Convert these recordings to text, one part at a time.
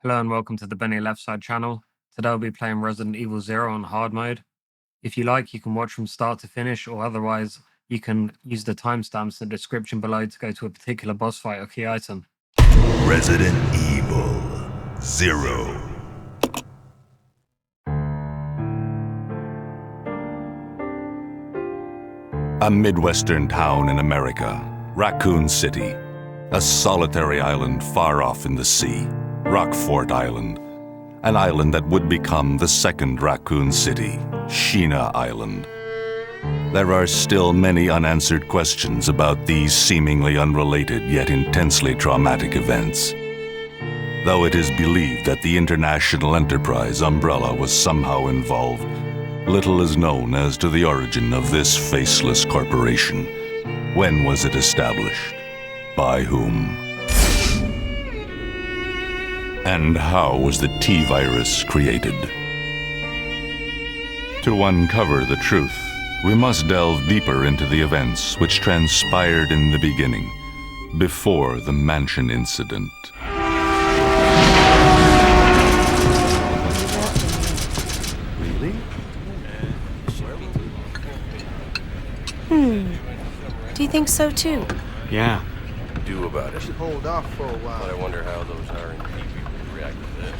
Hello and welcome to the BennyLeftSide channel. Today I'll be playing Resident Evil 0 on hard mode. If you like, you can watch from start to finish, or otherwise, you can use the timestamps in the description below to go to a particular boss fight or key item. Resident Evil 0. A Midwestern town in America, Raccoon City. A solitary island far off in the sea, Rockfort Island. An island that would become the second Raccoon City, Sheena Island. There are still many unanswered questions about these seemingly unrelated yet intensely traumatic events. Though it is believed that the international enterprise umbrella was somehow involved, little is known as to the origin of this faceless corporation. When was it established? By whom? And how was the T-virus created? To uncover the truth, we must delve deeper into the events which transpired in the beginning, before the mansion incident. Really? Do you think so too? Yeah. Do about it. Should hold off for a while. But I wonder how those R&D people would react to this.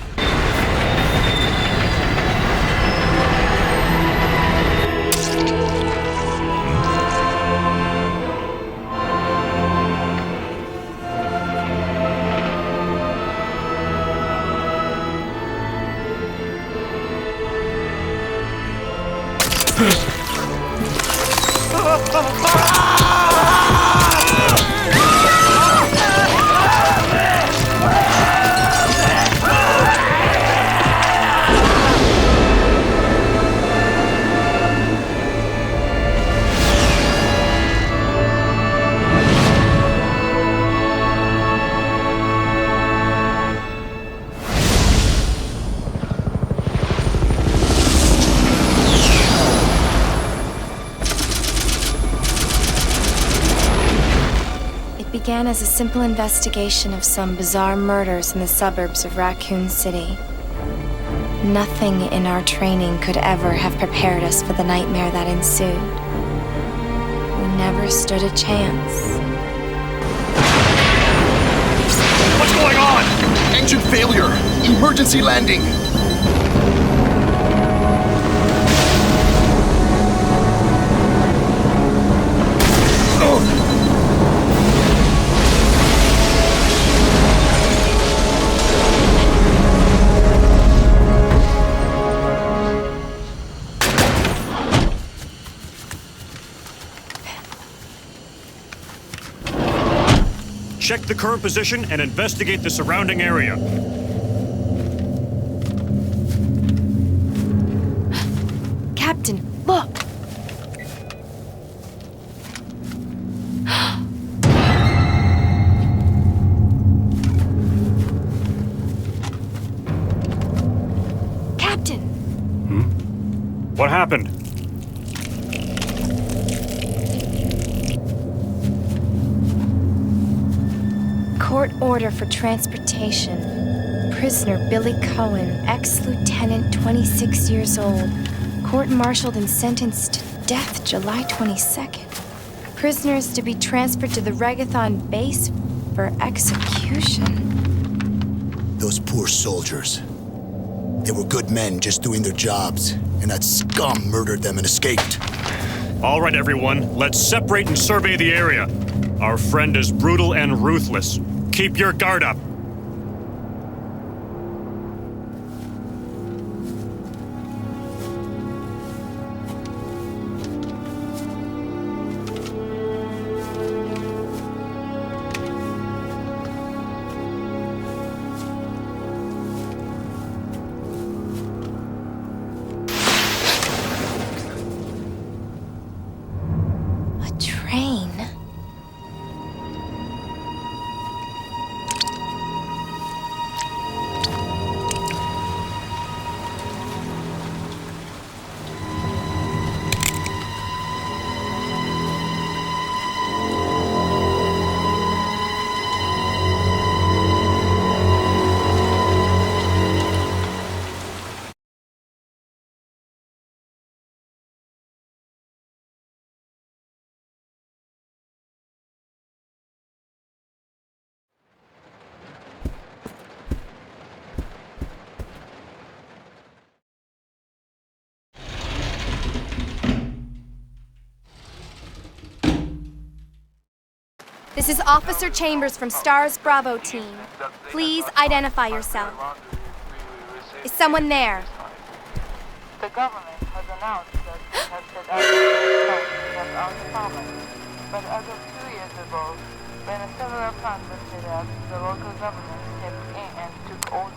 Began as a simple investigation of some bizarre murders in the suburbs of Raccoon City. Nothing in our training could ever have prepared us for the nightmare that ensued. We never stood a chance. What's going on? Engine failure! Emergency landing! Check the current position and investigate the surrounding area. Captain, look! Captain! What happened? Court order for transportation. Prisoner Billy Cohen, ex-lieutenant, 26 years old. Court-martialed and sentenced to death July 22nd. Prisoner is to be transferred to the Regathon base for execution. Those poor soldiers. They were good men just doing their jobs, and that scum murdered them and escaped. All right, everyone, let's separate and survey the area. Our friend is brutal and ruthless. Keep your guard up. A train. This is Officer Chambers from STARS Bravo team. Please identify yourself. Is someone there? The government has announced that it has set out to our department, but as of 2 years ago, when several plans were set up, the local government stepped in and took over.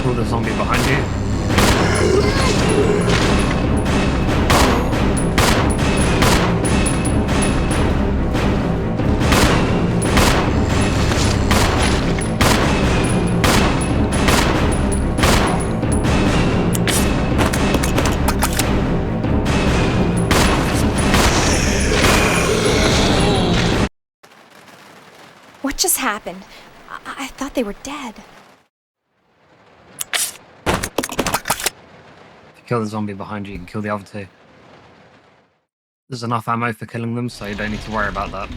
Kill the zombie behind you. What just happened? I thought they were dead. Kill the zombie behind you, you can kill the other two. There's enough ammo for killing them, so you don't need to worry about that.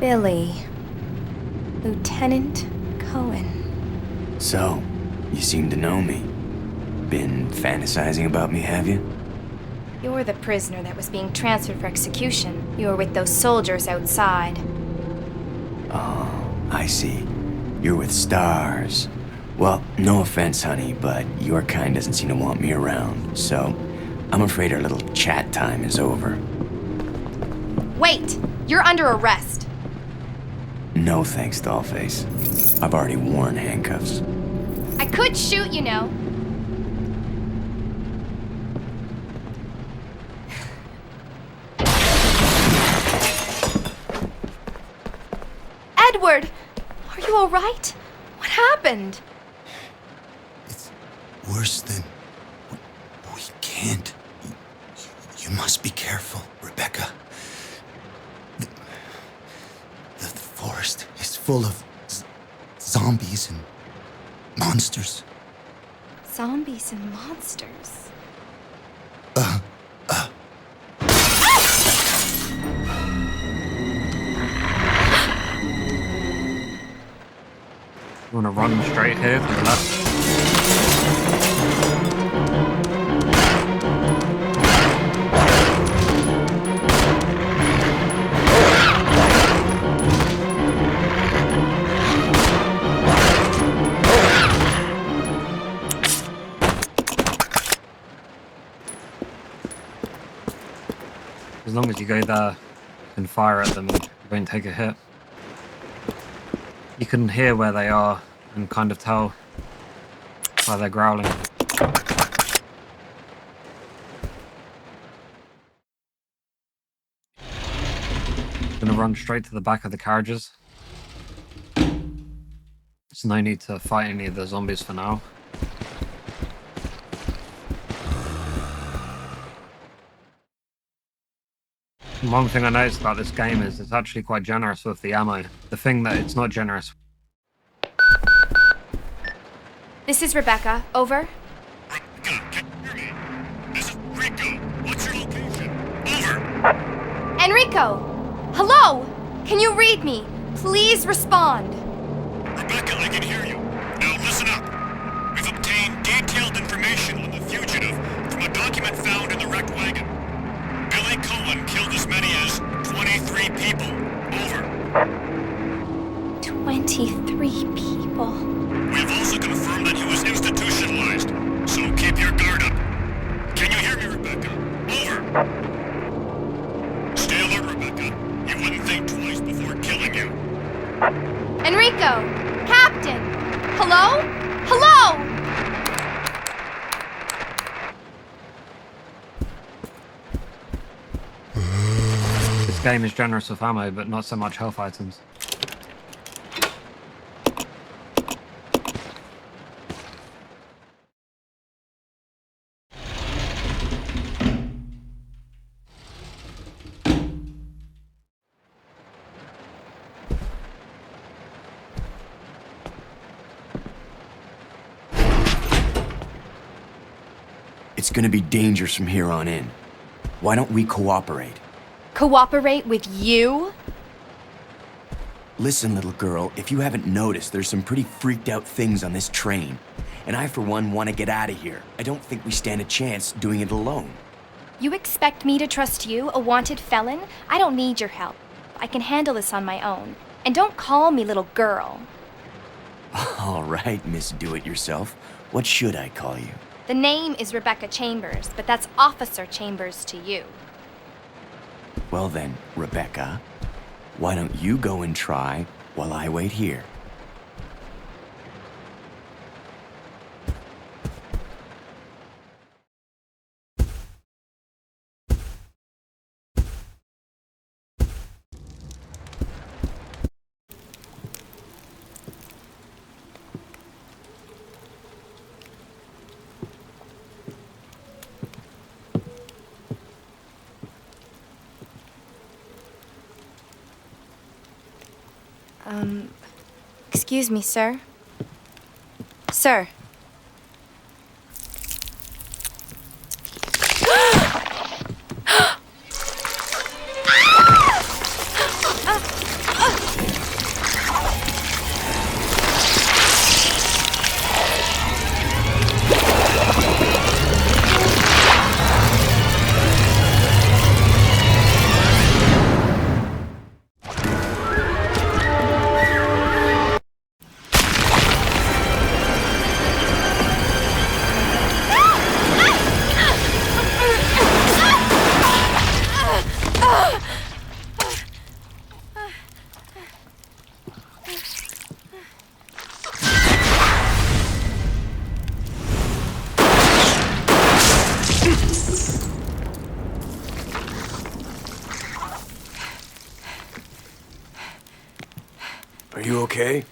Billy. Lieutenant Cohen. So, you seem to know me. Been fantasizing about me, have you? You're the prisoner that was being transferred for execution. You were with those soldiers outside. Oh, I see. You're with STARS. Well, no offense, honey, but your kind doesn't seem to want me around, so I'm afraid our little chat time is over. Wait! You're under arrest! No thanks, Dollface. I've already worn handcuffs. I could shoot, you know. Edward! Are you alright? What happened? It's worse than... We can't. You must be careful, Rebecca. The forest is full of zombies and monsters. Zombies and monsters? You want to run straight here to the left? As long as you go there, you can fire at them and you won't take a hit. You can hear where they are and kind of tell why they're growling. I'm gonna run straight to the back of the carriages. There's no need to fight any of the zombies for now. One thing I noticed about this game is it's actually quite generous with the ammo. The thing that it's not generous. This is Rebecca. Over. Rebecca, can you hear me? This is Rico. What's your location? Over. Enrico! Hello! Can you read me? Please respond. Rebecca, I can hear you. Now listen up. We've obtained detailed information on the fugitive from a document found in the wrecked wagon. Billy Cohen killed as many as 23 people. Over. 23 people. We have also confirmed that he was institutionalized, so keep your guard up. Can you hear me, Rebecca? Over. Stay alert, Rebecca. He wouldn't think twice before killing you. Enrico! Captain! Hello? Hello! This game is generous with ammo, but not so much health items. gonna be dangerous from here on in. Why don't we cooperate? Cooperate with you? Listen, little girl, if you haven't noticed, there's some pretty freaked out things on this train. And I, for one, want to get out of here. I don't think we stand a chance doing it alone. You expect me to trust you, a wanted felon? I don't need your help. I can handle this on my own. And don't call me little girl. All right, Miss Do-It-Yourself. What should I call you? The name is Rebecca Chambers, but that's Officer Chambers to you. Well then, Rebecca, why don't you go and try while I wait here? Excuse me, sir. Sir. Are you okay?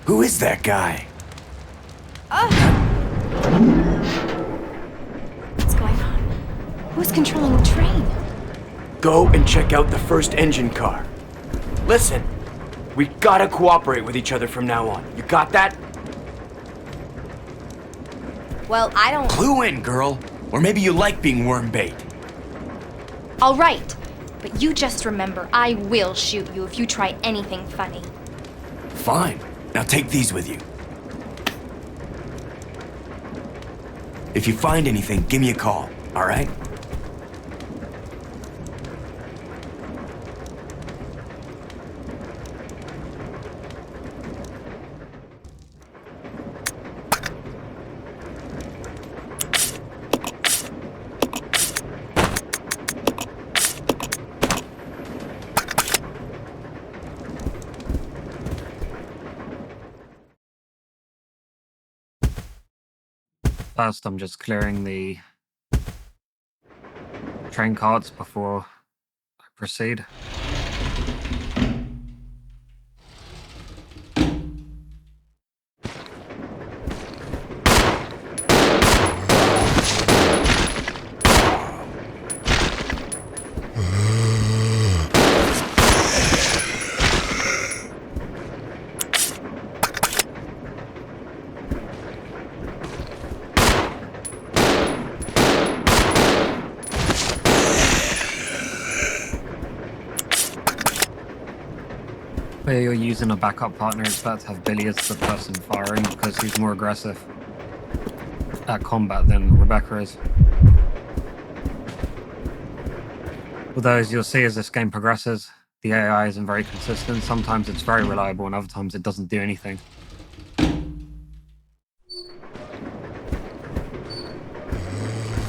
Who is that guy? What's going on? Who's controlling the train? Go and check out the first engine car. Listen, we gotta cooperate with each other from now on. You got that? Well, I don't... Clue in, girl. Or maybe you like being worm bait. All right. But you just remember, I will shoot you if you try anything funny. Fine. Now take these with you. If you find anything, give me a call, all right? First, I'm just clearing the train carts before I proceed. Where you're using a backup partner, it's better to have Billy as the person firing because he's more aggressive at combat than Rebecca is. Although, as you'll see as this game progresses, the AI isn't very consistent. Sometimes it's very reliable and other times it doesn't do anything.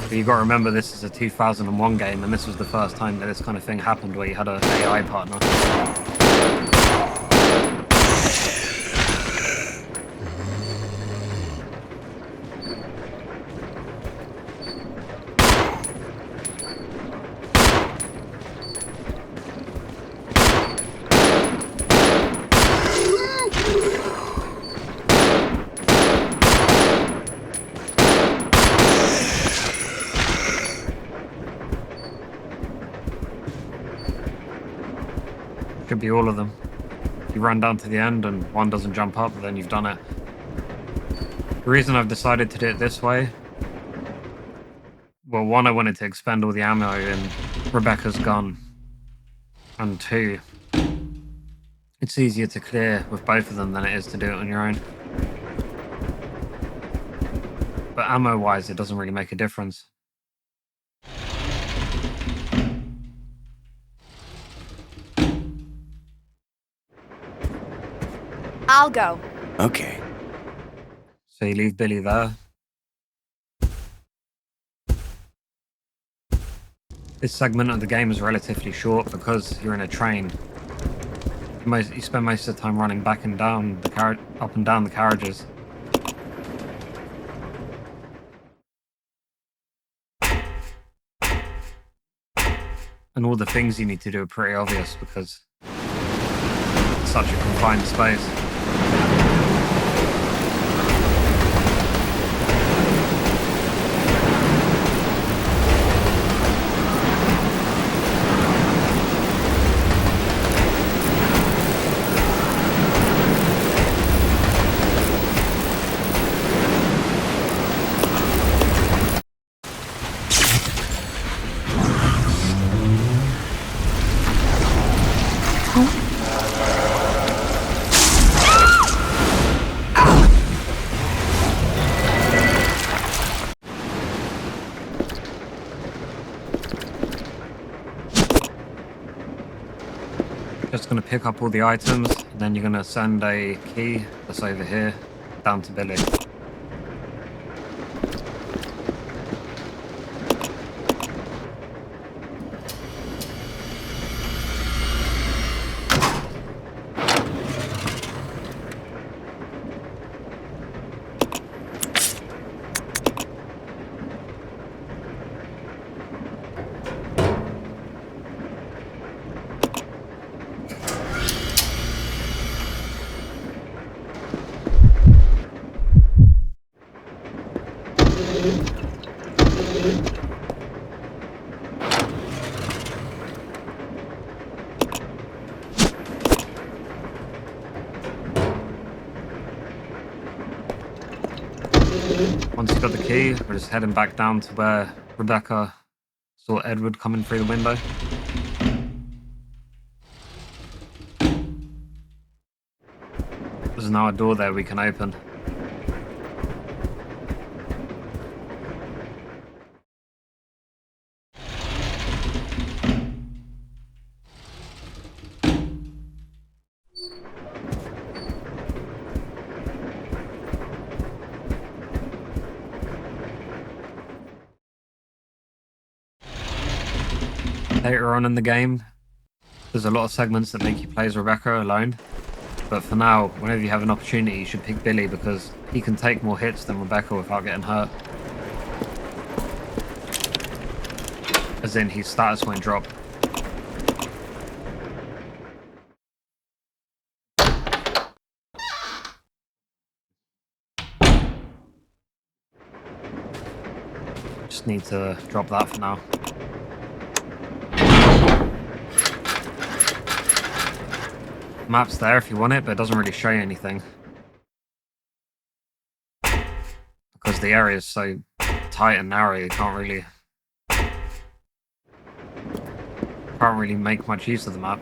But you got to remember this is a 2001 game and this was the first time that this kind of thing happened where you had an AI partner. Should be all of them. If you run down to the end and one doesn't jump up, then you've done it. The reason I've decided to do it this way, well, one, I wanted to expend all the ammo in Rebecca's gun, and two, it's easier to clear with both of them than it is to do it on your own. But ammo-wise, it doesn't really make a difference. I'll go. Okay. So you leave Billy there. This segment of the game is relatively short because you're in a train. You spend most of the time running back and down the up and down the carriages. And all the things you need to do are pretty obvious because it's such a confined space. Just going to pick up all the items, and then you're going to send a key that's over here down to Billy. Once you got the key, we're just heading back down to where Rebecca saw Edward coming through the window. There's now a door there we can open. Later on in the game, there's a lot of segments that make you play as Rebecca alone. But for now, whenever you have an opportunity, you should pick Billy because he can take more hits than Rebecca without getting hurt. As in, his status won't drop. Just need to drop that for now. Map's there if you want it, but it doesn't really show you anything. Because the area is so tight and narrow, you can't really make much use of the map.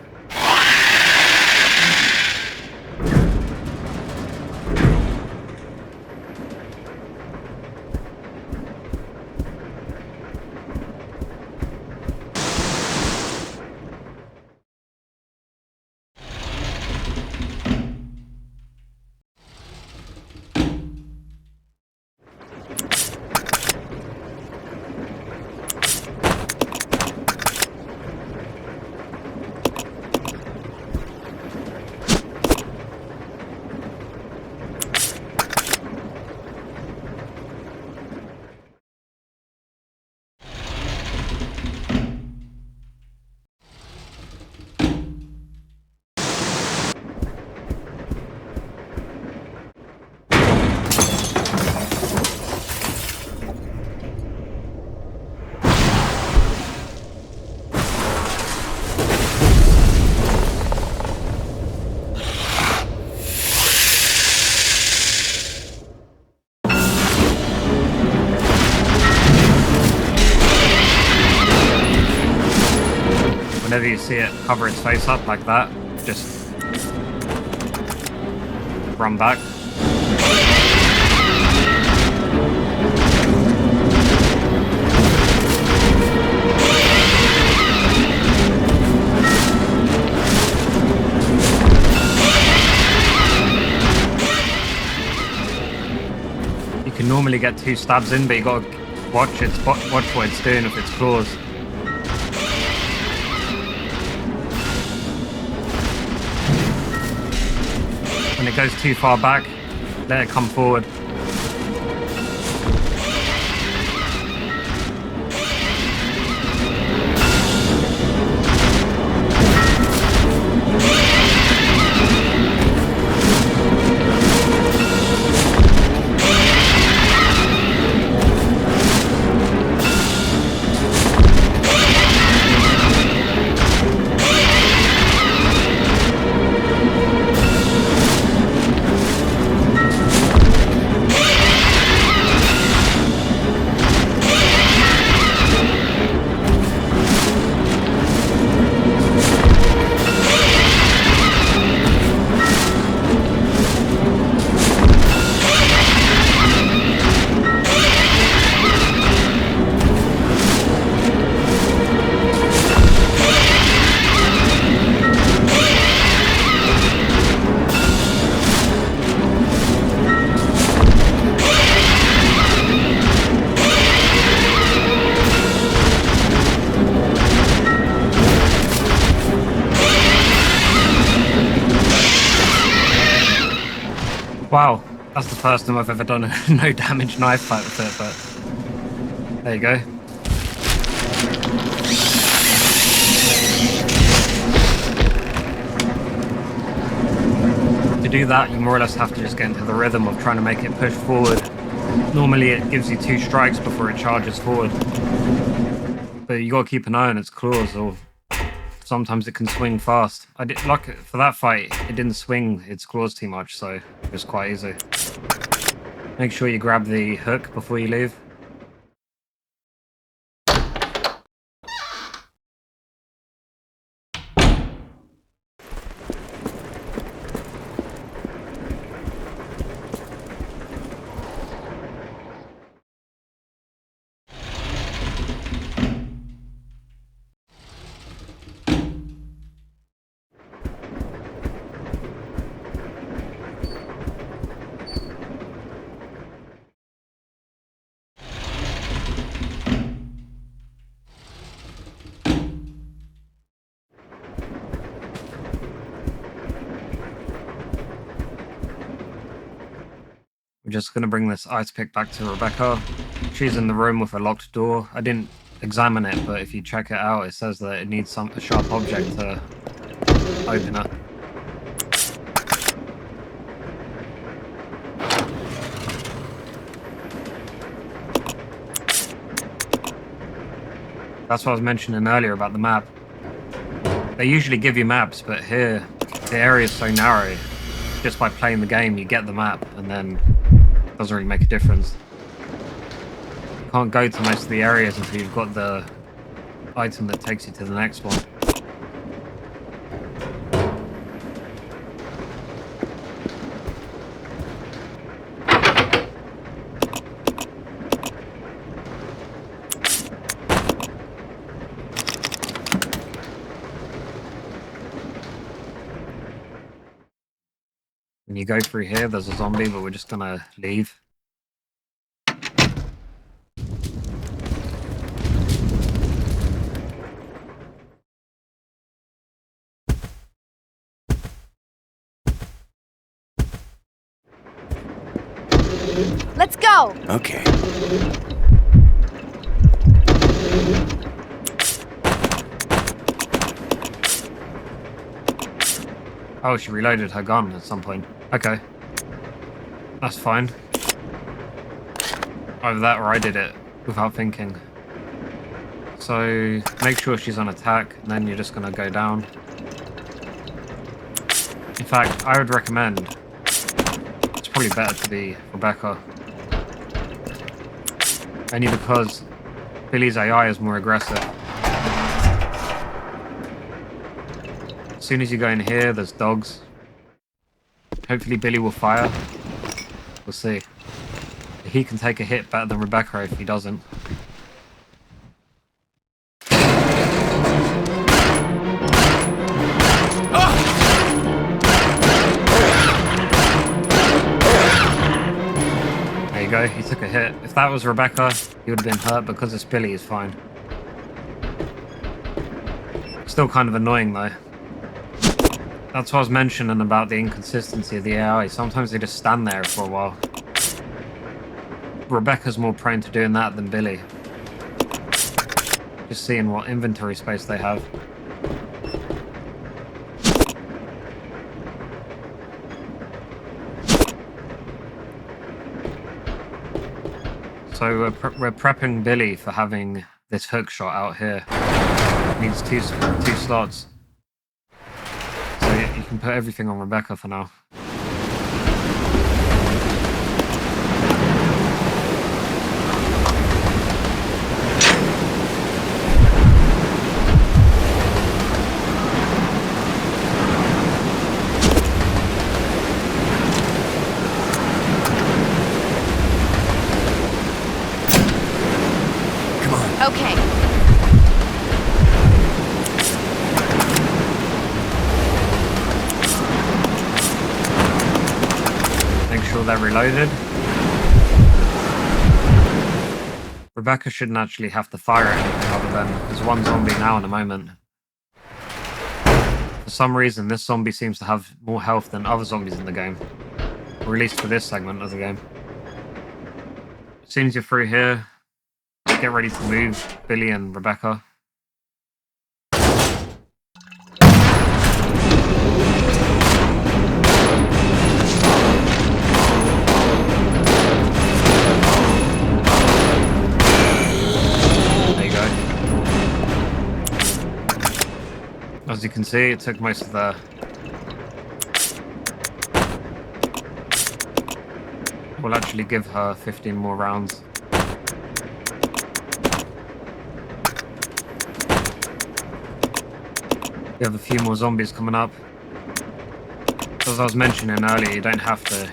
Whenever you see it cover its face up like that, just run back. You can normally get 2 stabs in, but you gotta watch what it's doing with its claws. When it goes too far back, let it come forward. Wow, that's the first time I've ever done a no damage knife fight with it, but there you go. To do that, you more or less have to just get into the rhythm of trying to make it push forward. Normally it gives you 2 strikes before it charges forward, but you gotta keep an eye on its claws, or sometimes it can swing fast. Like for that fight, it didn't swing its claws too much, so it was quite easy. Make sure you grab the hook before you leave. We're just going to bring this ice pick back to Rebecca. She's in the room with a locked door. I didn't examine it, but if you check it out, it says that it needs a sharp object to open it. That's what I was mentioning earlier about the map. They usually give you maps, but here, the area is so narrow. Just by playing the game, you get the map, and then it doesn't really make a difference. You can't go to most of the areas until you've got the item that takes you to the next one. When you go through here, there's a zombie, but we're just gonna leave. Let's go! Okay. Oh, she reloaded her gun at some point. Okay. That's fine. Either that or I did it without thinking. So, make sure she's on attack, and then you're just gonna go down. In fact, I would recommend... It's probably better to be Rebecca. Only because Billy's AI is more aggressive. As soon as you go in here, there's dogs. Hopefully Billy will fire. We'll see. He can take a hit better than Rebecca if he doesn't. There you go, he took a hit. If that was Rebecca, he would have been hurt. Because it's Billy, he's fine. Still kind of annoying though. That's what I was mentioning about the inconsistency of the AI. Sometimes they just stand there for a while. Rebecca's more prone to doing that than Billy. Just seeing what inventory space they have. So we're prepping Billy for having this hookshot out here. It needs two slots. So you can put everything on Rebecca for now. Okay. Make sure they're reloaded. Rebecca shouldn't actually have to fire at anything other than there's one zombie now in a moment. For some reason, this zombie seems to have more health than other zombies in the game. Or at least for this segment of the game. As soon as you're through here, get ready to move Billy and Rebecca. There you go. As you can see, it took most of the... We'll actually give her 15 more rounds. We have a few more zombies coming up. As I was mentioning earlier, you don't have to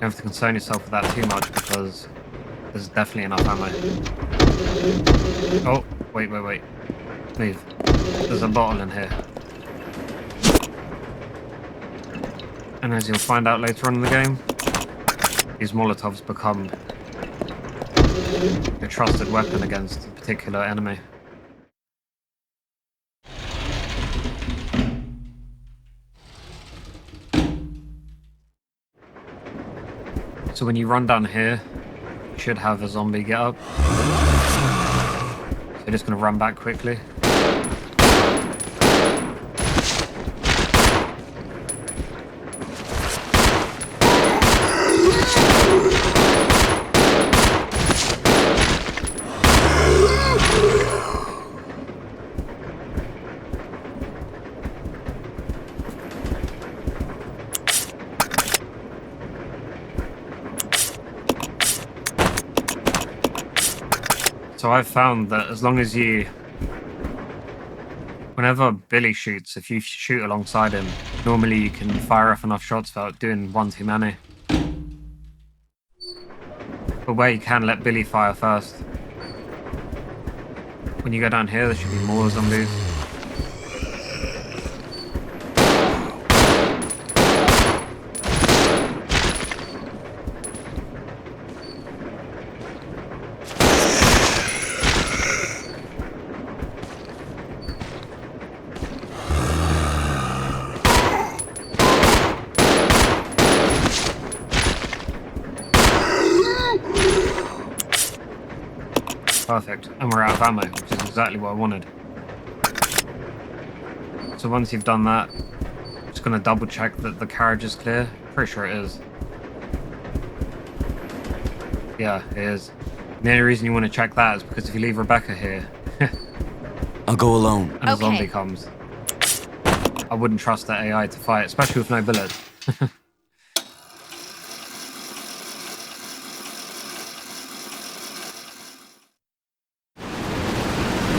concern yourself with that too much because there's definitely enough ammo. Oh, wait. Move. There's a bottle in here. And as you'll find out later on in the game, these Molotovs become a trusted weapon against a particular enemy. So when you run down here, you should have a zombie get up. So you're just going to run back quickly. So I've found that as long as you... Whenever Billy shoots, if you shoot alongside him, normally you can fire off enough shots without doing one too many. But where you can, let Billy fire first. When you go down here, there should be more zombies. Perfect, and we're out of ammo, which is exactly what I wanted. So once you've done that, I'm just going to double check that the carriage is clear. Pretty sure it is. Yeah, it is. And the only reason you want to check that is because if you leave Rebecca here... I'll go alone. And a zombie comes. I wouldn't trust the AI to fight, especially with no bullets.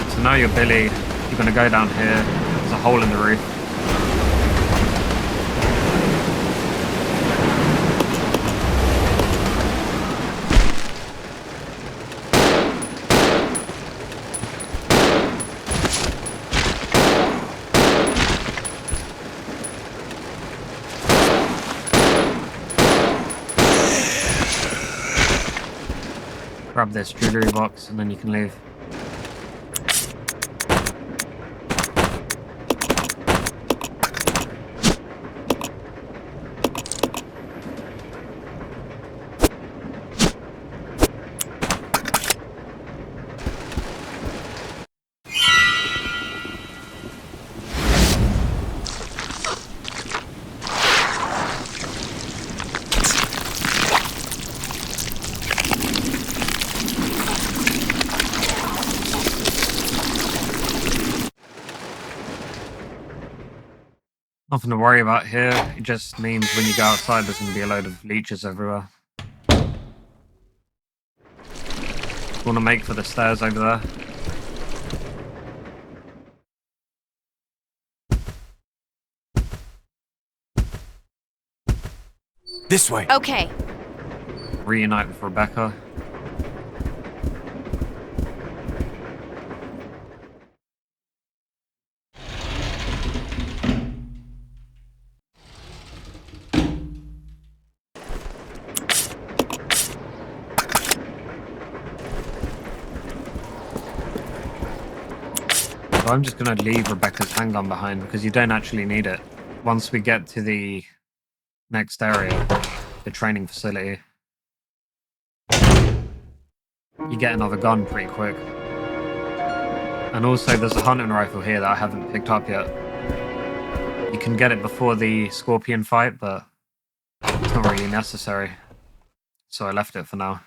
So now you're Billy, you're going to go down here, there's a hole in the roof. grab this jewelry box, and then you can leave. Nothing to worry about here. It just means when you go outside, there's going to be a load of leeches everywhere. Want to make for the stairs over there. This way. Okay. Reunite with Rebecca. So I'm just going to leave Rebecca's handgun behind because you don't actually need it. Once we get to the next area, the training facility, you get another gun pretty quick. And also there's a hunting rifle here that I haven't picked up yet. You can get it before the Scorpion fight, but it's not really necessary. So I left it for now.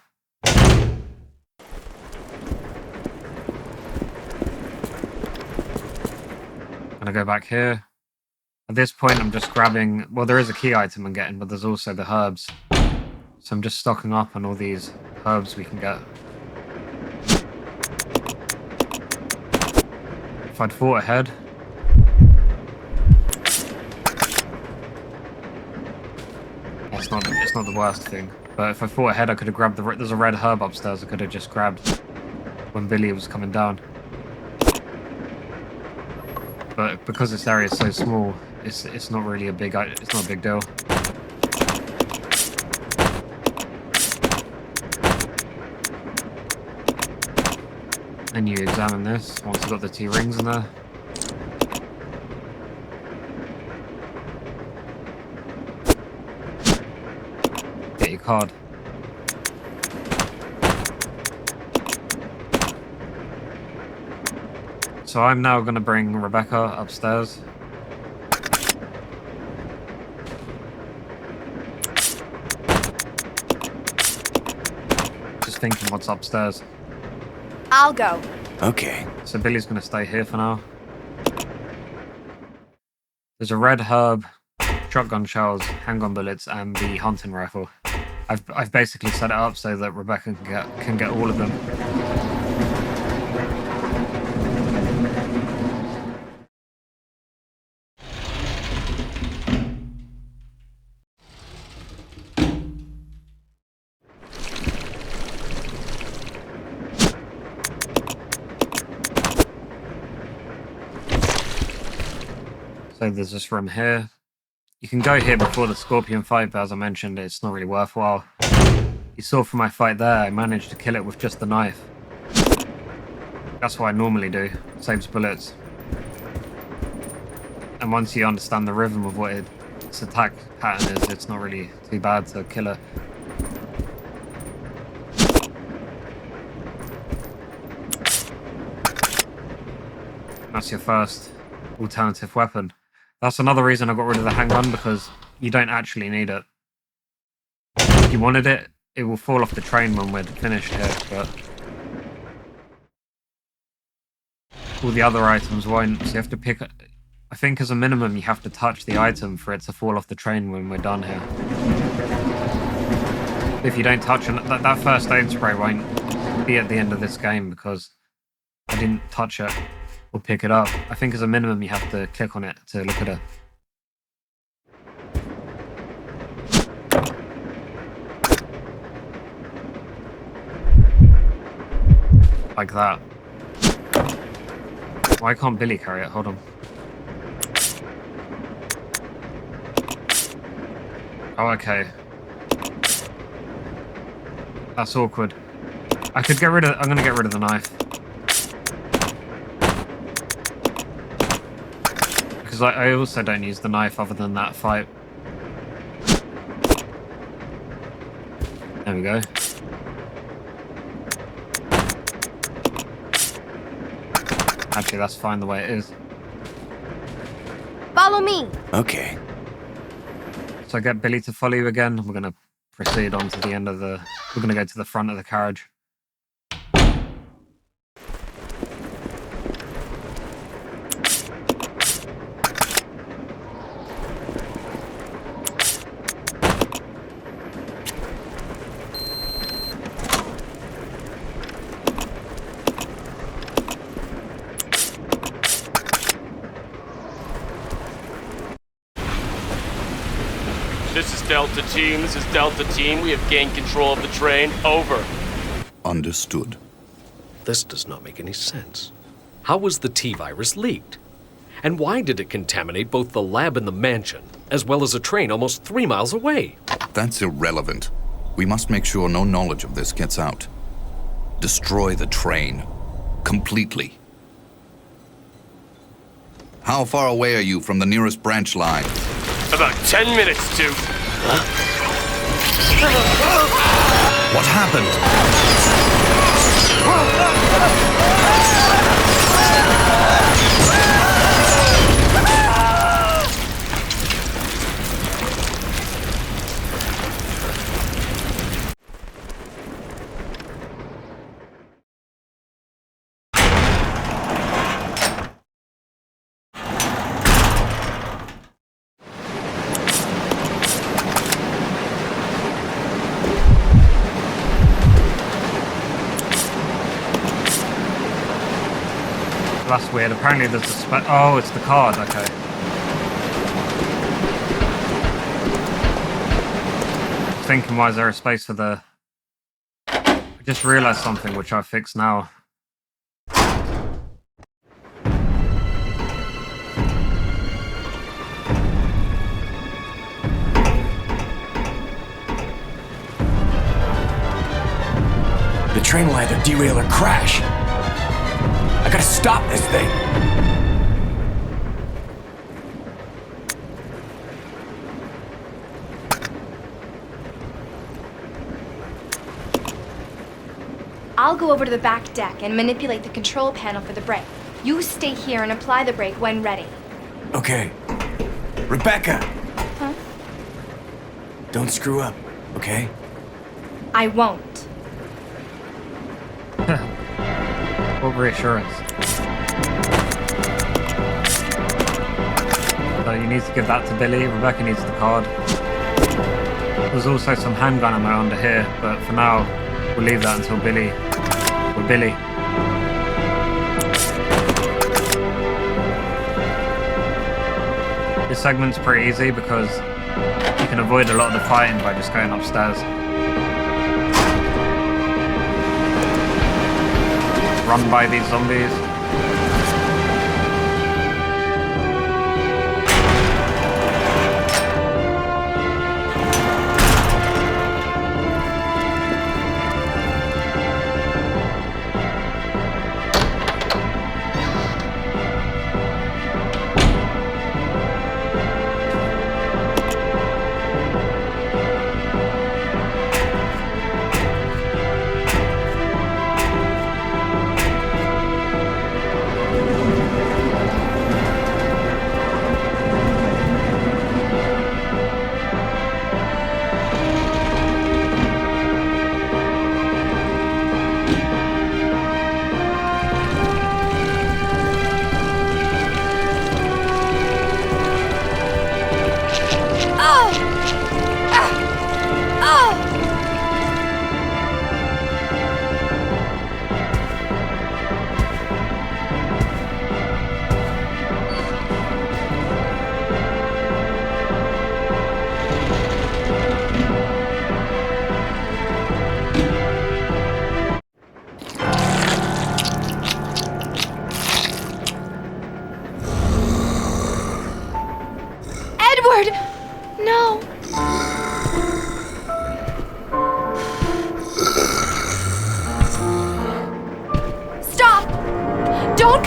Gonna go back here. At this point, I'm just grabbing... Well, there is a key item I'm getting, but there's also the herbs. So I'm just stocking up on all these herbs we can get. If I'd fought ahead... It's not the worst thing. But if I fought ahead, I could have grabbed the... There's a red herb upstairs I could have just grabbed when Billy was coming down. But because this area is so small, it's not really a big deal. And you examine this once you've got the 2 rings in there. Get your card. So I'm now going to bring Rebecca upstairs. Just thinking what's upstairs. I'll go. Okay. So Billy's going to stay here for now. There's a red herb, shotgun shells, handgun bullets, and the hunting rifle. I've basically set it up so that Rebecca can get all of them. So there's this room here. You can go here before the Scorpion fight, but as I mentioned, it's not really worthwhile. You saw from my fight there, I managed to kill it with just the knife. That's what I normally do. Saves bullets. And once you understand the rhythm of what its attack pattern is, it's not really too bad to kill it. That's your first alternative weapon. That's another reason I got rid of the handgun, because you don't actually need it. If you wanted it, it will fall off the train when we're finished here, but all the other items won't, so you have to pick... I think as a minimum you have to touch the item for it to fall off the train when we're done here. If you don't touch it, that first aid spray won't be at the end of this game because I didn't touch it or pick it up. I think as a minimum you have to click on it to look at it. Like that. Why can't Billy carry it? Hold on. Oh, okay. That's awkward. I could get rid of... I'm going to get rid of the knife. Because I also don't use the knife other than that fight. There we go. Actually, that's fine the way it is. Follow me! Okay. So I get Billy to follow you again. We're going to proceed on to the end of the... We're going to go to the front of the carriage. This is Delta Team. This is Delta Team. We have gained control of the train. Over. Understood. This does not make any sense. How was the T-virus leaked? And why did it contaminate both the lab and the mansion, as well as a train almost 3 miles away? That's irrelevant. We must make sure no knowledge of this gets out. Destroy the train. Completely. How far away are you from the nearest branch line? About 10 minutes to... What happened? That's weird. Apparently there's a oh, it's the card. Okay. Thinking, why is there a space for the... I just realized something which I fixed now. The train will either derail or crash. I gotta stop this thing! I'll go over to the back deck and manipulate the control panel for the brake. You stay here and apply the brake when ready. Okay. Rebecca! Huh? Don't screw up, okay? I won't. What reassurance. So you need to give that to Billy. Rebecca needs the card. There's also some handgun ammo under here, but for now, we'll leave that until Billy. With Billy. This segment's pretty easy because you can avoid a lot of the fighting by just going upstairs. Run by these zombies. No!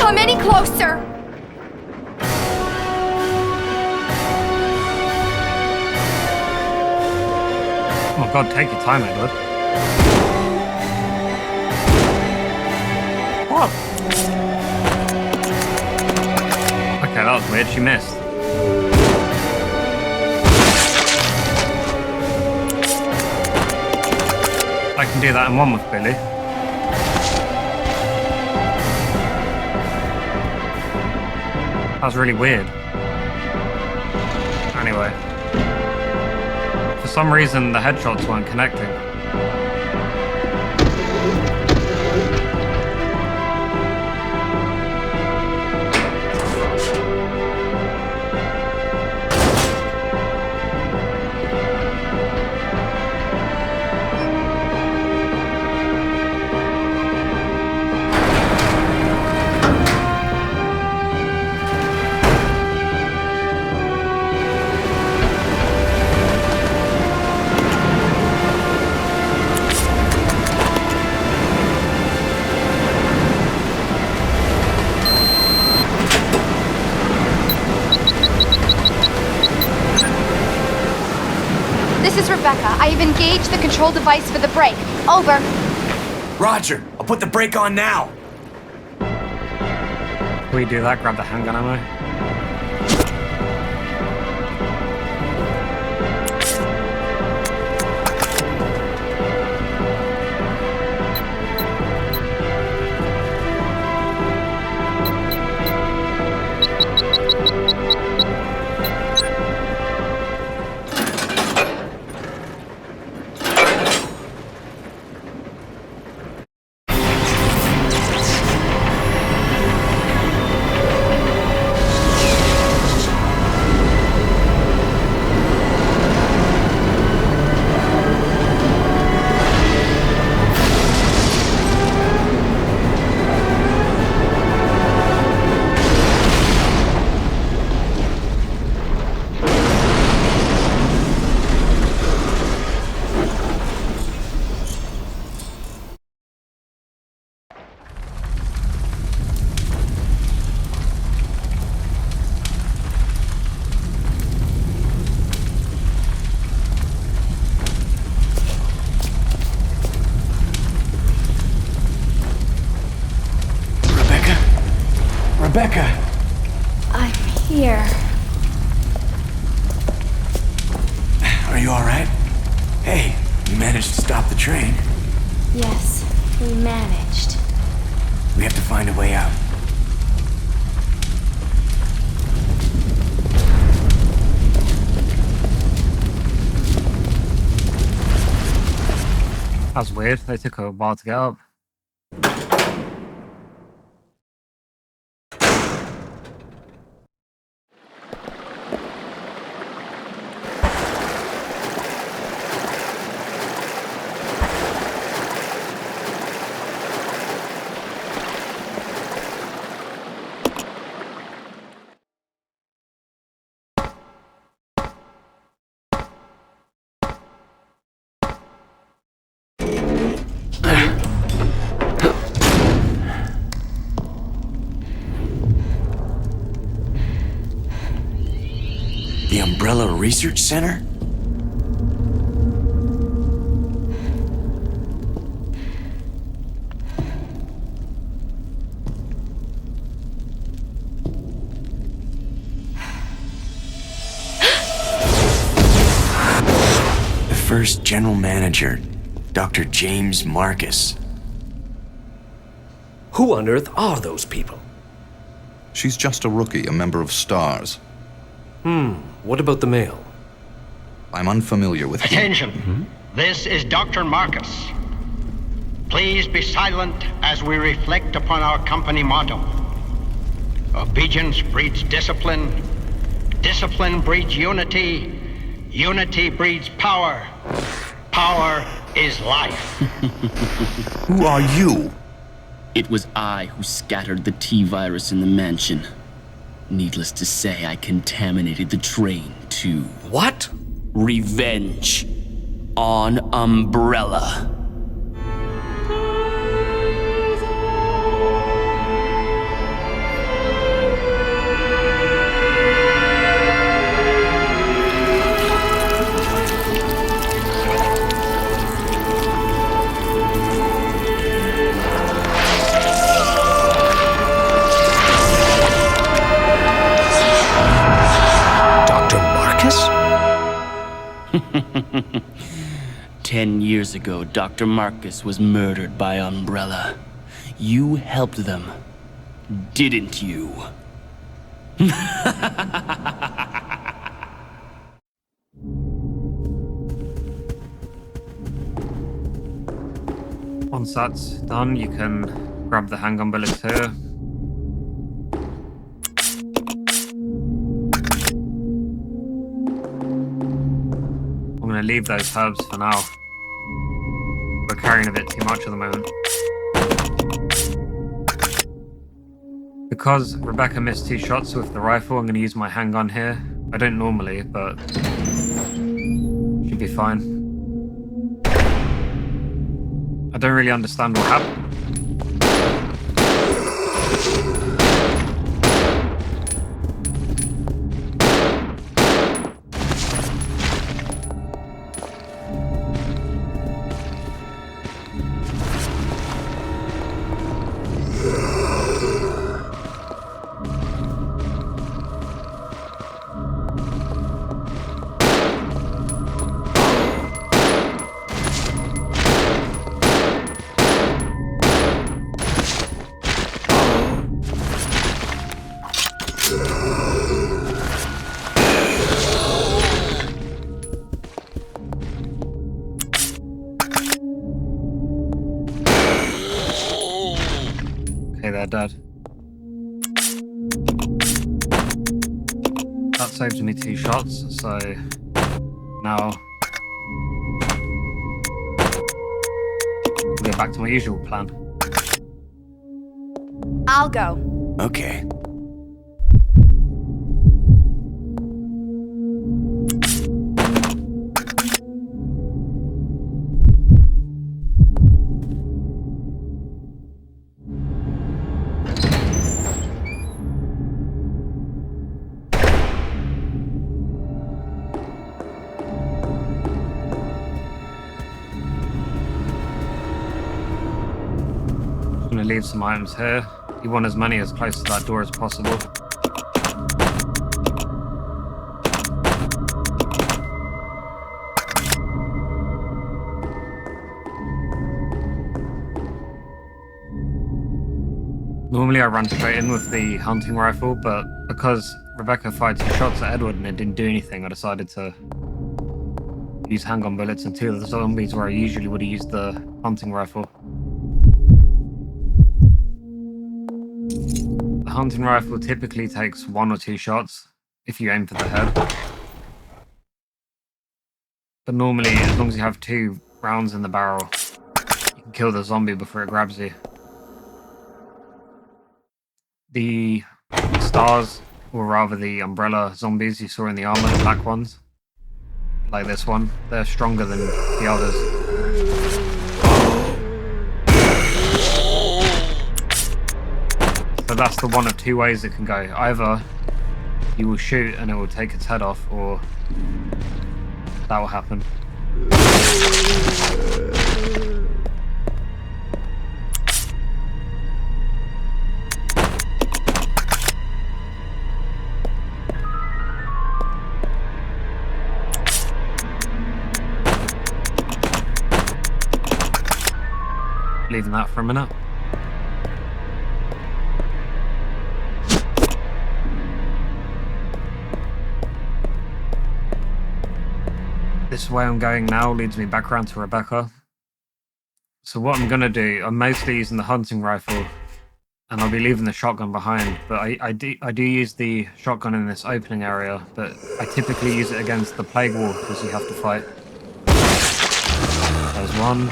come any closer! Oh god, take your time, Edward. What? Okay, that was weird. She missed. I can do that in one with Billy. That was really weird. Anyway. For some reason, the headshots weren't connecting. I have engaged the control device for the brake. Over. Roger. I'll put the brake on now. Before you do that, grab the handgun ammo. Rebecca! I'm here. Are you alright? Hey, you managed to stop the train. Yes, we managed. We have to find a way out. That's weird. They took a while to get up. The Umbrella Research Center? The first general manager, Dr. James Marcus. Who on earth are those people? She's just a rookie, a member of STARS. What about the mail? I'm unfamiliar with him. Attention! This is Dr. Marcus. Please be silent as we reflect upon our company motto. Obedience breeds discipline. Discipline breeds unity. Unity breeds power. Power is life. Who are you? It was I who scattered the T-virus in the mansion. Needless to say, I contaminated the train, too. What? Revenge. On Umbrella. What? 10 years ago, Dr. Marcus was murdered by Umbrella. You helped them, didn't you? Once that's done, you can grab the handgun bullets here. I'm going to leave those herbs for now. We're carrying a bit too much at the moment. Because Rebecca missed 2 shots with the rifle, I'm going to use my handgun here. I don't normally, but should be fine. I don't really understand what happened. Okay, they're dead. That saves me 2 shots, so now I'll go back to my usual plan. I'll go. Okay. Leave some items here. You want as many as close to that door as possible. Normally I run straight in with the hunting rifle, but because Rebecca fired 2 shots at Edward and it didn't do anything, I decided to use handgun bullets and 2 of the zombies where I usually would have used the hunting rifle. The hunting rifle typically takes 1 or 2 shots if you aim for the head. But normally, as long as you have 2 rounds in the barrel, you can kill the zombie before it grabs you. The stars, or rather the umbrella zombies you saw in the armor, the black ones, like this one, they're stronger than the others. So that's the one of 2 ways it can go. Either you will shoot and it will take its head off, or that will happen. Leaving that for a minute. This way I'm going now leads me back around to Rebecca. So what I'm going to do, I'm mostly using the hunting rifle, and I'll be leaving the shotgun behind, but I do use the shotgun in this opening area, but I typically use it against the plague walkers you have to fight. There's one.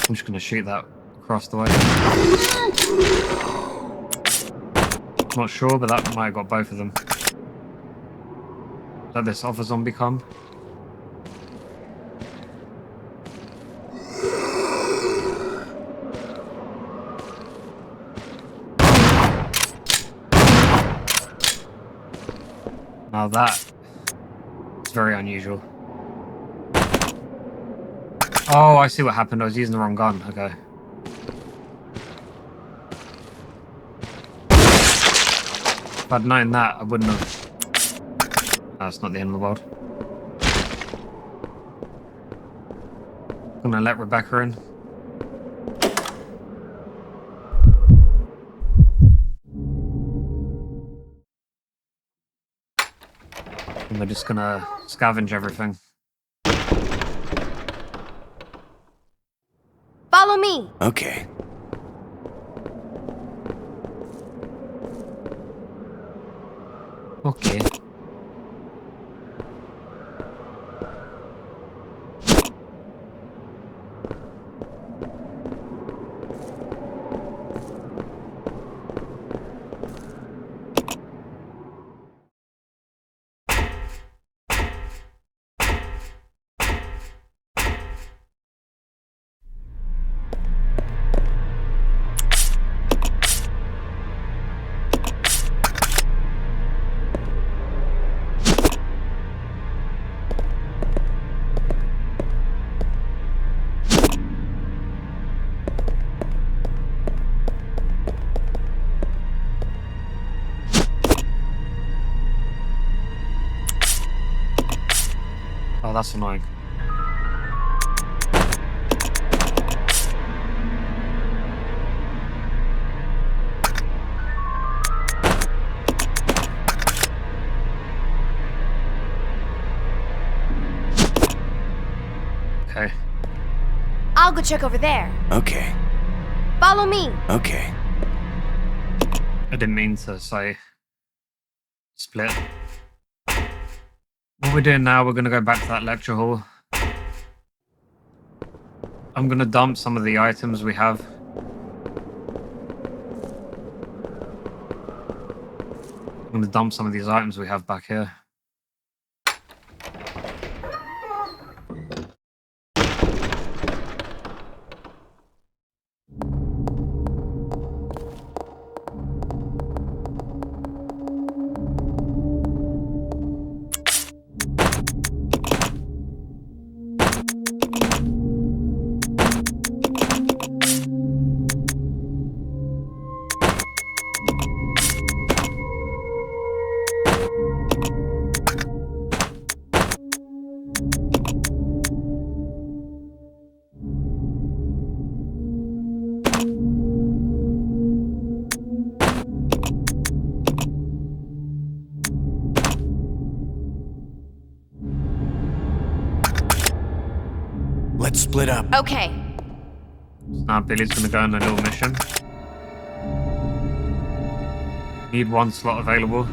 I'm just going to shoot that across the way. Not sure, but that might have got both of them. Let this other zombie come. Now that is very unusual. Oh, I see what happened. I was using the wrong gun. Okay. If I'd known that, I wouldn't have... That's not the end of the world. I'm gonna let Rebecca in. And we're just gonna scavenge everything. Follow me. Okay. Okay. Oh, that's annoying. Okay. I'll go check over there. Okay. Follow me. Okay. I didn't mean to say split. What we're doing now, we're going to go back to that lecture hall. I'm going to dump some of the items we have. I'm going to dump some of these items we have back here. Let's split up. Okay. So now Billy's going to go on a little mission. Need one slot available.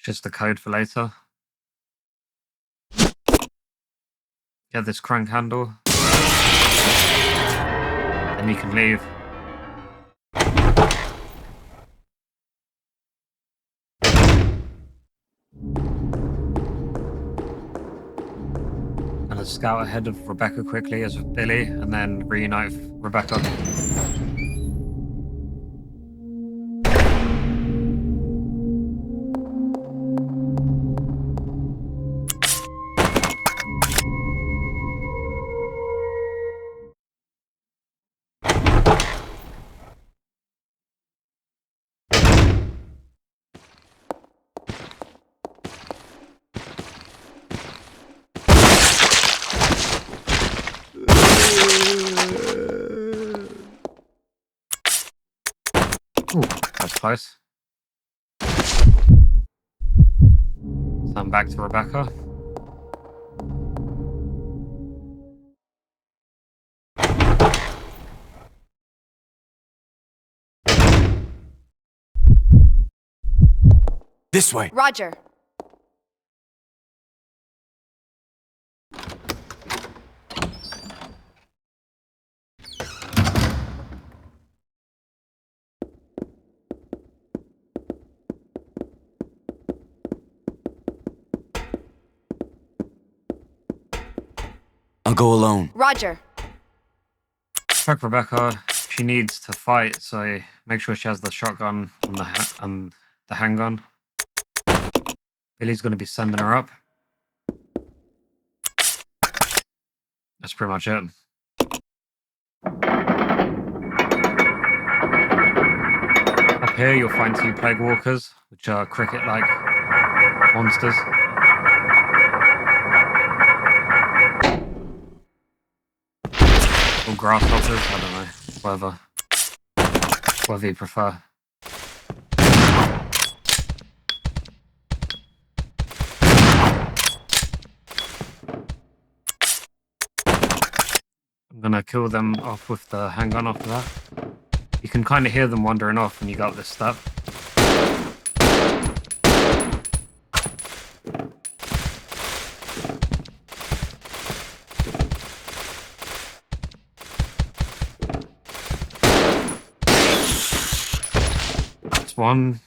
Just the code for later. Get this crank handle. And you can leave. Gonna scout ahead of Rebecca quickly as with Billy, and then reunite with Rebecca. Ooh, that's close. So I'm back to Rebecca. This way. Roger. I'll go alone. Roger. Check Rebecca. She needs to fight, so make sure she has the shotgun and the handgun. Billy's going to be sending her up. That's pretty much it. Up here, you'll find 2 plague walkers, which are cricket-like monsters. Or grasshoppers, I don't know. Whatever you prefer. I'm gonna kill them off with the handgun after that. You can kind of hear them wandering off when you go up this step. That's one.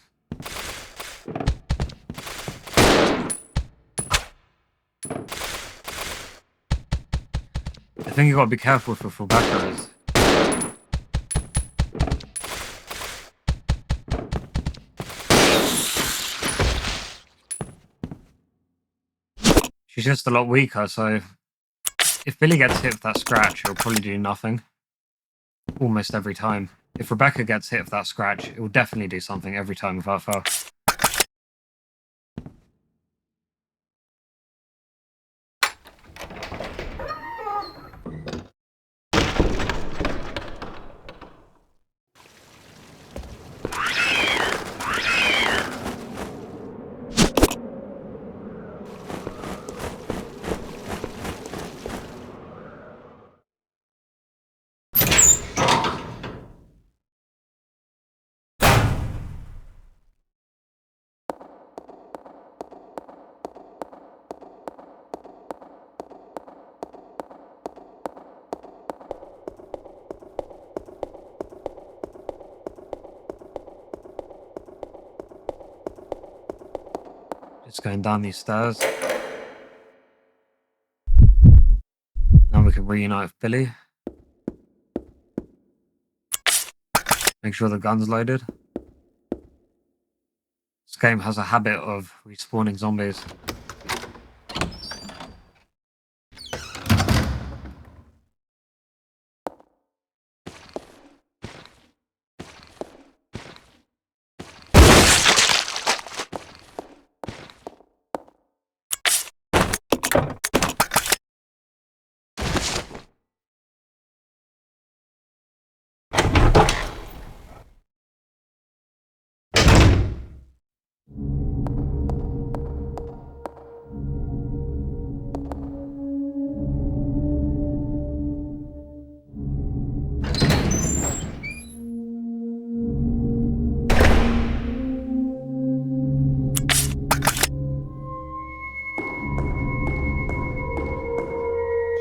I think you gotta be careful with Rebecca is. She's just a lot weaker, so if Billy gets hit with that scratch, it'll probably do nothing. Almost every time. If Rebecca gets hit with that scratch, it will definitely do something every time without fail. Just going down these stairs. Now we can reunite with Billy. Make sure the gun's loaded. This game has a habit of respawning zombies.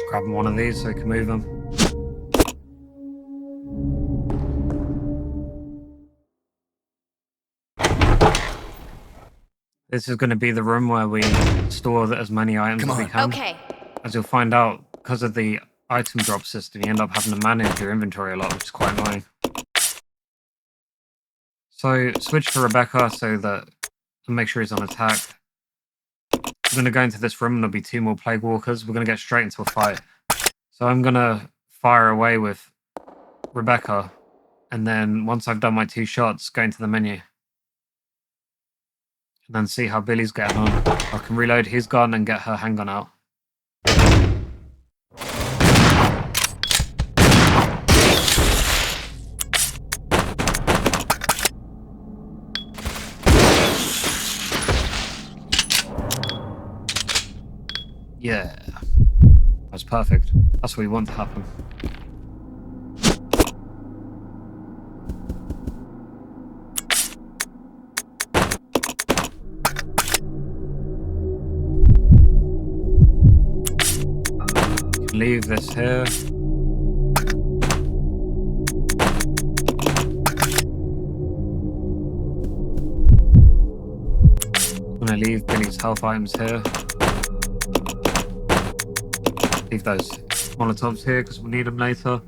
Grab one of these so we can move them. This is going to be the room where we store as many items as we can. Okay. As you'll find out, because of the item drop system, you end up having to manage your inventory a lot, which is quite annoying. So switch to Rebecca so that make sure he's on attack. We're going to go into this room and there'll be 2 more plague walkers. We're going to get straight into a fight. So I'm going to fire away with Rebecca, and then once I've done my 2 shots, go into the menu. And then see how Billy's getting on. I can reload his gun and get her handgun out. Yeah. That's perfect. That's what we want to happen. Leave this here. I'm gonna leave Billy's health items here. Leave those Molotovs here because we'll need them later.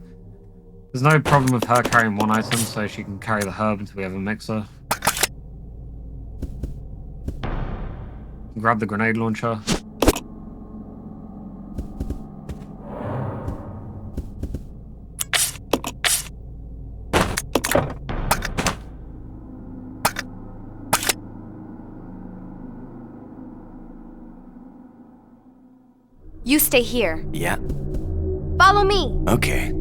There's no problem with her carrying one item, so she can carry the herb until we have a mixer. Grab the grenade launcher. You stay here. Yeah. Follow me. Okay.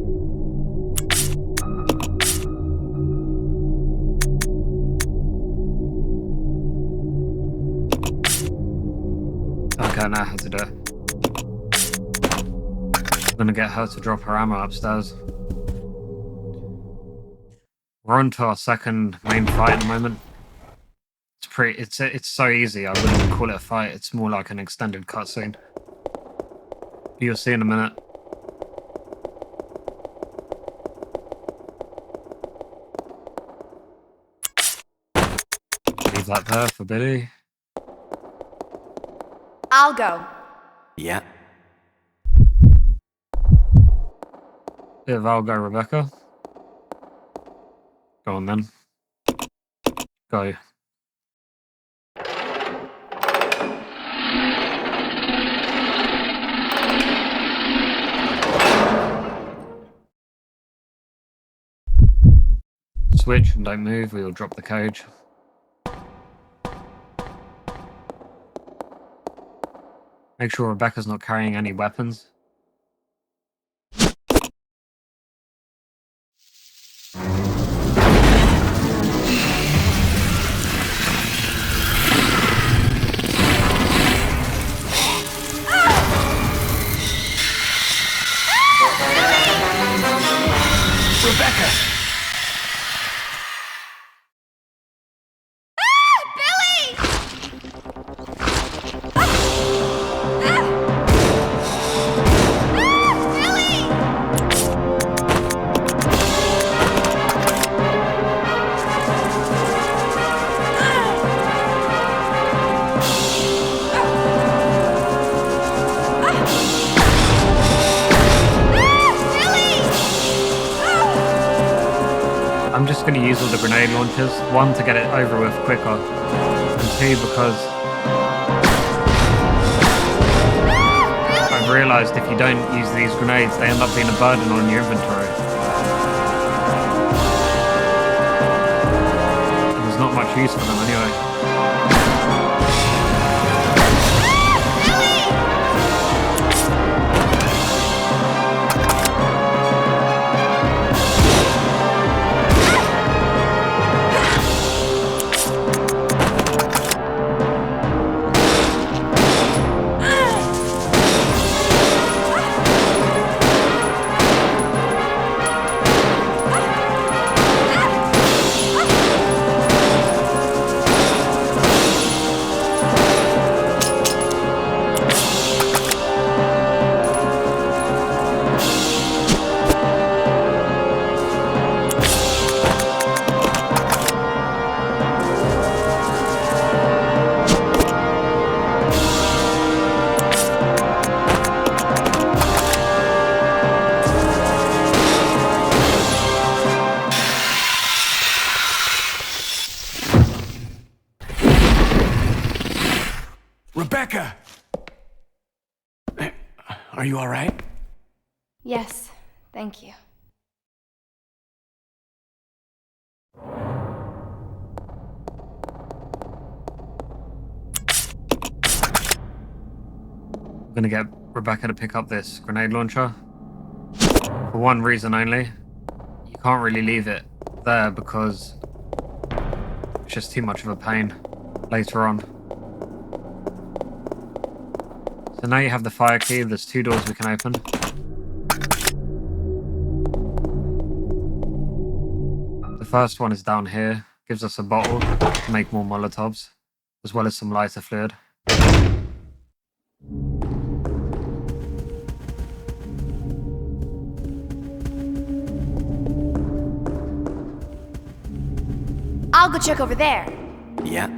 Okay, now how to do it. I'm gonna get her to drop her ammo upstairs. We're on to our second main fight at the moment. It's so easy, I wouldn't even call it a fight, it's more like an extended cutscene. You'll see in a minute. Leave that there for Billy. I'll go. Yeah. Bit of I'll go, Rebecca. Go on then. Go. Switch and don't move, we will drop the cage. Make sure Rebecca's not carrying any weapons. Rebecca! I'm just going to use all the grenade launchers. One, to get it over with quicker. And two, because I've realised if you don't use these grenades, they end up being a burden on your inventory. And there's not much use for them anyway. Rebecca! Are you all right? Yes, thank you. I'm gonna get Rebecca to pick up this grenade launcher. For one reason only. You can't really leave it there because it's just too much of a pain later on. So now you have the fire key, there's two doors we can open. The first one is down here, gives us a bottle to make more Molotovs, as well as some lighter fluid. I'll go check over there. Yeah.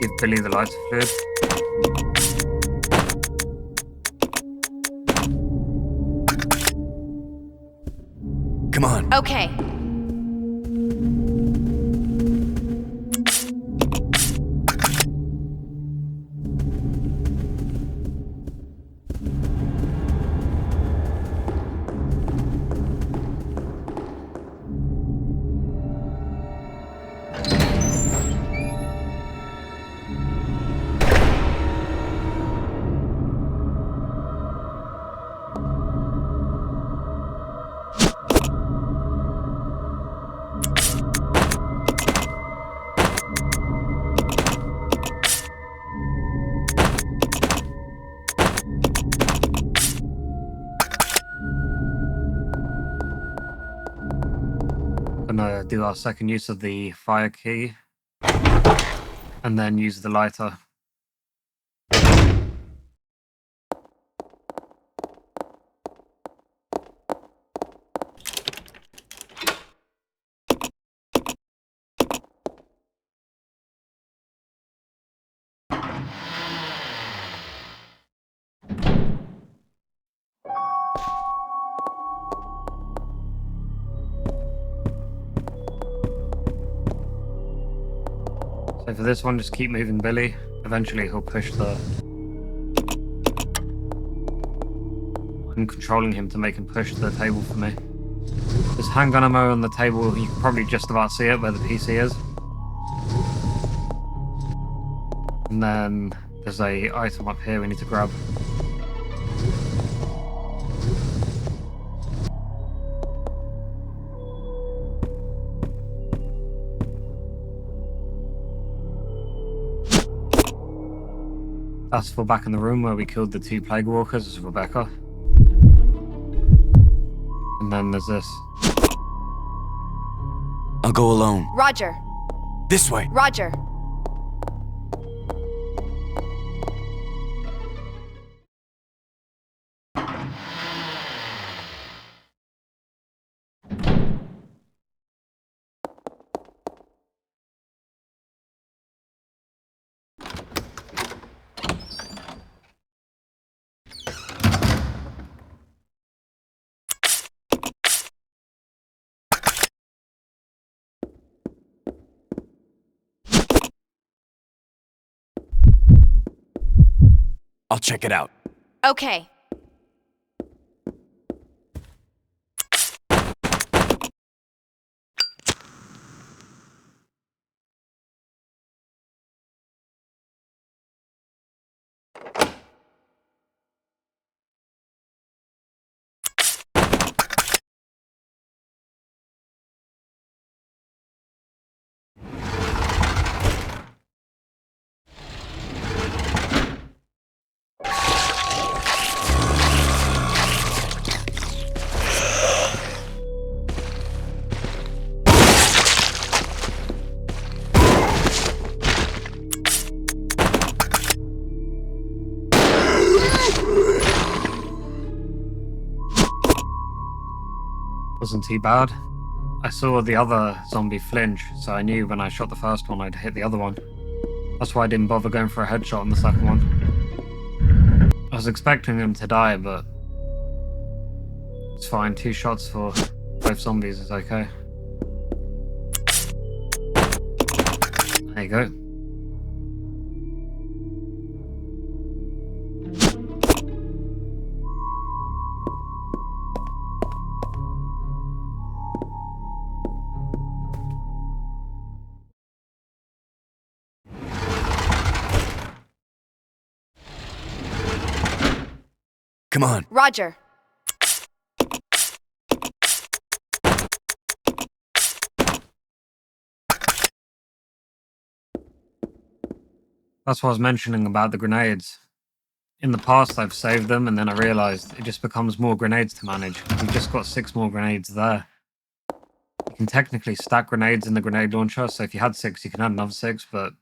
Give Billy the lighter fluid. Come on. Okay. Gonna do our second use of the fire key and then use the lighter. So for this one, just keep moving Billy. Eventually he'll push the... I'm controlling him to make him push the table for me. There's handgun ammo on the table. You can probably just about see it where the PC is. And then there's a item up here we need to grab. That's for back in the room where we killed the 2 plague walkers as Rebecca. And then there's this. I'll go alone. Roger. This way. Roger. I'll check it out. Okay. Wasn't too bad. I saw the other zombie flinch, so I knew when I shot the first one I'd hit the other one. That's why I didn't bother going for a headshot on the second one. I was expecting him to die, but it's fine. 2 shots for both zombies is okay. There you go. Come on. Roger. That's what I was mentioning about the grenades. In the past I've saved them and then I realised it just becomes more grenades to manage. We've just got 6 more grenades there. You can technically stack grenades in the grenade launcher, so if you had 6 you can add another 6, but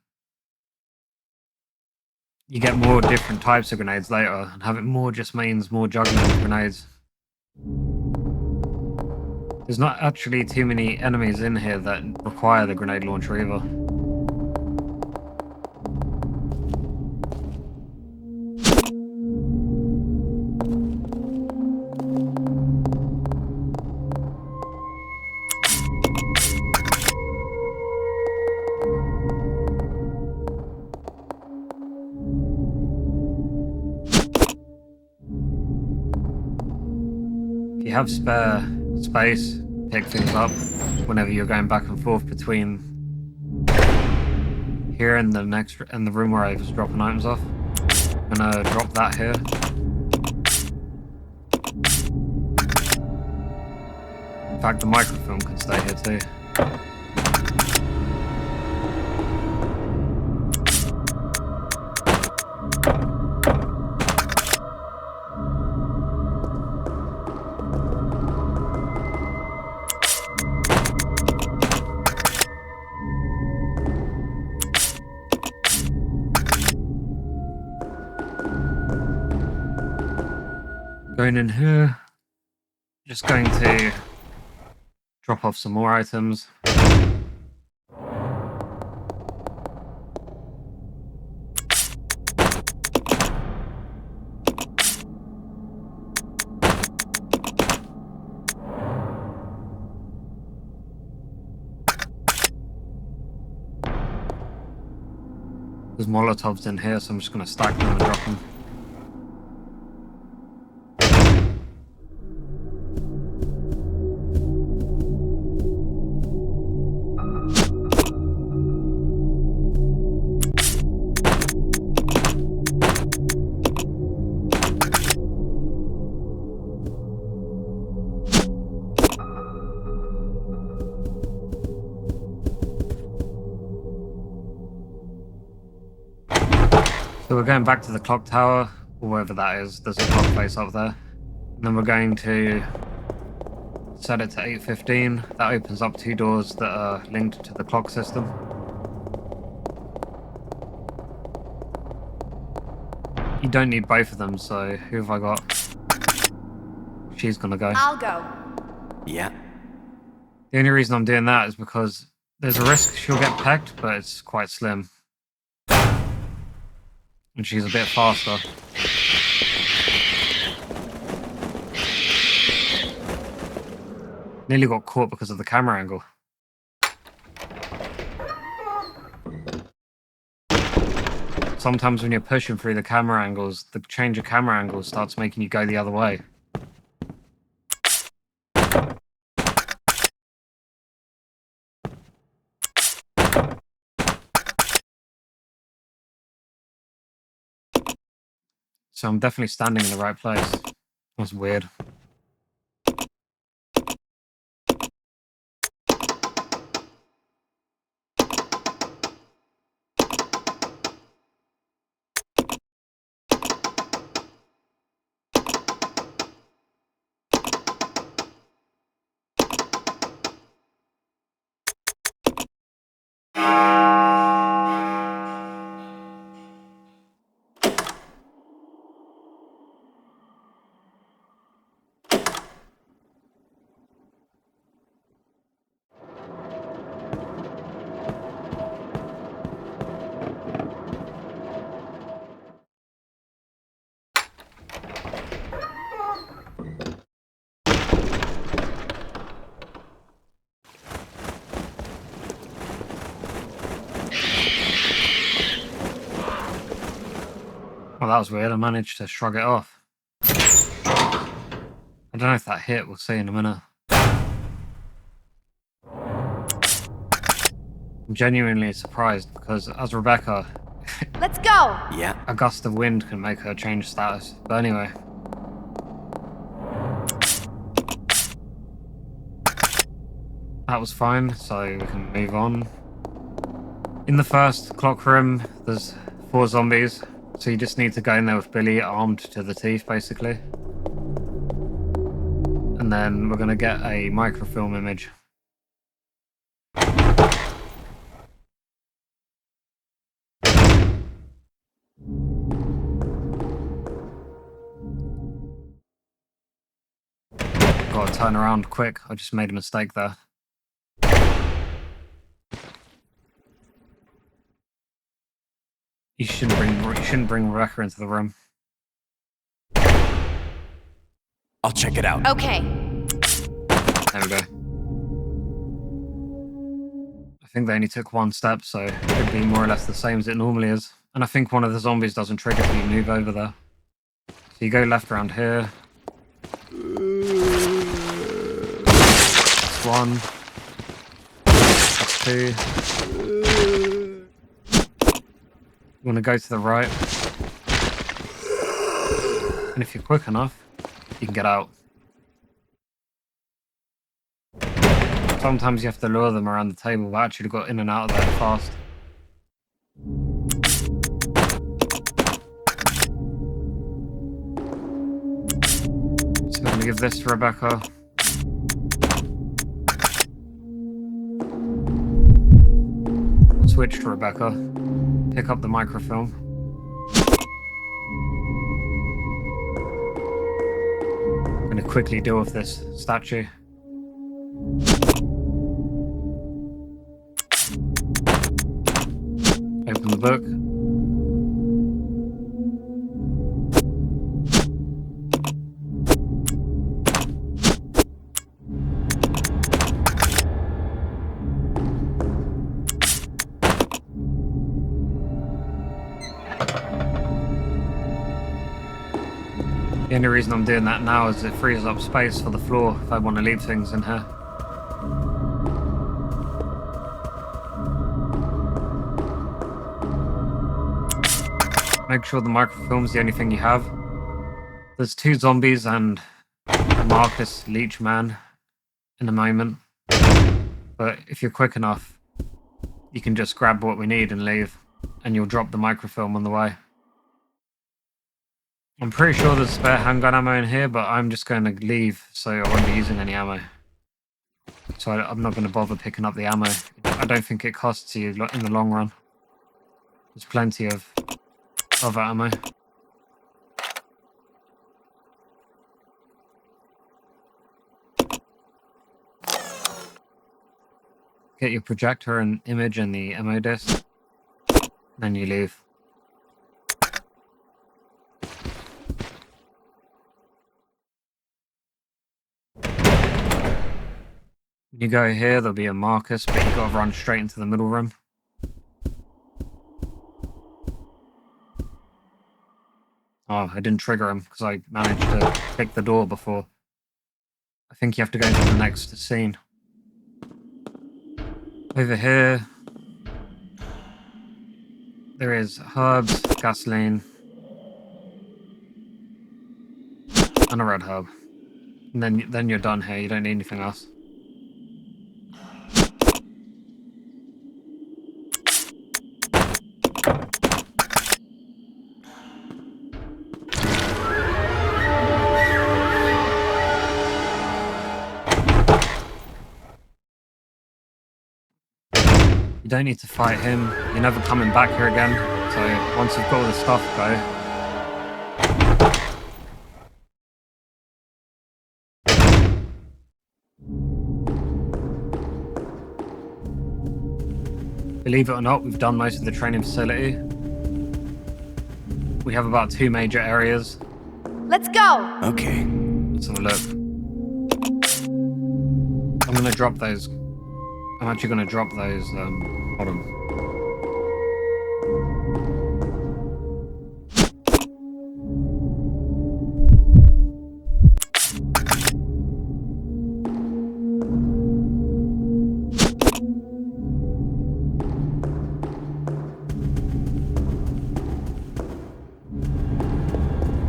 you get more different types of grenades later, and having more just means more juggling of grenades. There's not actually too many enemies in here that require the grenade launcher either. have spare space, pick things up whenever you're going back and forth between here and the room where I was dropping items off. I'm gonna drop that here. In fact, the microfilm can stay here too. Going in here, just going to drop off some more items. There's Molotovs in here, so I'm just going to stack them and drop them. So we're going back to the clock tower, or wherever that is. There's a clock face up there. And then we're going to set it to 8:15. That opens up 2 doors that are linked to the clock system. You don't need both of them, so who have I got? She's gonna go. I'll go. Yeah. The only reason I'm doing that is because there's a risk she'll get pegged, but it's quite slim. And she's a bit faster. Nearly got caught because of the camera angle. Sometimes when you're pushing through the camera angles, the change of camera angles starts making you go the other way. So I'm definitely standing in the right place. That's weird. Well, that was weird. I managed to shrug it off. I don't know if that hit. We'll see in a minute. I'm genuinely surprised because, as Rebecca, let's go! Yeah. A gust of wind can make her change status. But anyway. That was fine, so we can move on. In the first clock room, there's 4 zombies. So you just need to go in there with Billy armed to the teeth, basically. And then we're going to get a microfilm image. Gotta turn around quick. I just made a mistake there. You shouldn't bring Rebecca into the room. I'll check it out. Okay. There we go. I think they only took 1 step, so it could be more or less the same as it normally is. And I think one of the zombies doesn't trigger till you move over there. So you go left around here. That's one. That's two. You want to go to the right. And if you're quick enough, you can get out. Sometimes you have to lure them around the table, but actually got in and out of there fast. So I'm going to give this to Rebecca. Switch to Rebecca. Pick up the microfilm. I'm going to quickly deal with this statue. Open the book. The only reason I'm doing that now is it frees up space for the floor if I want to leave things in here. Make sure the microfilm's the only thing you have. There's 2 zombies and Marcus Leech Man in a moment. But if you're quick enough, you can just grab what we need and leave, and you'll drop the microfilm on the way. I'm pretty sure there's spare handgun ammo in here, but I'm just going to leave, so I won't be using any ammo. So I'm not going to bother picking up the ammo. I don't think it costs you in the long run. There's plenty of other ammo. Get your projector and image and the ammo disc. Then you leave. When you go here, there'll be a Marcus, but you've got to run straight into the middle room. Oh, I didn't trigger him because I managed to pick the door before. I think you have to go into the next scene. Over here, there is herbs, gasoline, and a red herb. And then you're done here. You don't need anything else. You don't need to fight him. You're never coming back here again. So once you've got all the stuff, go. Believe it or not, we've done most of the training facility. We have about 2 major areas. Let's go! Okay. Let's have a look. I'm going to drop those. I'm actually going to drop those. Hold on.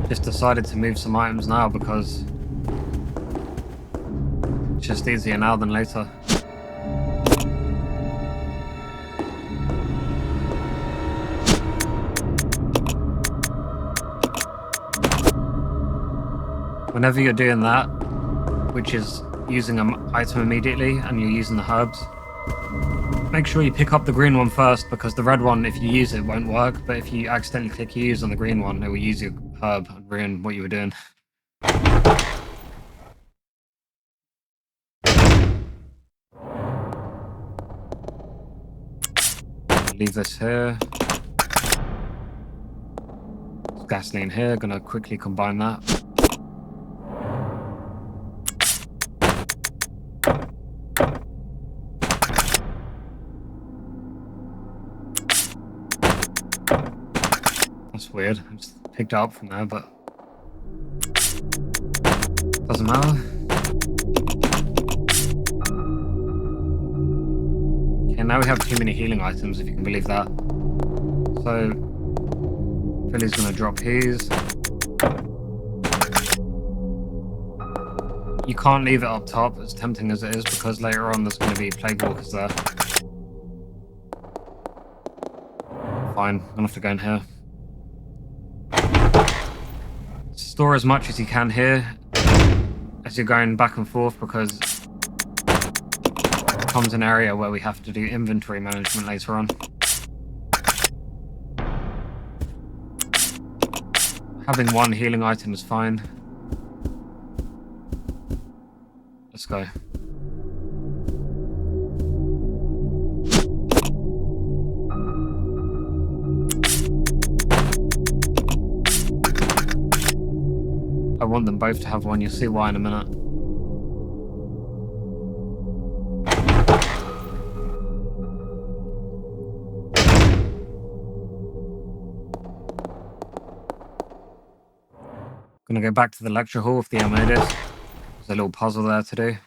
Just decided to move some items now because it's just easier now than later. Whenever you're doing that, which is using an item immediately and you're using the herbs, make sure you pick up the green one first, because the red one, if you use it, won't work, but if you accidentally click use on the green one, it will use your herb and ruin what you were doing. Leave this here. There's gasoline here, gonna quickly combine that. That's weird. I just picked it up from there, but doesn't matter. now we have too many healing items, if you can believe that. So, Billy's gonna drop his. You can't leave it up top, as tempting as it is, because later on there's gonna be plague walkers there. Fine, I'm gonna have to go in here. Store as much as you can here as you're going back and forth, because it becomes an area where we have to do inventory management later on. Having one healing item is fine. Let's go. I want them both to have one, you'll see why in a minute. Gonna go back to the lecture hall with the ammo disc. There's a little puzzle there to do.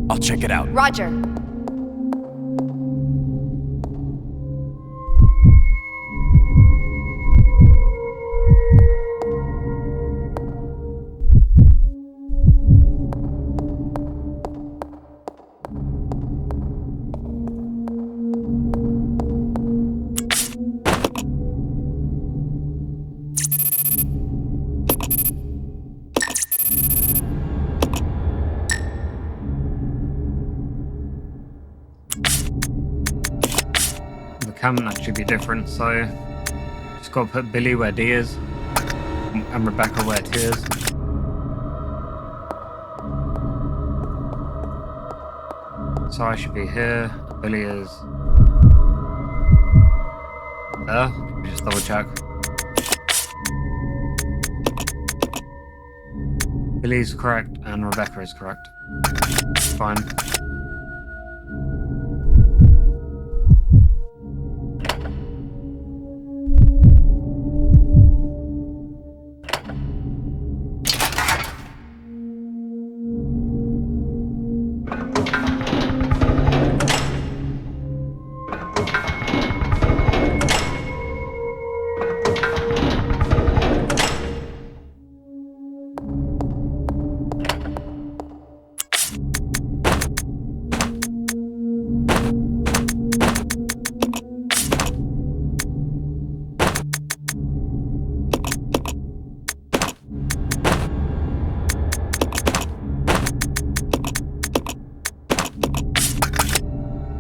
I'll check it out. Roger. Can actually be different, so just gotta put Billy where D is and Rebecca where T is. So I should be here, Billy is there. Let me just double check. Billy's correct and Rebecca is correct. Fine.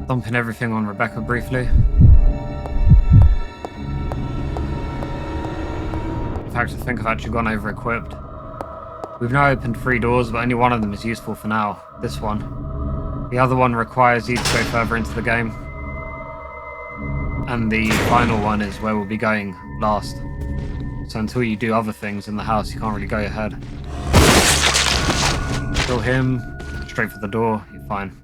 Dumping everything on Rebecca briefly. In fact, I think I've actually gone over equipped. We've now opened 3 doors, but only one of them is useful for now. This one. The other one requires you to go further into the game. And the final one is where we'll be going last. So until you do other things in the house, you can't really go ahead. Kill him, straight for the door, you're fine.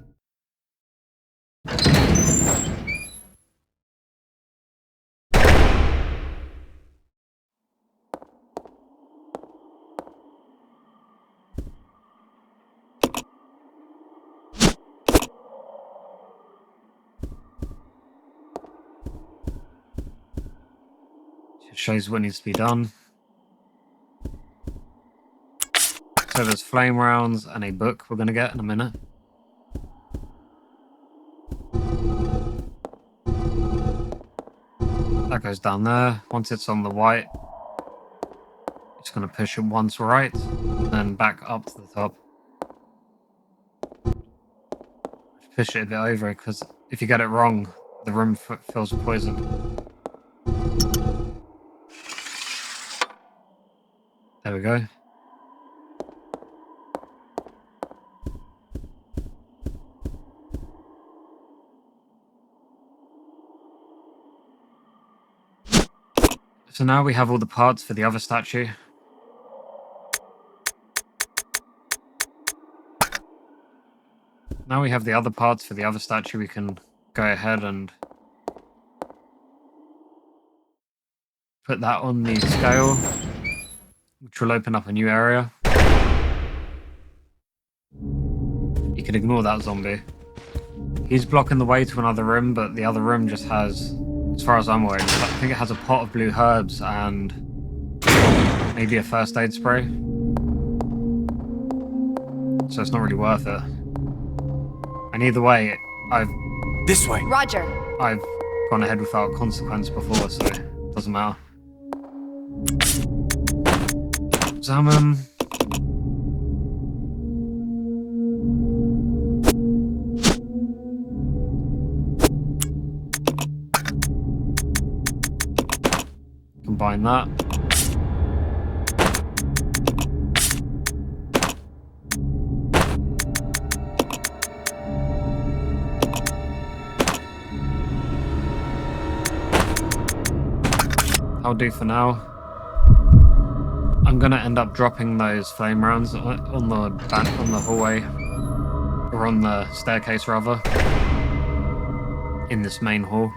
Just shows what needs to be done. So there's flame rounds and a book we're going to get in a minute. That goes down there. Once it's on the white, it's going to push it once right, and then back up to the top. Push it a bit over, because if you get it wrong, the room fills with poison. There we go. So now we have all the parts for the other statue. Now we have the other parts for the other statue, we can go ahead and put that on the scale, which will open up a new area. You can ignore that zombie. He's blocking the way to another room, but the other room just has, as far as I'm aware, I think it has a pot of blue herbs and maybe a first aid spray. So it's not really worth it. And either way, This way. Roger. I've gone ahead without consequence before, so it doesn't matter. Examine. Combine that. I'll do for now. I'm gonna end up dropping those flame rounds on the hallway, or on the staircase rather, in this main hall.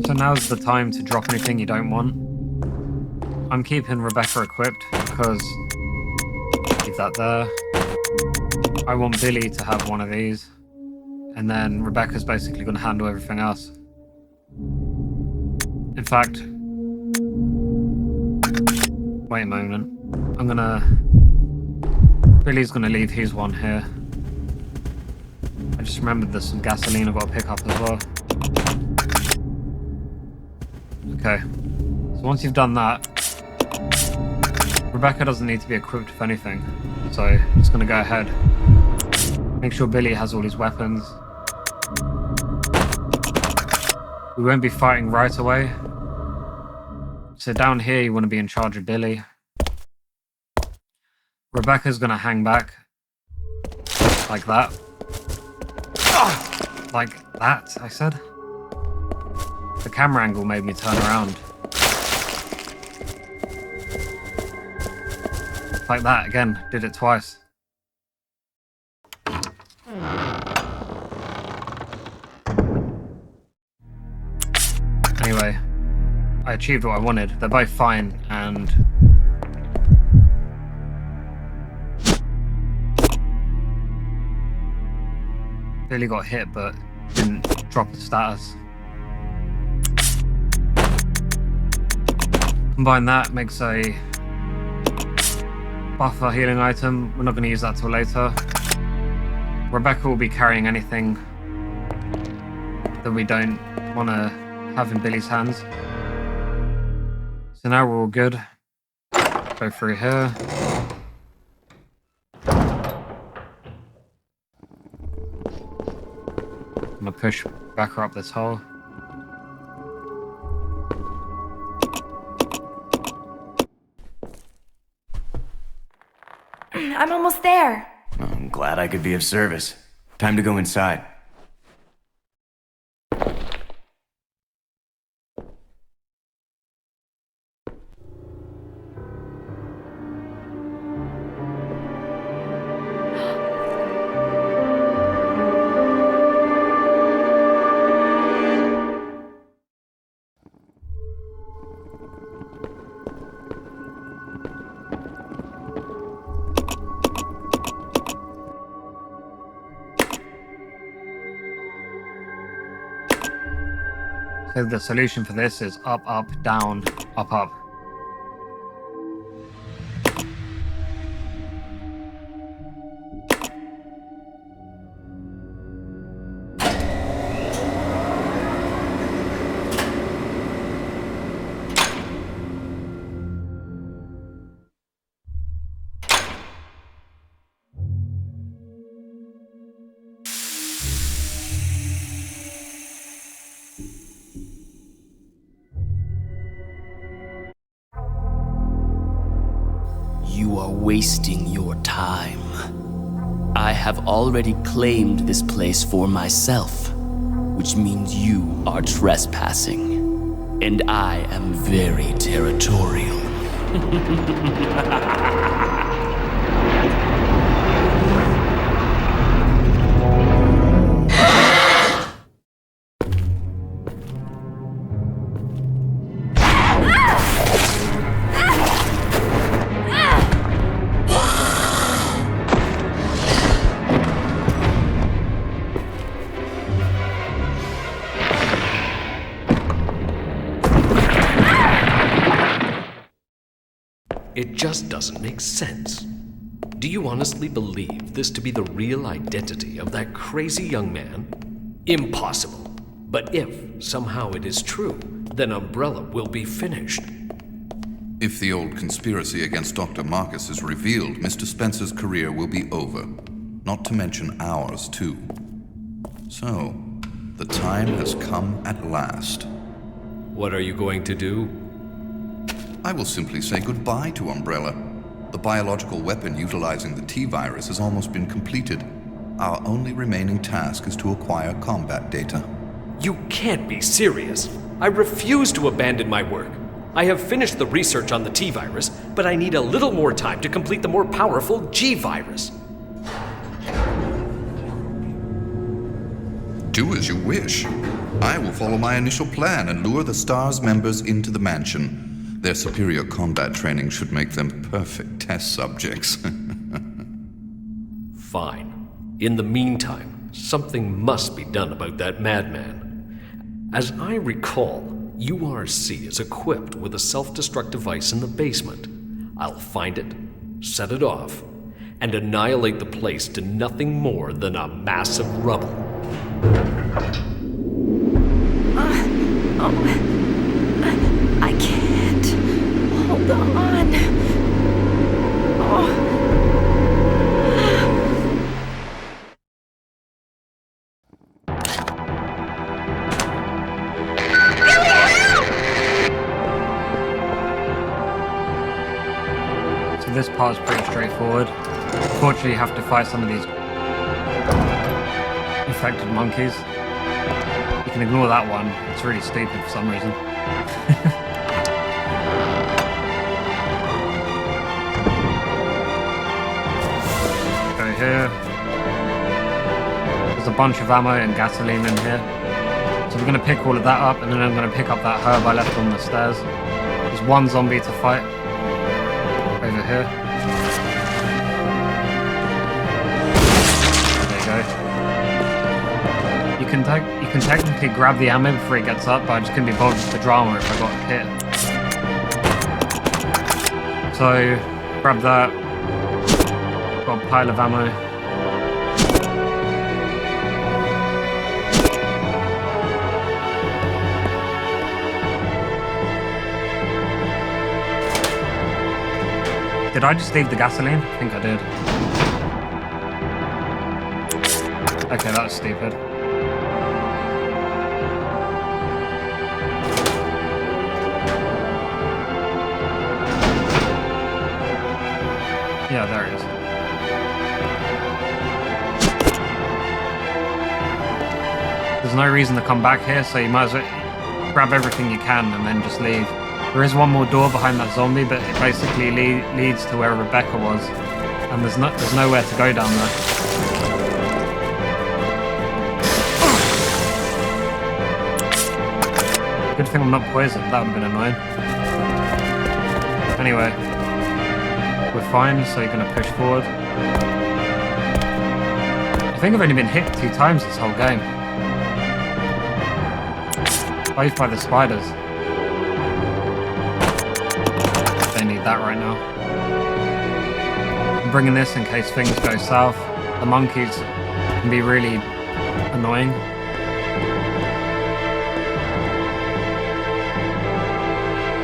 So now's the time to drop anything you don't want. I'm keeping Rebecca equipped because leave that there. I want Billy to have one of these, and then Rebecca's basically going to handle everything else. In fact, wait a moment. Billy's gonna leave his one here. I just remembered there's some gasoline I've got to pick up as well. Okay, so once you've done that, Rebecca doesn't need to be equipped with anything, so I'm just going to go ahead. Make sure Billy has all his weapons. We won't be fighting right away, so down here you want to be in charge of Billy. Rebecca's going to hang back, like that. Like that, I said. The camera angle made me turn around. Like that again, did it twice. Anyway, I achieved what I wanted. They're both fine, and Billy got hit but didn't drop the status. Combine that, makes a buffer healing item. We're not going to use that till later. Rebecca will be carrying anything that we don't want to have in Billy's hands. So now we're all good. Go through here. I'm going to push Rebecca up this hole. I'm almost there. I'm glad I could be of service. Time to go inside. So the solution for this is up, up, down, up, up. You are wasting your time. I have already claimed this place for myself. which means you are trespassing. And I am very territorial. It just doesn't make sense. Do you honestly believe this to be the real identity of that crazy young man? Impossible. But if somehow it is true, then Umbrella will be finished. If the old conspiracy against Dr. Marcus is revealed, Mr. Spencer's career will be over. Not to mention ours, too. So, the time has come at last. What are you going to do? I will simply say goodbye to Umbrella. The biological weapon utilizing the T-virus has almost been completed. Our only remaining task is to acquire combat data. You can't be serious. I refuse to abandon my work. I have finished the research on the T-virus, but I need a little more time to complete the more powerful G-virus. Do as you wish. I will follow my initial plan and lure the STARS members into the mansion. Their superior combat training should make them perfect test subjects. Fine. In the meantime, something must be done about that madman. As I recall, URC is equipped with a self-destruct device in the basement. I'll find it, set it off, and annihilate the place to nothing more than a mass of rubble. I can't. Hold on. So this part's pretty straightforward. Unfortunately, you have to fight some of these infected monkeys. You can ignore that one. It's really stupid for some reason. Go here. There's a bunch of ammo and gasoline in here. So we're going to pick all of that up, and then I'm going to pick up that herb I left on the stairs. There's one zombie to fight. Over here. There you go. You can technically grab the ammo before it gets up, but I just couldn't be bothered with the drama if I got hit. So, grab that. Got a pile of ammo. Did I just leave the gasoline? I think I did. Okay, that was stupid. Yeah, there it is. There's no reason to come back here, so you might as well grab everything you can and then just leave. There is one more door behind that zombie, but it basically leads to where Rebecca was, and there's nowhere to go down there. Good thing I'm not poisoned. That would have been annoying. Anyway. We're fine, so you're going to push forward. I think I've only been hit 2 times this whole game. Both by the spiders. They need that right now. I'm bringing this in case things go south. The monkeys can be really annoying.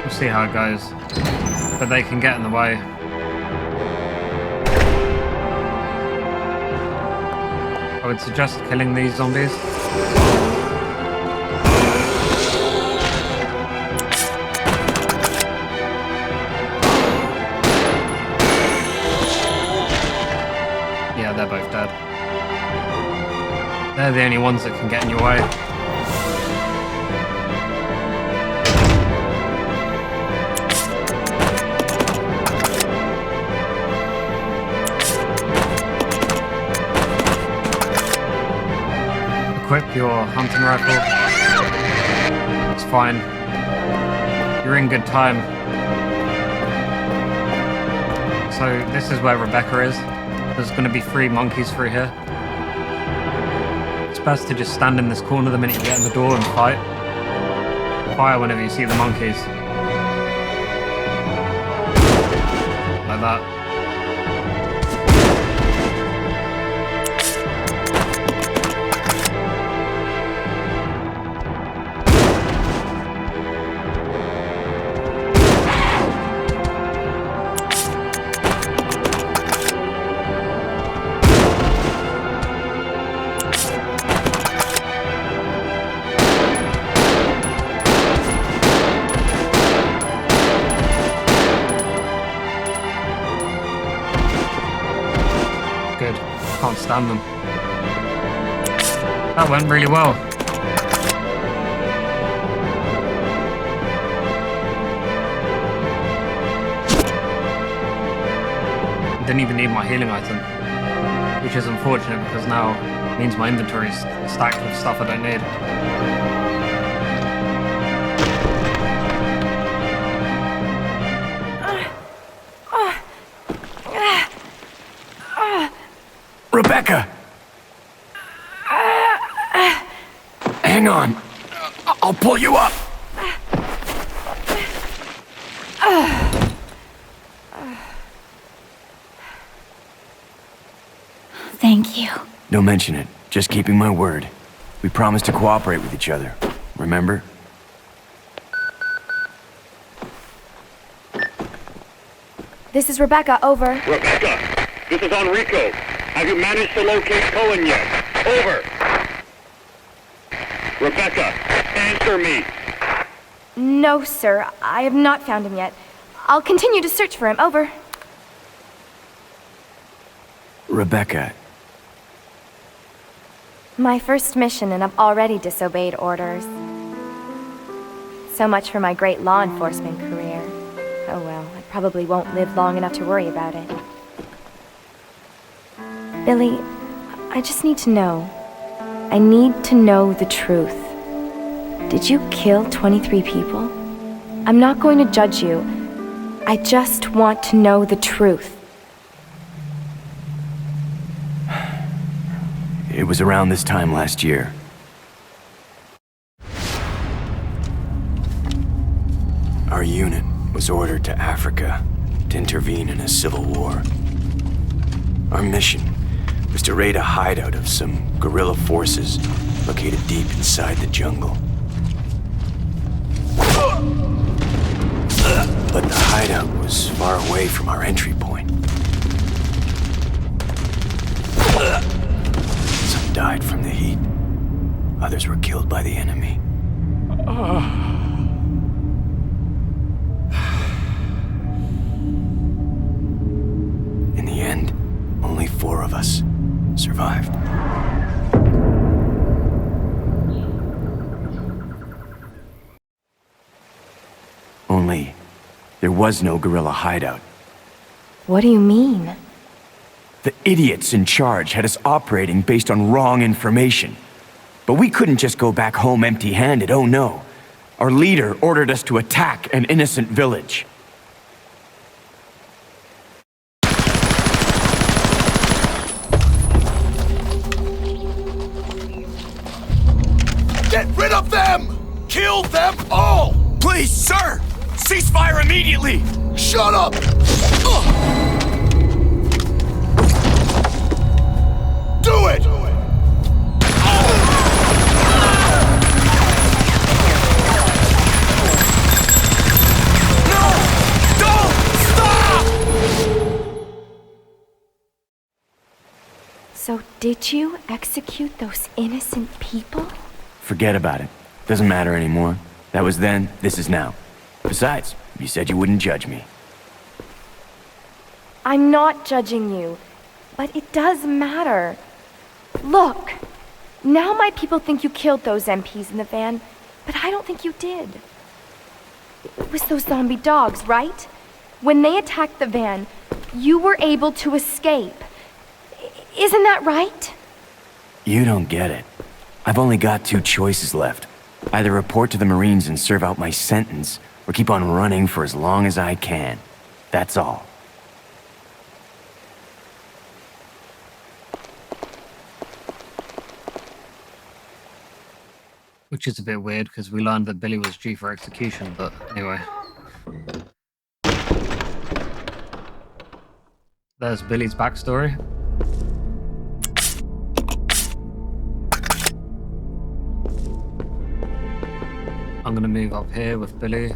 We'll see how it goes. But they can get in the way. I would suggest killing these zombies. Yeah, they're both dead. They're the only ones that can get in your way. equip your hunting rifle. It's fine. You're in good time. So this is where Rebecca is. There's going to be 3 monkeys through here. It's best to just stand in this corner the minute you get in the door and fight. Fire whenever you see the monkeys. Like that. Can't stand them. That went really well. Didn't even need my healing item, which is unfortunate because now it means my inventory is stacked with stuff I don't need. Rebecca! Hang on. I'll pull you up. Thank you. Don't mention it. Just keeping my word. We promised to cooperate with each other. Remember? This is Rebecca, over. Rebecca, this is Enrico. Have you managed to locate Cohen yet? Over. Rebecca, answer me. No, sir. I have not found him yet. I'll continue to search for him, over. Rebecca. My first mission, and I've already disobeyed orders. So much for my great law enforcement career. Oh well, I probably won't live long enough to worry about it. Billy, I just need to know. I need to know the truth. Did you kill 23 people? I'm not going to judge you. I just want to know the truth. It was around this time last year. Our unit was ordered to Africa to intervene in a civil war. Our mission was to raid a hideout of some guerrilla forces located deep inside the jungle. But the hideout was far away from our entry point. Some died from the heat. Others were killed by the enemy. In the end, only 4 of us survived. Only, there was no guerrilla hideout. What do you mean? The idiots in charge had us operating based on wrong information. But we couldn't just go back home empty-handed, oh no. Our leader ordered us to attack an innocent village. Get rid of them! Kill them all! Please, sir! Ceasefire immediately! Shut up! Do it! No! Don't! Stop! So did you execute those innocent people? Forget about it. Doesn't matter anymore. That was then, this is now. Besides, you said you wouldn't judge me. I'm not judging you, but it does matter. Look, now my people think you killed those MPs in the van, but I don't think you did. It was those zombie dogs, right? When they attacked the van, you were able to escape. Isn't that right? You don't get it. I've only got 2 choices left. Either report to the Marines and serve out my sentence, or keep on running for as long as I can. That's all. Which is a bit weird, because we learned that Billy was due for execution, but anyway. There's Billy's backstory. I'm gonna move up here with Billy.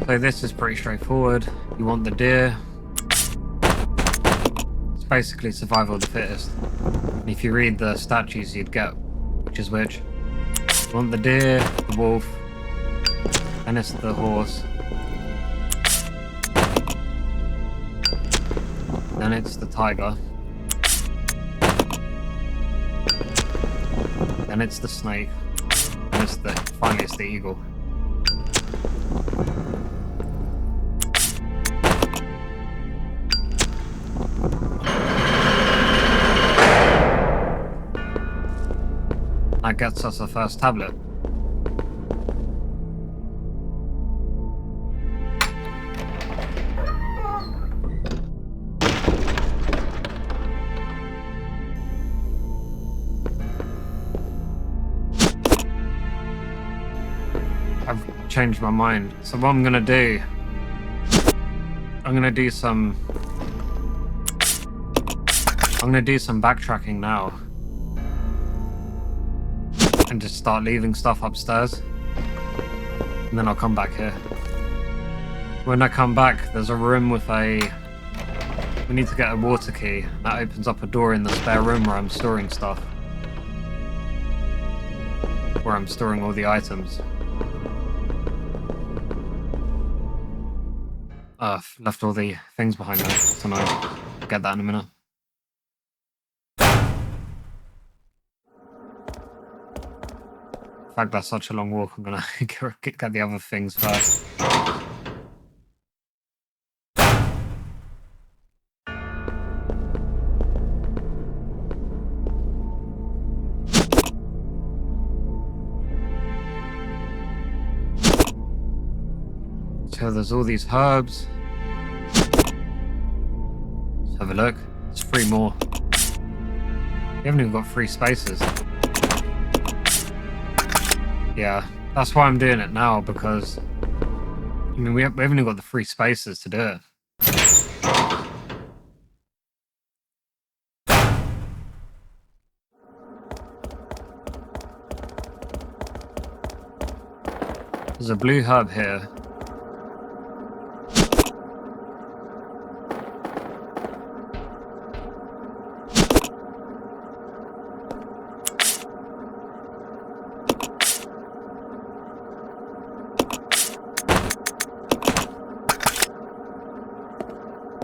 So this is pretty straightforward. You want the deer. It's basically survival of the fittest. And if you read the statues, you'd get which is which. You want the deer, the wolf, and it's the horse. Then it's the tiger. Then it's the snake. And finally it's the eagle. That gets us the first tablet. I've changed my mind. So what I'm gonna do, I'm gonna do some backtracking now. And just start leaving stuff upstairs. And then I'll come back here. When I come back, there's a room with we need to get a water key. That opens up a door in the spare room where I'm storing stuff. Where I'm storing all the items. I've left all the things behind there, so I'll get that in a minute. In fact, that's such a long walk, I'm gonna get the other things first. So there's all these herbs. Let's have a look. There's 3 more. We haven't even got 3 spaces. Yeah, that's why I'm doing it now, because I mean we haven't even got the 3 spaces to do it. There's a blue herb here.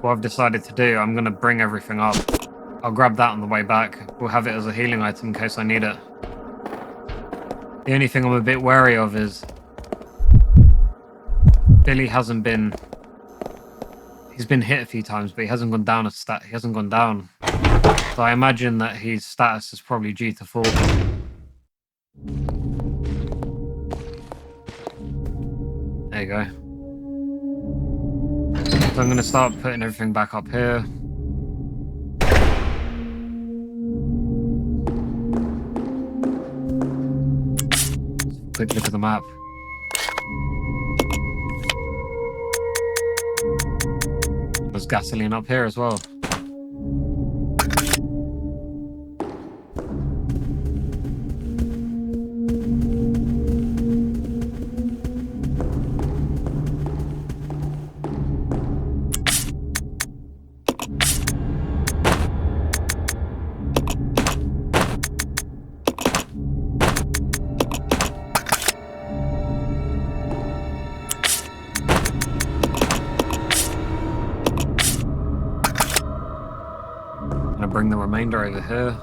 What I've decided to do, I'm going to bring everything up. I'll grab that on the way back. We'll have it as a healing item in case I need it. The only thing I'm a bit wary of is Billy hasn't been... He's been hit a few times, but he hasn't gone down he hasn't gone down. So I imagine that his status is probably due to fall. There you go. So I'm going to start putting everything back up here. Quick look at the map. There's gasoline up here as well. Bring the remainder over here.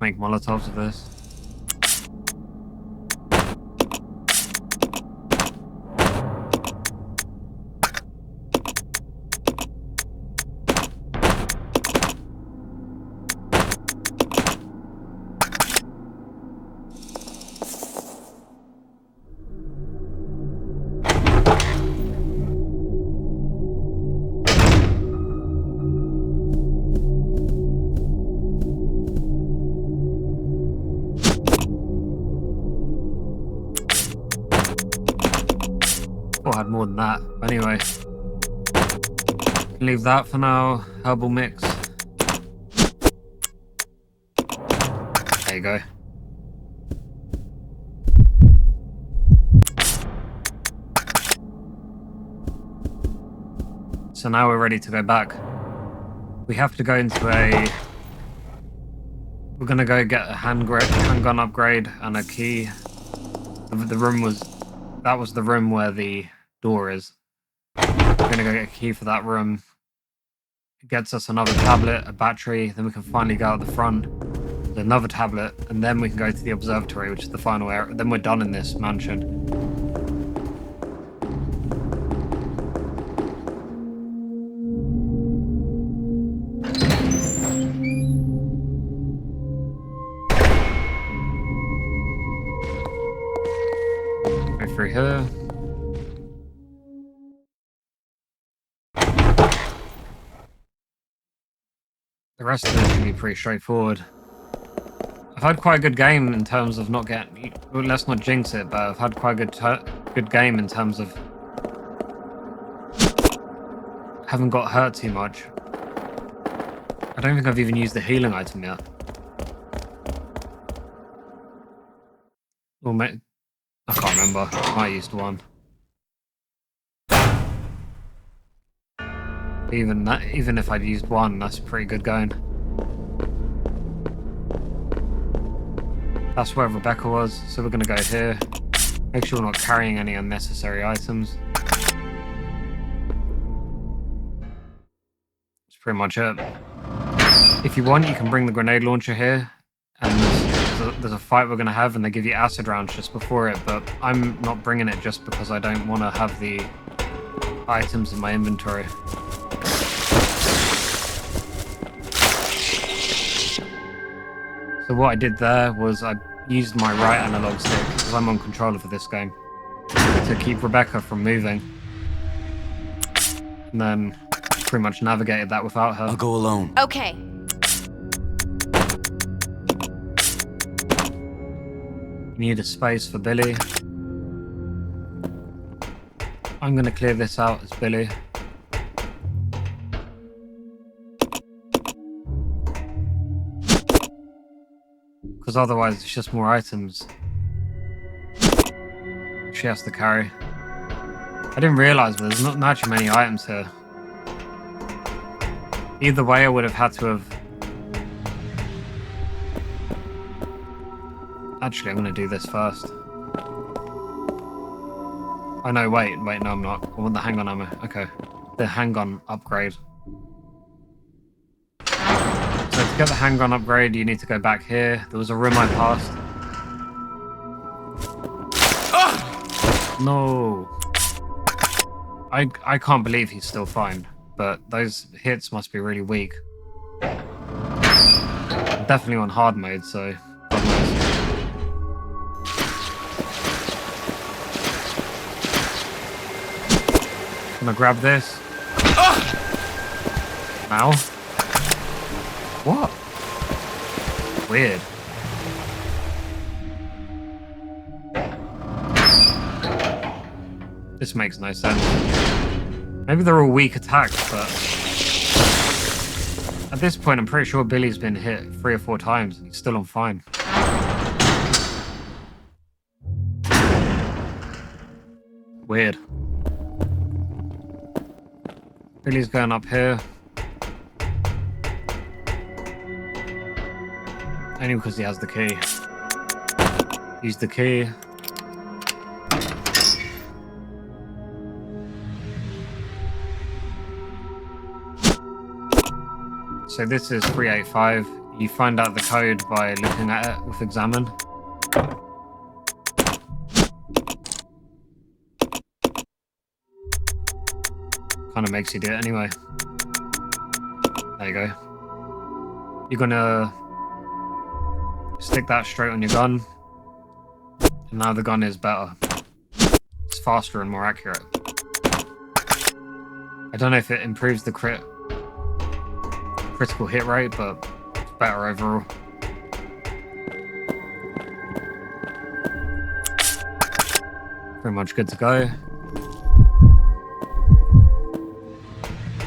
Make Molotovs of this. I had more than that. Anyway, leave that for now. Herbal mix. There you go. So now we're ready to go back. We have to go into a... We're gonna go get a handgun upgrade and a key. The room was... That was the room where the door is. We're gonna go get a key for that room. It gets us another tablet, a battery, then we can finally go out the front. Another tablet, and then we can go to the observatory, which is the final area. Then we're done in this mansion. Go through here. The rest of it should be pretty straightforward. I've had quite a good game in terms of not getting... Well, let's not jinx it, but I've had quite a good game in terms of... Haven't got hurt too much. I don't think I've even used the healing item yet. Or I can't remember. I used one. Even if I'd used one, that's pretty good going. That's where Rebecca was, so we're gonna go here. Make sure we're not carrying any unnecessary items. That's pretty much it. If you want, you can bring the grenade launcher here, and there's a fight we're gonna have, and they give you acid rounds just before it, but I'm not bringing it just because I don't want to have the items in my inventory. So what I did there was I used my right analog stick, because I'm on controller for this game, to keep Rebecca from moving. And then pretty much navigated that without her. I'll go alone. Okay. Need a space for Billy. I'm going to clear this out as Billy. Because otherwise it's just more items she has to carry. I didn't realise, but there's not actually many items here. Either way, I would have had to have... Actually, I'm going to do this first. Oh no, wait, no I'm not. I want the handgun ammo. Okay. The handgun upgrade. So to get the handgun upgrade, you need to go back here. There was a room I passed. No. I can't believe he's still fine, but those hits must be really weak. I'm definitely on hard mode, so... I'm gonna grab this. Now? What? Weird. This makes no sense. Maybe they're all weak attacks, but... At this point, I'm pretty sure Billy's been hit 3 or 4 times and he's still on fine. Weird. Billy's going up here. Only because he has the key. Use the key. So this is 385. You find out the code by looking at it with Examine. Kind of makes you do it anyway. There you go. You're gonna stick that straight on your gun. And now the gun is better. It's faster and more accurate. I don't know if it improves the critical hit rate, but it's better overall. Pretty much good to go.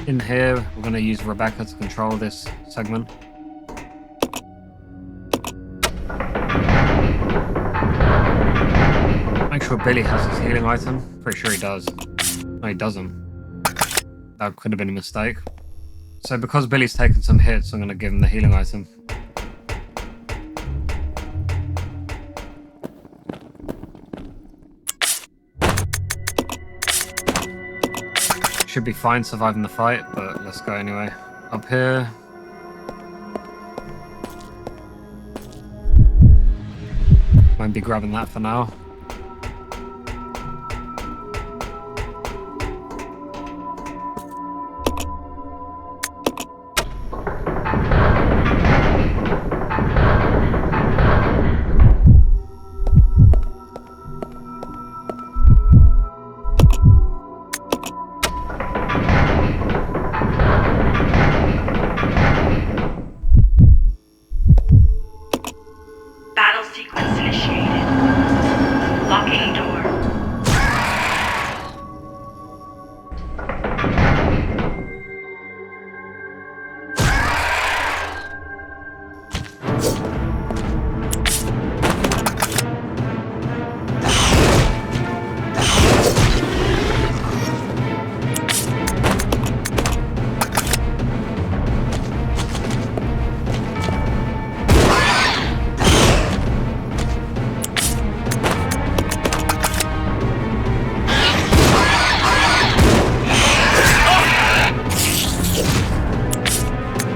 In here, we're going to use Rebecca to control this segment. Make sure Billy has his healing item. Pretty sure he does. No, he doesn't. That could have been a mistake. So because Billy's taken some hits, I'm going to give him the healing item. Should be fine surviving the fight, but let's go anyway. Up here. Won't be grabbing that for now.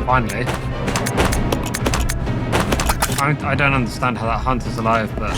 Finally. I don't understand how that hunter's alive, but...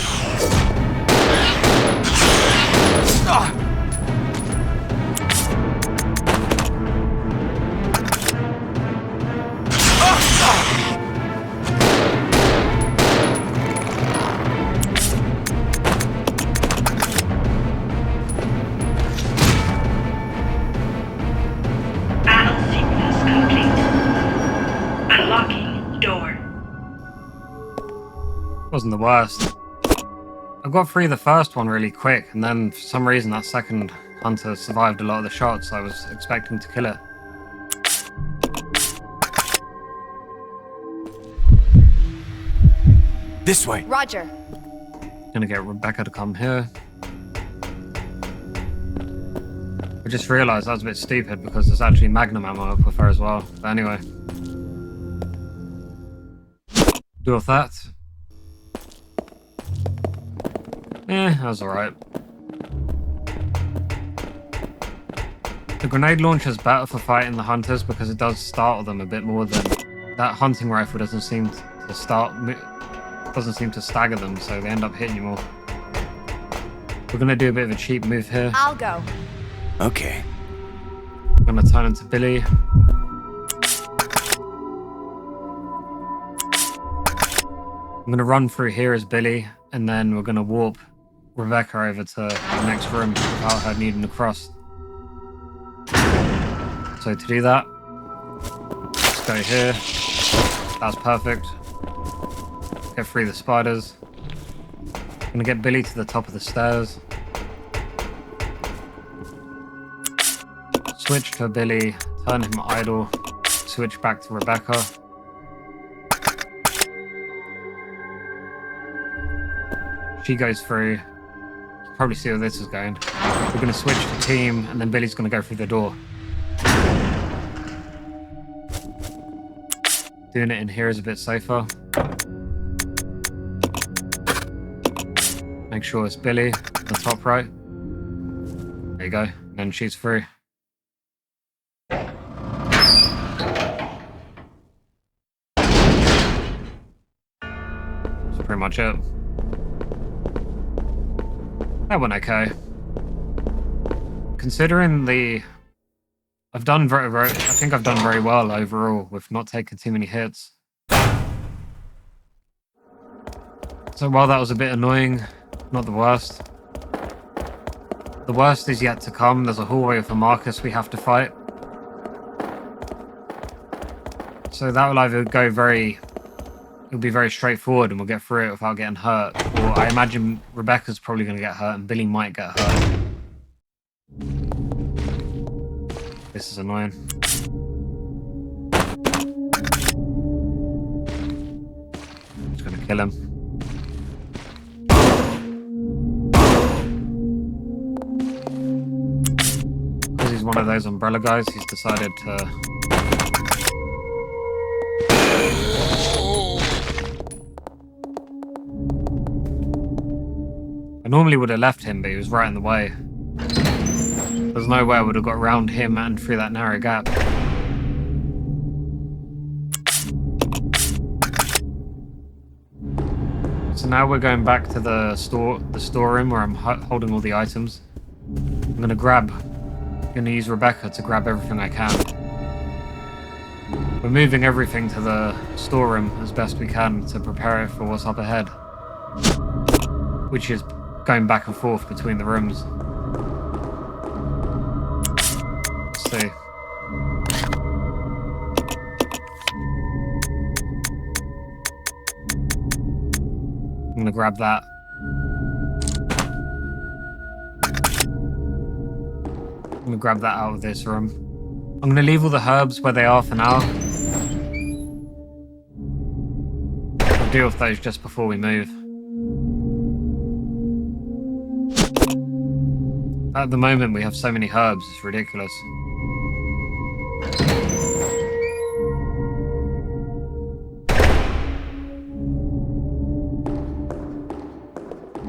Wasn't the worst. I got through the first one really quick, and then for some reason that second hunter survived a lot of the shots. I was expecting to kill it. This way. Roger. Gonna get Rebecca to come here. I just realised that was a bit stupid because there's actually Magnum ammo up with her as well. But anyway. Do with that. That was alright. The grenade launcher is better for fighting the hunters because it does startle them a bit more than that hunting rifle doesn't seem to stagger them, so they end up hitting you more. We're gonna do a bit of a cheap move here. I'll go. Okay. I'm gonna turn into Billy. I'm gonna run through here as Billy, and then we're gonna warp Rebecca over to the next room without her needing to cross. So to do that, let's go here. That's perfect. Get through the spiders. I'm gonna get Billy to the top of the stairs. Switch to Billy, turn him idle, switch back to Rebecca. She goes through. You can probably see where this is going. We're going to switch to team, and then Billy's going to go through the door. Doing it in here is a bit safer. Make sure it's Billy, the top right. There you go. And then she's through. much it. That went okay. Considering I've done I think I've done very well overall with not taking too many hits. So while that was a bit annoying, not the worst. The worst is yet to come. There's a hallway with a Marcus we have to fight. So that will either it'll be very straightforward and we'll get through it without getting hurt. Or I imagine Rebecca's probably going to get hurt and Billy might get hurt. This is annoying. I'm just going to kill him. Because he's one of those umbrella guys, he's decided to... I normally would have left him, but he was right in the way. There's no way I would have got around him and through that narrow gap. So now we're going back to the storeroom where I'm holding all the items. I'm gonna use Rebecca to grab everything I can. We're moving everything to the storeroom as best we can to prepare it for what's up ahead, which is going back and forth between the rooms. Let's see. I'm gonna grab that. I'm gonna grab that out of this room. I'm gonna leave all the herbs where they are for now. I'll deal with those just before we move. At the moment we have so many herbs, it's ridiculous.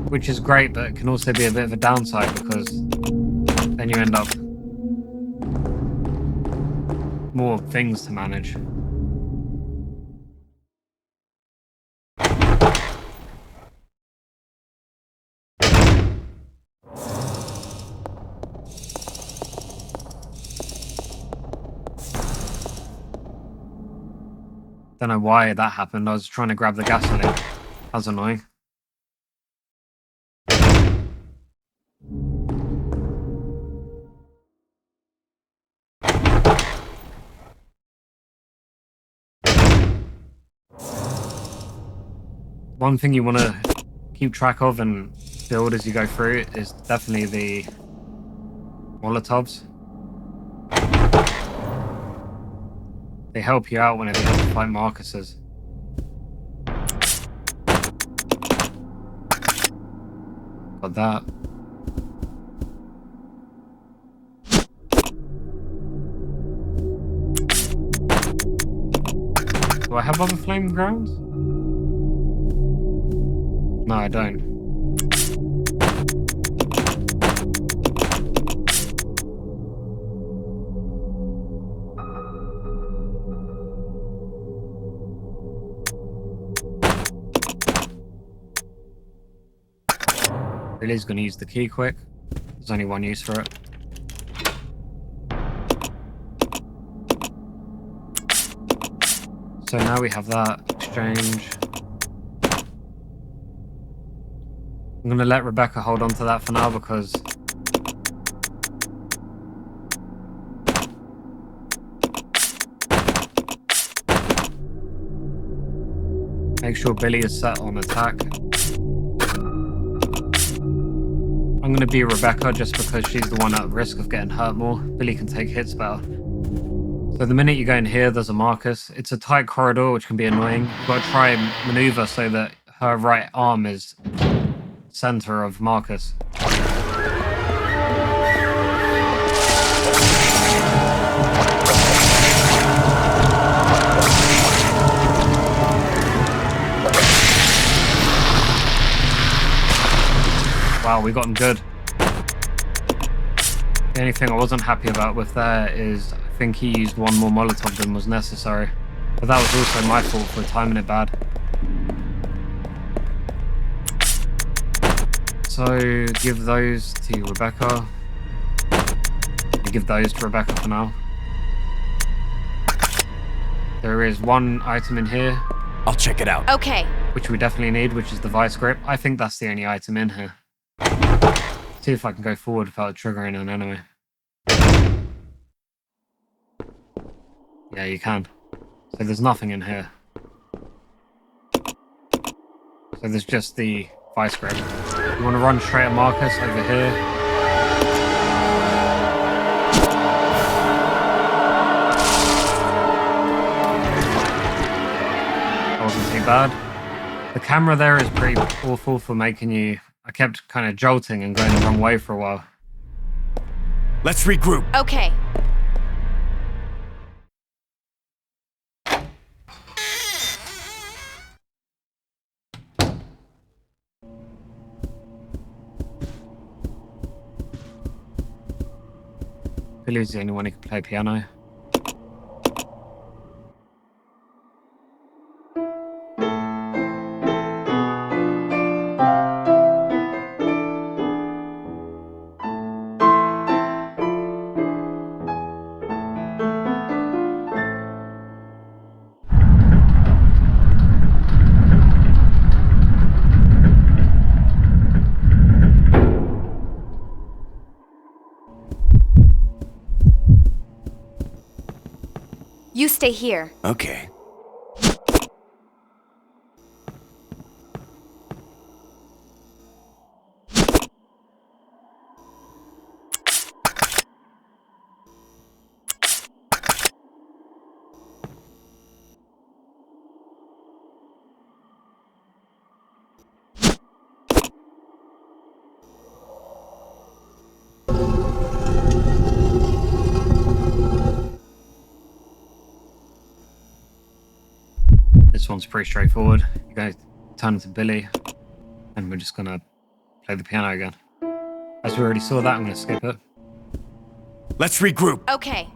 Which is great, but it can also be a bit of a downside because then you end up more things to manage. Don't know why that happened. I was trying to grab the gasoline. That was annoying. One thing you want to keep track of and build as you go through it is definitely the Molotovs. They help you out whenever you have to fight Marcuses. Got that. Do I have other flame grounds? No, I don't. Billy's gonna use the key quick. There's only one use for it. So now we have that exchange. I'm gonna let Rebecca hold on to that for now because make sure Billy is set on attack. I'm gonna be Rebecca just because she's the one at risk of getting hurt more. Billy can take hits better. So the minute you go in here, there's a Marcus. It's a tight corridor, which can be annoying. You've got to try and maneuver so that her right arm is center of Marcus. Wow, we got him good. The only thing I wasn't happy about with that is I think he used one more Molotov than was necessary. But that was also my fault for timing it bad. So give those to Rebecca. Give those to Rebecca for now. There is one item in here. I'll check it out. Okay. Which we definitely need, which is the vice grip. I think that's the only item in here. See if I can go forward without triggering an enemy. Yeah, you can. So there's nothing in here. So there's just the vice grip. You want to run straight at Marcus over here. That wasn't too bad. The camera there is pretty awful for making you... I kept kind of jolting and going the wrong way for a while. Let's regroup. Okay. Billy's the only one who can play piano. You stay here. Okay. This one's pretty straightforward. You guys turn to Billy, and we're just gonna play the piano again. As we already saw that, I'm gonna skip it. Let's regroup. Okay.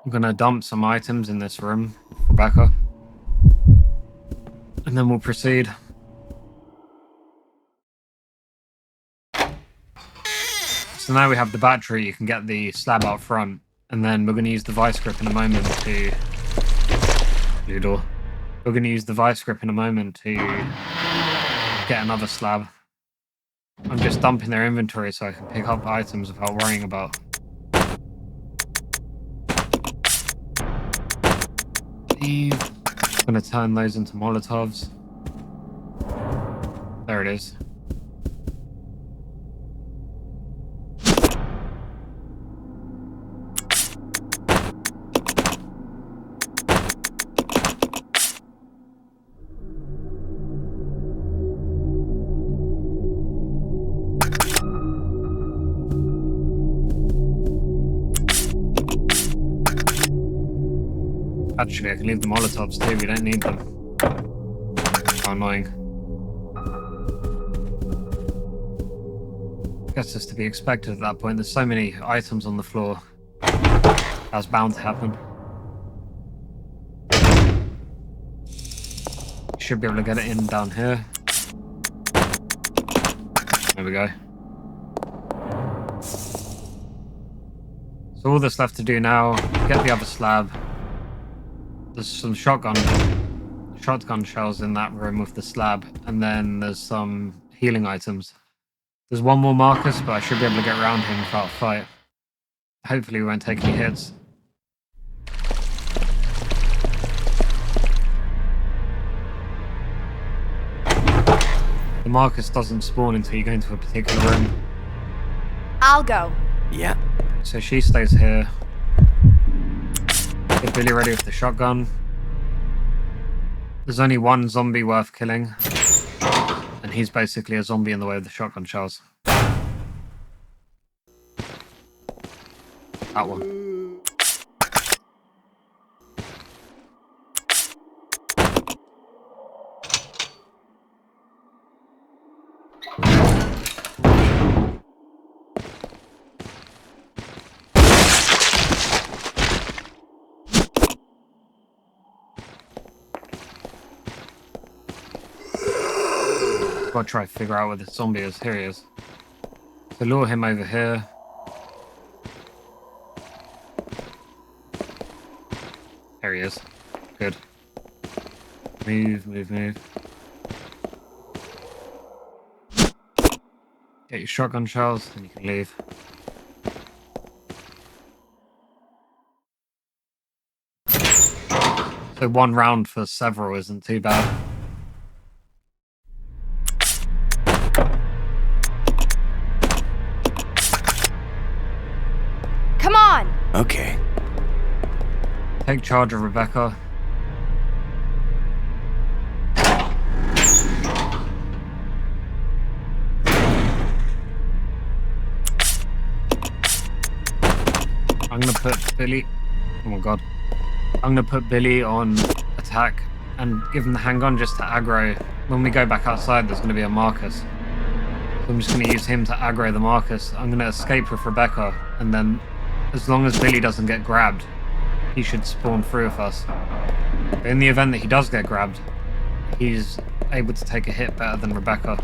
I'm gonna dump some items in this room for Rebecca, and then we'll proceed. So now we have the battery, you can get the slab out front, and then we're going to use the vice grip in a moment to... Noodle. We're going to use the vice grip in a moment to get another slab. I'm just dumping their inventory so I can pick up items without worrying about... I'm going to turn those into Molotovs. There it is. Actually, I can leave the Molotovs too, we don't need them. How annoying. Guess it's to be expected at that point. There's so many items on the floor. That's bound to happen. Should be able to get it in down here. There we go. So all that's left to do now, get the other slab. There's some shotgun shells in that room with the slab, and then there's some healing items. There's one more Marcus, but I should be able to get around him without a fight. Hopefully we won't take any hits. The Marcus doesn't spawn until you go into a particular room. I'll go. Yeah. So she stays here. Get Billy ready with the shotgun. There's only one zombie worth killing, and he's basically a zombie in the way of the shotgun shells. That one. I've got to try to figure out where the zombie is. Here he is. So lure him over here. There he is. Good. Move, move, move. Get your shotgun shells, and you can leave. So one round for several isn't too bad. Come on! Okay. Take charge of Rebecca. I'm gonna put Billy. Oh my god. I'm gonna put Billy on attack and give him the handgun just to aggro. When we go back outside, there's gonna be a Marcus. So I'm just gonna use him to aggro the Marcus. I'm gonna escape with Rebecca, and then as long as Billy doesn't get grabbed, he should spawn through with us. But in the event that he does get grabbed, he's able to take a hit better than Rebecca.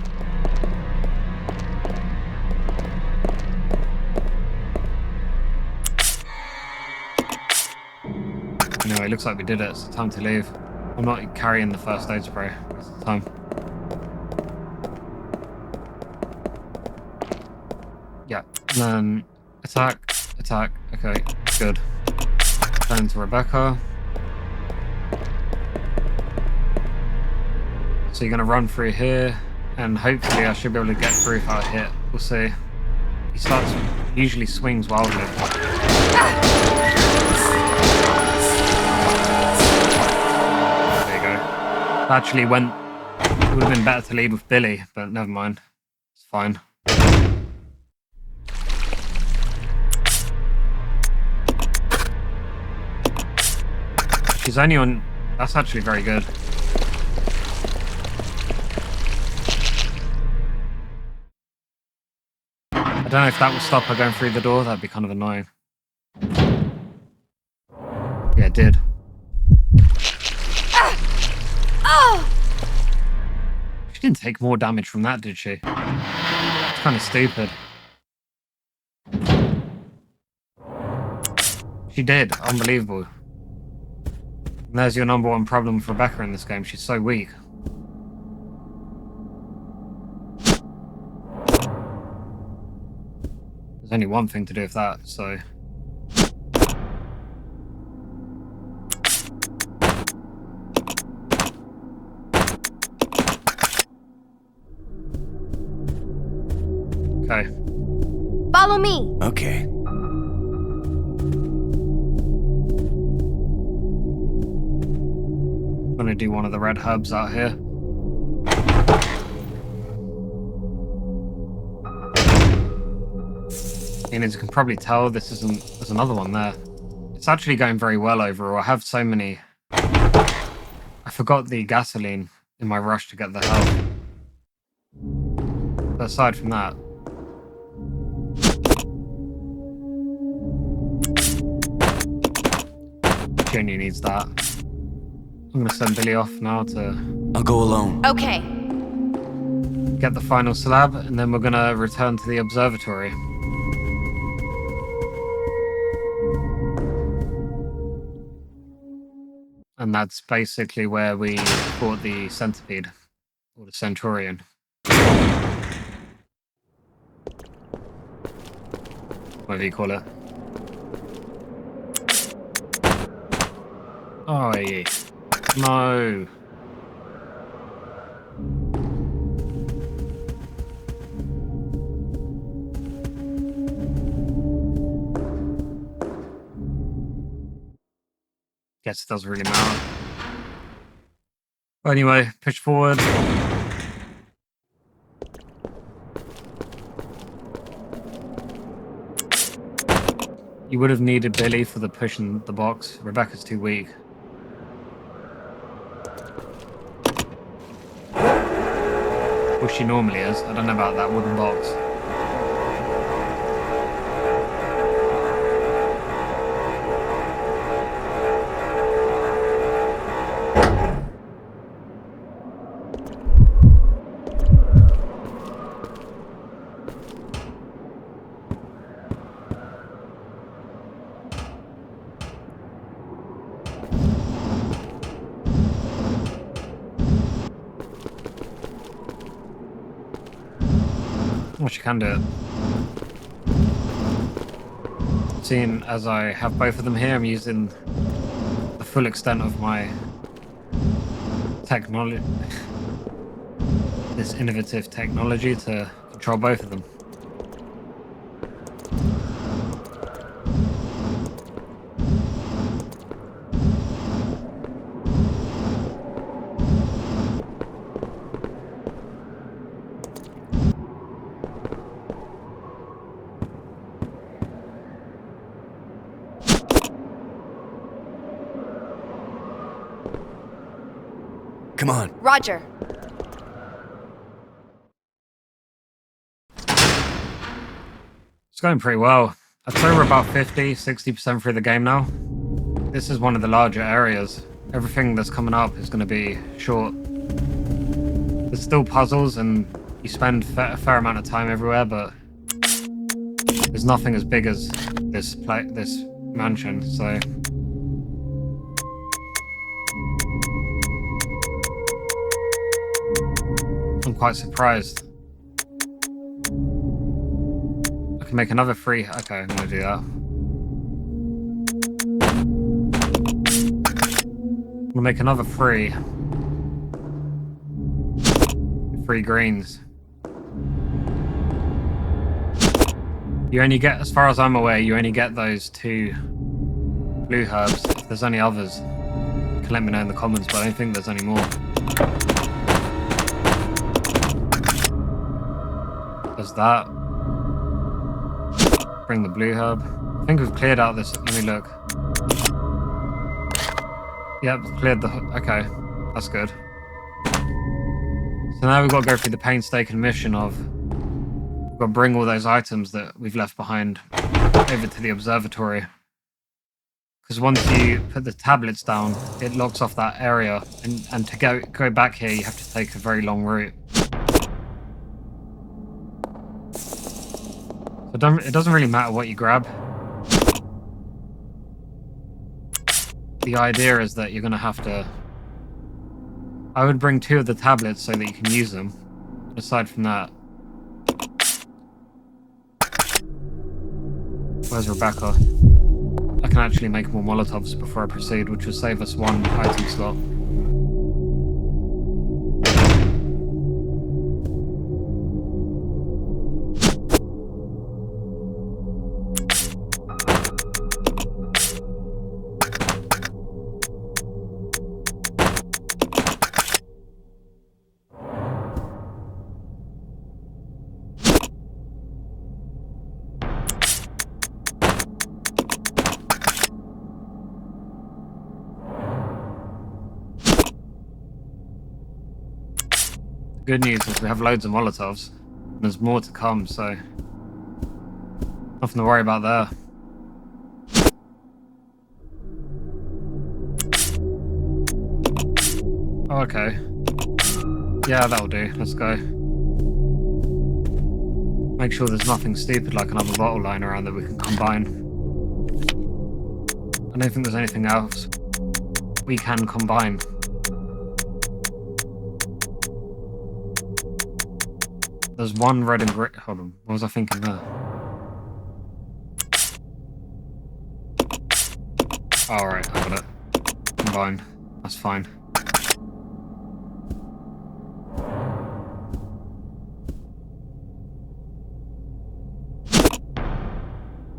Anyway, looks like we did it. It's time to leave. I'm not carrying the first aid spray. It's time. Yeah. And then attack, attack. Okay, good. Turn to Rebecca. So you're going to run through here, and hopefully I should be able to get through without a hit. We'll see. He usually swings wildly. Actually went, it would have been better to lead with Billy, but never mind. It's fine. She's only on, that's actually very good. I don't know if that will stop her going through the door, that'd be kind of annoying. Yeah, it did. She didn't take more damage from that, did she? It's kind of stupid. She did. Unbelievable. And there's your number one problem with Rebecca in this game. She's so weak. There's only one thing to do with that, so... Okay. Follow me. Okay. I'm gonna do one of the red herbs out here. And as you can probably tell, there's another one there. It's actually going very well overall. I have so many. I forgot the gasoline in my rush to get the health. But aside from that, Junior needs that. I'm gonna send Billy off now to... I'll go alone. Okay. Get the final slab, and then we're gonna return to the observatory. And that's basically where we fought the centipede, or the Centurion. Whatever you call it. Oh, yeah. No. Guess it doesn't really matter. Well, anyway, push forward. You would have needed Billy for the push in the box. Rebecca's too weak. Well, she normally is. I don't know about that wooden box. Well, she can do it. Seeing as I have both of them here, I'm using the full extent of my technology, this innovative technology to control both of them. Come on. Roger. It's going pretty well. I'd say we're about 50-60% through the game now. This is one of the larger areas. Everything that's coming up is going to be short. There's still puzzles and you spend a fair amount of time everywhere, but there's nothing as big as this mansion, so... I'm quite surprised. I can make another 3. Okay, I'm gonna do that. I'm gonna make another 3. 3 greens. You only get, as far as I'm aware, you only get those 2 blue herbs. If there's any others, you can let me know in the comments, but I don't think there's any more. There's that. Bring the blue herb. I think we've cleared out this. Let me look. Yep, cleared the... Okay, that's good. So now we've got to go through the painstaking mission of... We've got to bring all those items that we've left behind over to the observatory. Because once you put the tablets down, it locks off that area. And to go back here, you have to take a very long route. It doesn't really matter what you grab. The idea is that you're going to have to... I would bring 2 of the tablets so that you can use them. Aside from that... Where's Rebecca? I can actually make more Molotovs before I proceed, which will save us 1 item slot. Good news is we have loads of Molotovs. There's more to come, so nothing to worry about there. Oh, okay. Yeah, that'll do. Let's go. Make sure there's nothing stupid like another bottle lying around that we can combine. I don't think there's anything else we can combine. There's 1 red and green. Hold on, what was I thinking there? Alright, I got it. Combine. That's fine.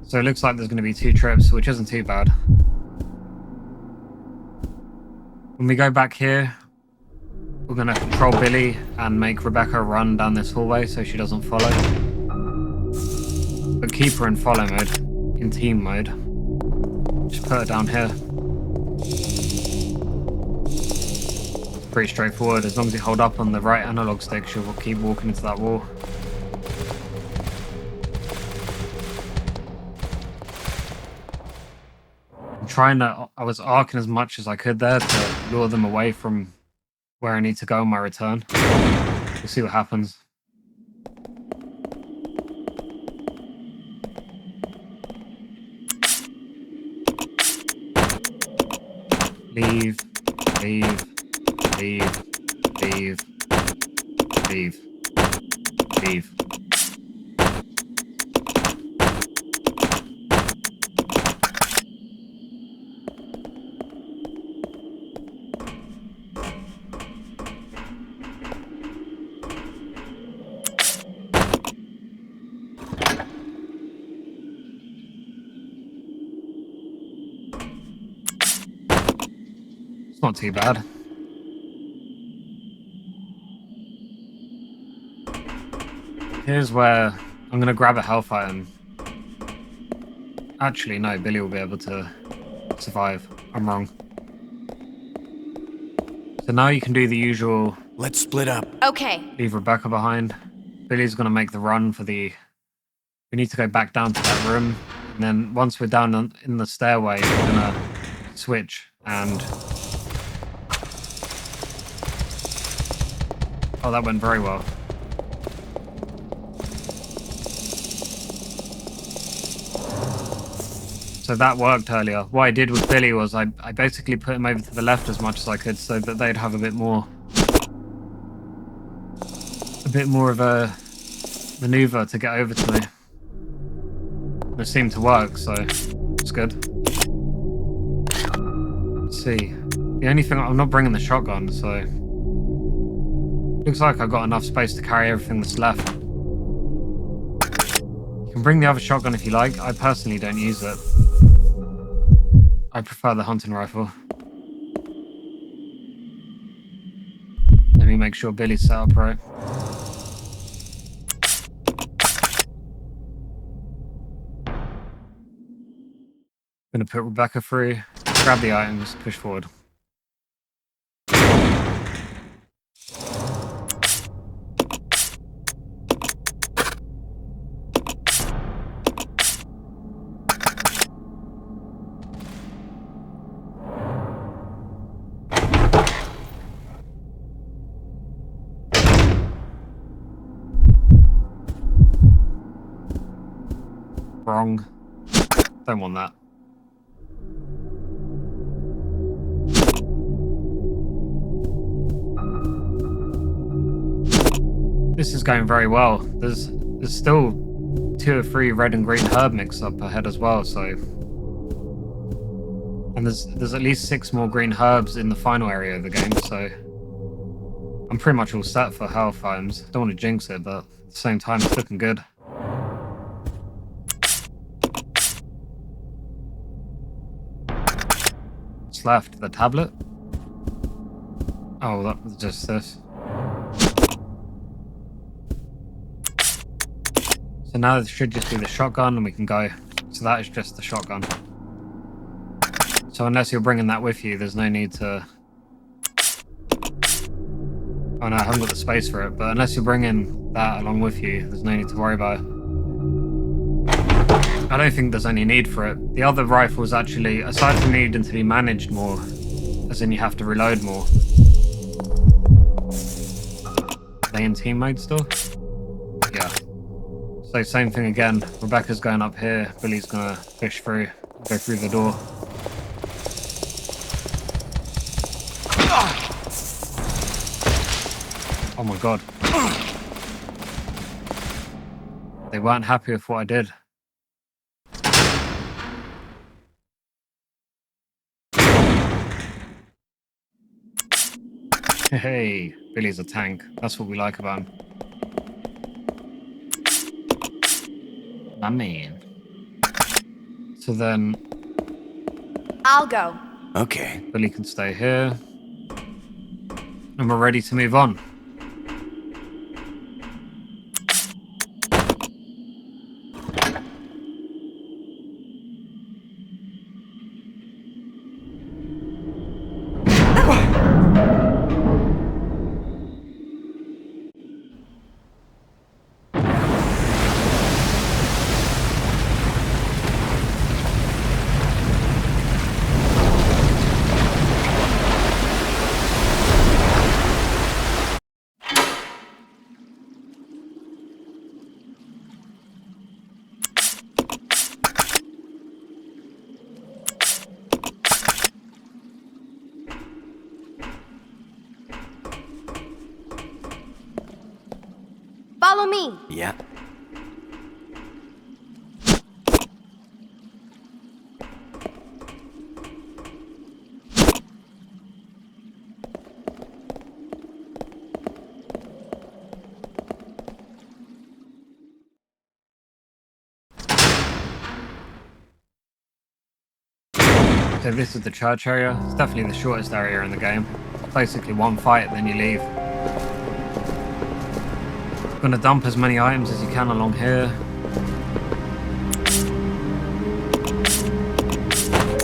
So it looks like there's going to be 2 trips, which isn't too bad. When we go back here, we're going to control Billy and make Rebecca run down this hallway so she doesn't follow. But keep her in follow mode, in team mode. Just put her down here. It's pretty straightforward. As long as you hold up on the right analog stick, she'll keep walking into that wall. I was arcing as much as I could there to lure them away from where I need to go on my return. We'll see what happens. Leave, leave, leave, leave, leave, leave, It's not too bad. Here's where I'm gonna grab a health item. Actually, no, Billy will be able to survive. I'm wrong. So now you can do the usual... Let's split up. Okay. Leave Rebecca behind. Billy's gonna make the run for the... We need to go back down to that room. And then once we're down in the stairway, we're gonna switch and... Oh, that went very well. So that worked earlier. What I did with Billy was I basically put him over to the left as much as I could so that they'd have a bit more of a maneuver to get over to me. It seemed to work, so it's good. Let's see. The only thing, I'm not bringing the shotgun, so looks like I've got enough space to carry everything that's left. You can bring the other shotgun if you like. I personally don't use it. I prefer the hunting rifle. Let me make sure Billy's set up right. Gonna put Rebecca through, grab the items, push forward. Wrong. Don't want that. This is going very well. There's still 2 or 3 red and green herb mix up ahead as well, so... And there's at least 6 more green herbs in the final area of the game, so... I'm pretty much all set for health items. Don't want to jinx it, but at the same time it's looking good. What's left? The tablet? Oh, that was just this. So now it should just be the shotgun and we can go. So that is just the shotgun. So unless you're bringing that with you, there's no need to... Oh no, I haven't got the space for it, but unless you're bringing that along with you, there's no need to worry about it. I don't think there's any need for it. The other rifles actually, aside from needing to be managed more, as in you have to reload more. Are they in team mode still? Yeah. So same thing again. Rebecca's going up here. Billy's gonna push through, go through the door. Oh my god. They weren't happy with what I did. Hey, Billy's a tank. That's what we like about him. My man. So then... I'll go. Okay. Billy can stay here. And we're ready to move on. Follow me. Yeah. So this is the church area. It's definitely the shortest area in the game. It's basically one fight, then you leave. Gonna dump as many items as you can along here.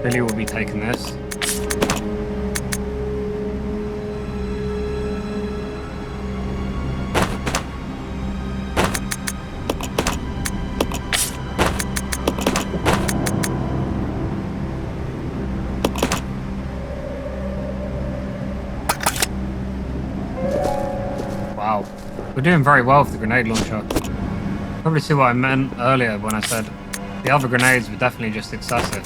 Billy will be taking this. Wow, we're doing very well with the grenade launcher. Probably see what I meant earlier when I said the other grenades were definitely just excessive.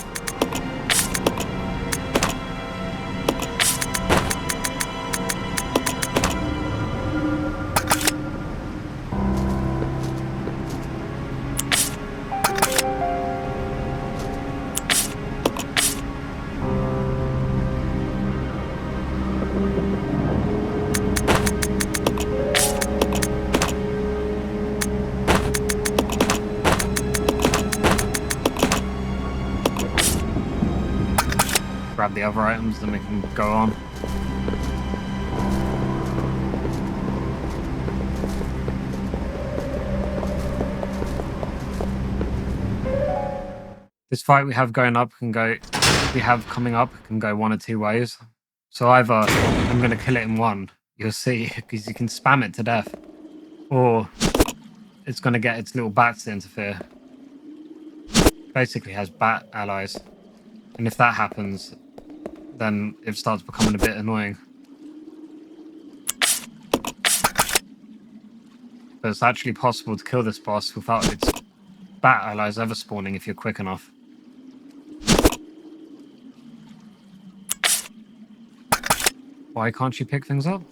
Grab the other items, then we can go on. This fight we have coming up can go one of two ways. So either I'm going to kill it in one, you'll see, because you can spam it to death, or it's going to get its little bats to interfere. Basically has bat allies, and if that happens, then it starts becoming a bit annoying. But it's actually possible to kill this boss without its bat allies ever spawning if you're quick enough. Why can't you pick things up?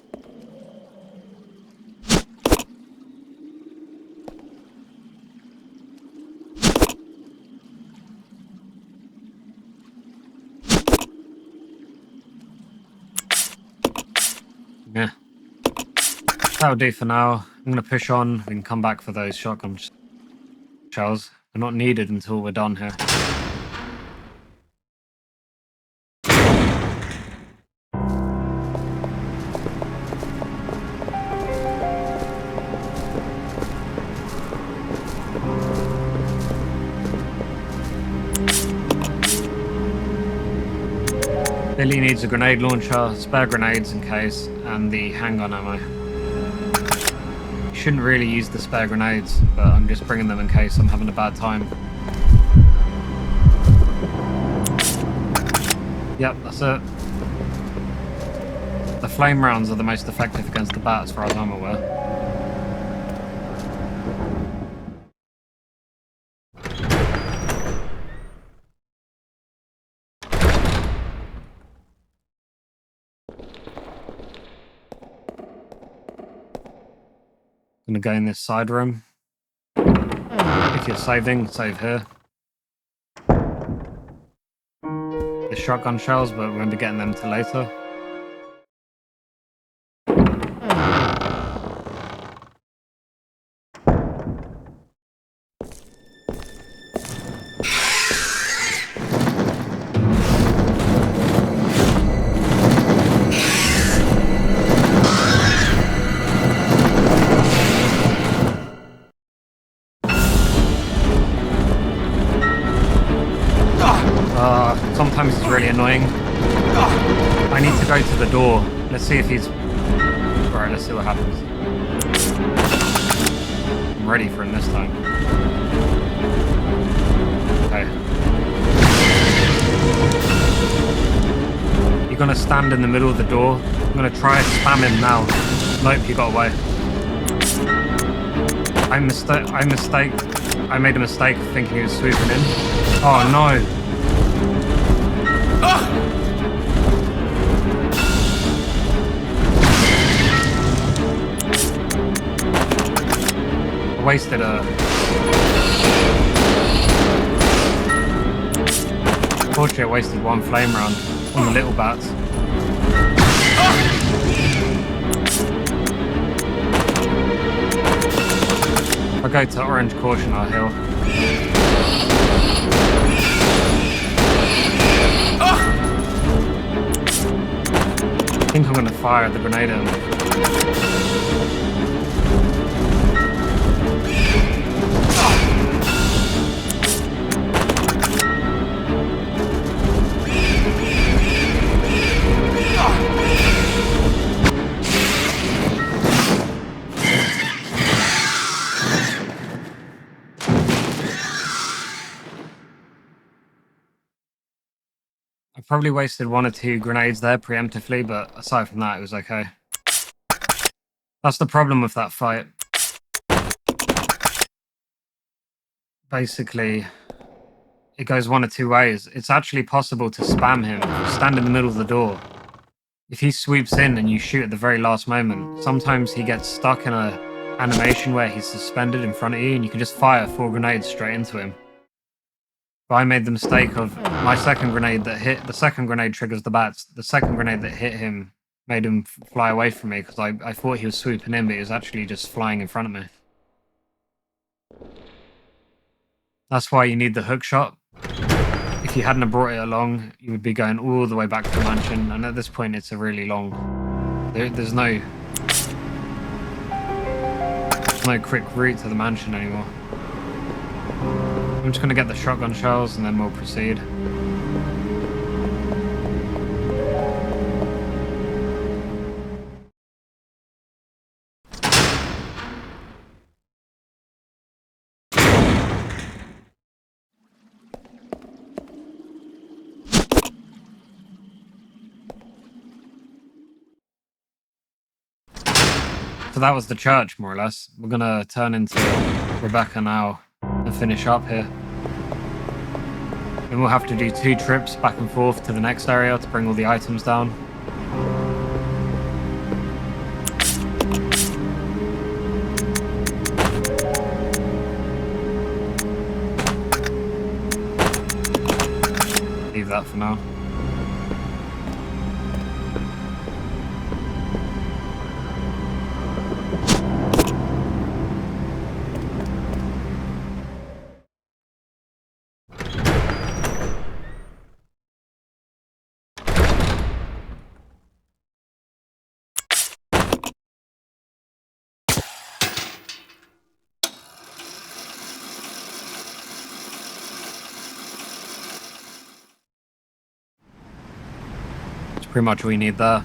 Yeah. That'll do for now. I'm going to push on. We can come back for those shotgun shells. They're not needed until we're done here. Billy needs a grenade launcher, spare grenades in case, and the handgun ammo. Shouldn't really use the spare grenades, but I'm just bringing them in case I'm having a bad time. Yep, that's it. The flame rounds are the most effective against the bat as far as I'm aware. Gonna go in this side room. If you're saving, save here. The shotgun shells, but we're gonna be getting them till later. Sometimes it's really annoying. I need to go to the door. Let's see if he's... Alright, let's see what happens. I'm ready for him this time. Okay. You're gonna stand in the middle of the door. I'm gonna try to spam him now. Nope, he got away. I made a mistake thinking he was swooping in. Oh no! Wasted a... Unfortunately, I wasted one flame round on the little bats. I'll go to Orange Caution, I'll heal. I think I'm gonna fire the grenade in. I probably wasted 1 or 2 grenades there preemptively, but aside from that, it was okay. That's the problem with that fight. Basically, it goes 1 or 2 ways. It's actually possible to spam him. Stand in the middle of the door. If he sweeps in and you shoot at the very last moment, sometimes he gets stuck in a animation where he's suspended in front of you and you can just fire 4 grenades straight into him. But I made the mistake of my second grenade that hit, the second grenade triggers the bats. The second grenade that hit him made him fly away from me because I thought he was swooping in, but he was actually just flying in front of me. That's why you need the hookshot. If you hadn't have brought it along, you would be going all the way back to the mansion, and at this point it's a really long... There's no quick route to the mansion anymore. I'm just going to get the shotgun shells and then we'll proceed. So that was the church, more or less. We're going to turn into Rebecca now and finish up here. Then we'll have to do 2 trips back and forth to the next area to bring all the items down. Leave that for now. Pretty much all we need there.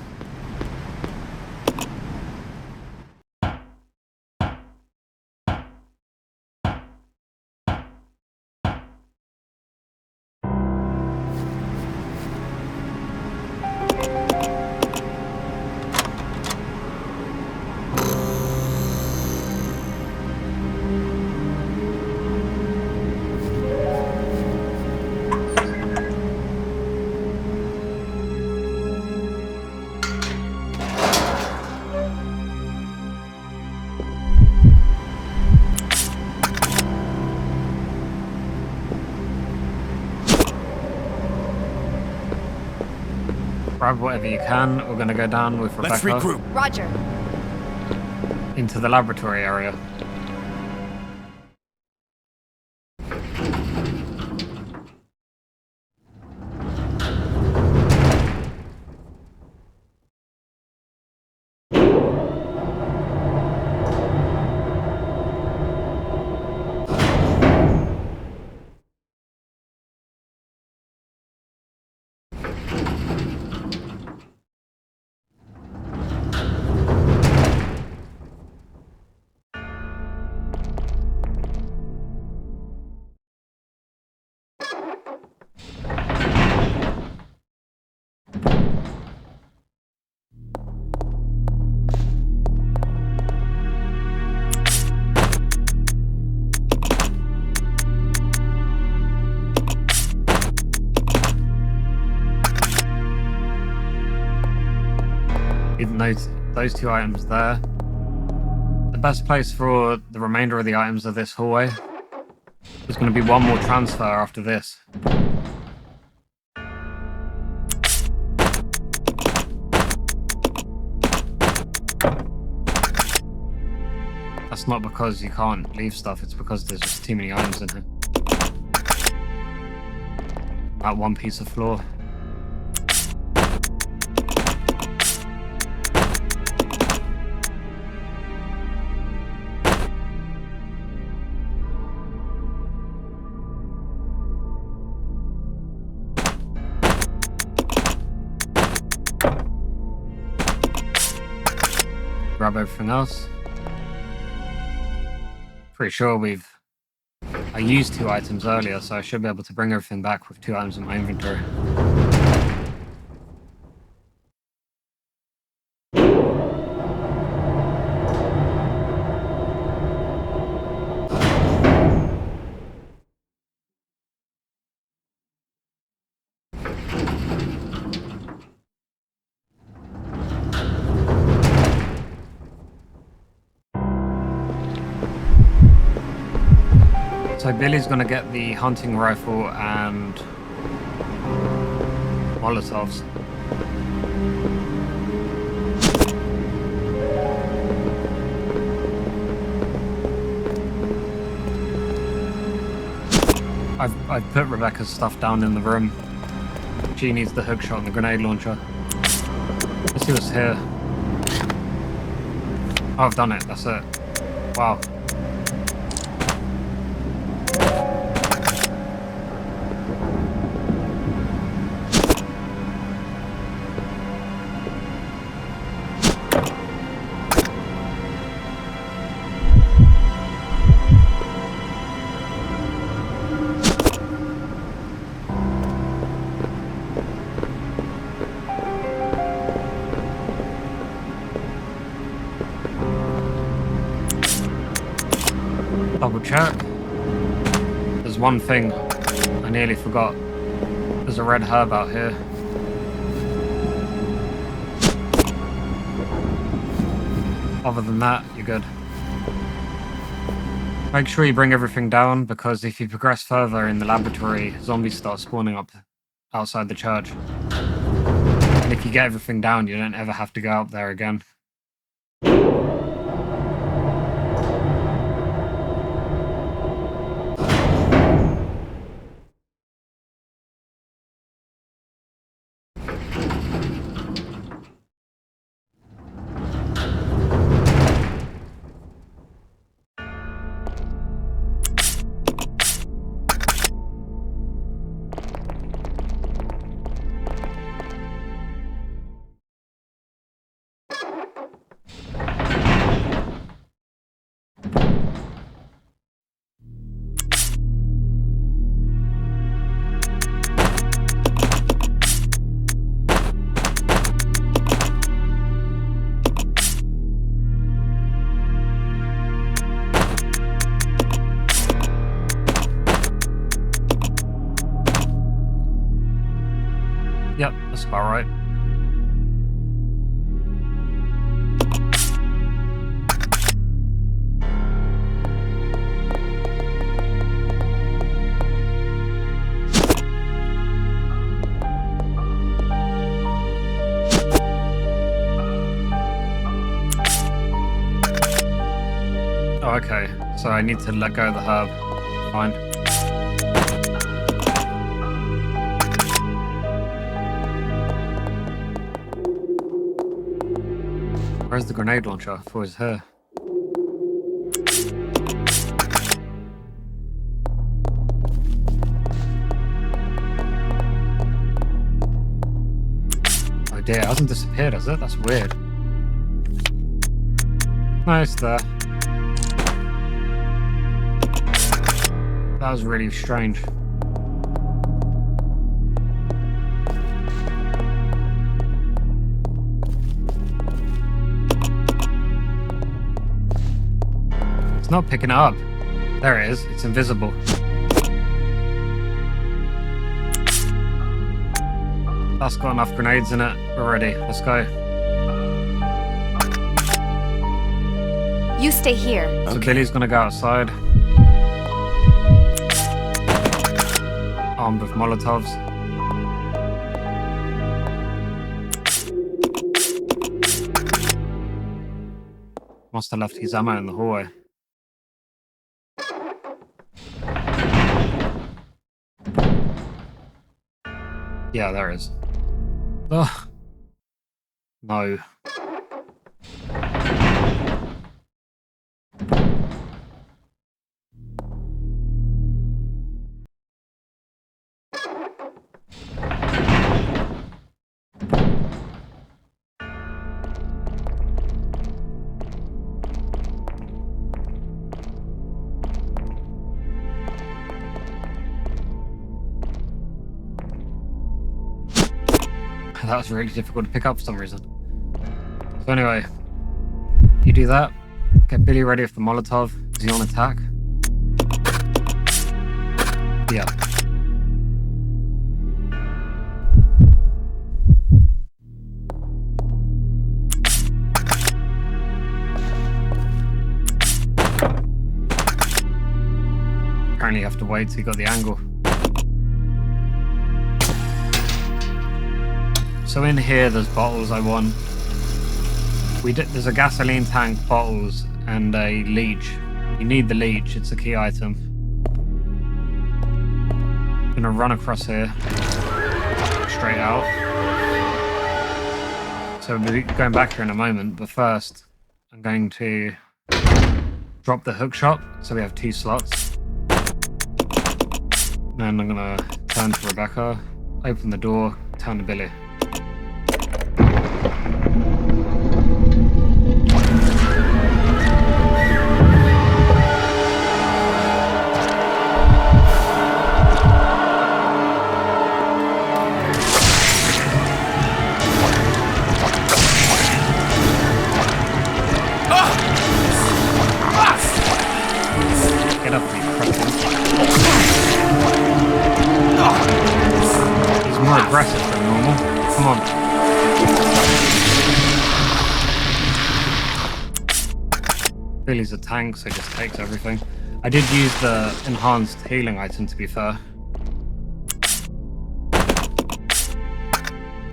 Grab whatever you can. We're going to go down with Rebecca. Let's regroup. Roger. Into the laboratory area. Those 2 items there. The best place for the remainder of the items of this hallway. There's going to be 1 more transfer after this. That's not because you can't leave stuff, it's because there's just too many items in here. That 1 piece of floor. grab everything else. Pretty sure I used 2 items earlier, so I should be able to bring everything back with 2 items in my inventory. So Billy's gonna get the hunting rifle and Molotovs. I've put Rebecca's stuff down in the room. She needs the hookshot and the grenade launcher. Let's see what's here. Oh, I've done it. That's it. Wow. Double check. There's one thing I nearly forgot. There's a red herb out here. Other than that, you're good. Make sure you bring everything down, because if you progress further in the laboratory, zombies start spawning up outside the church. And if you get everything down, you don't ever have to go up there again. Yep, that's about right. Oh, okay. So I need to let go of the herb. Fine. Where's the grenade launcher? I thought it was her. Oh dear, it hasn't disappeared, has it? That's weird. No, it's there. That was really strange. Not picking it up. There it is. It's invisible. That's got enough grenades in it already. Let's go. You stay here. So Billy's gonna go outside. Armed with Molotovs. Must have left his ammo in the hallway. Yeah, there is. Ugh. No. That was really difficult to pick up for some reason. So anyway, you do that. Get Billy ready for the Molotov. Is he on attack? Yeah. Apparently you have to wait till you got the angle. So in here there's bottles I want. There's a gasoline tank, bottles, and a leech. You need the leech, it's a key item. I'm gonna run across here, straight out. So we'll be going back here in a moment, but first I'm going to drop the hookshot, so we have 2 slots. And I'm gonna turn to Rebecca, open the door, turn to Billy. Get up, you crumpets. He's more aggressive than normal. Come on. Billy's a tank, so he just takes everything. I did use the enhanced healing item, to be fair.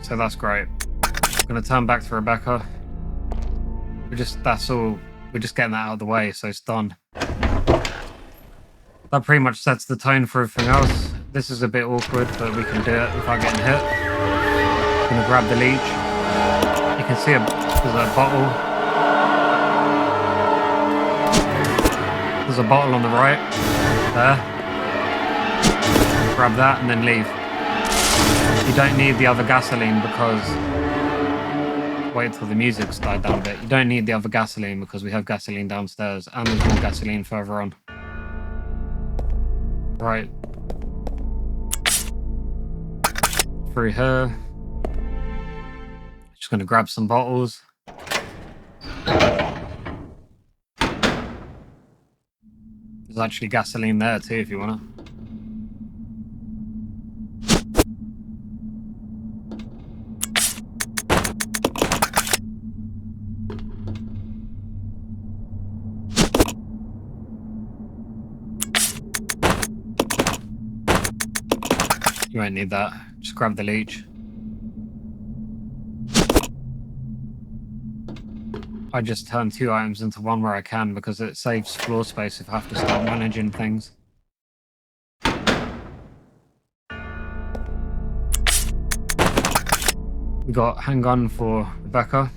So that's great. I'm gonna turn back to Rebecca. That's all. We're just getting that out of the way, so it's done. That pretty much sets the tone for everything else. This is a bit awkward, but we can do it without getting hit. I'm gonna grab the leech. You can see there's a bottle. There's a bottle on the right. There. Grab that and then leave. You don't need the other gasoline because... Wait till the music's died down a bit. You don't need the other gasoline because we have gasoline downstairs and there's more gasoline further on. Right. Through here. Just gonna grab some bottles. There's actually gasoline there too if you wanna. You won't need that. Just grab the leech. I just turn 2 items into one where I can because it saves floor space if I have to start managing things. We got handgun for Rebecca.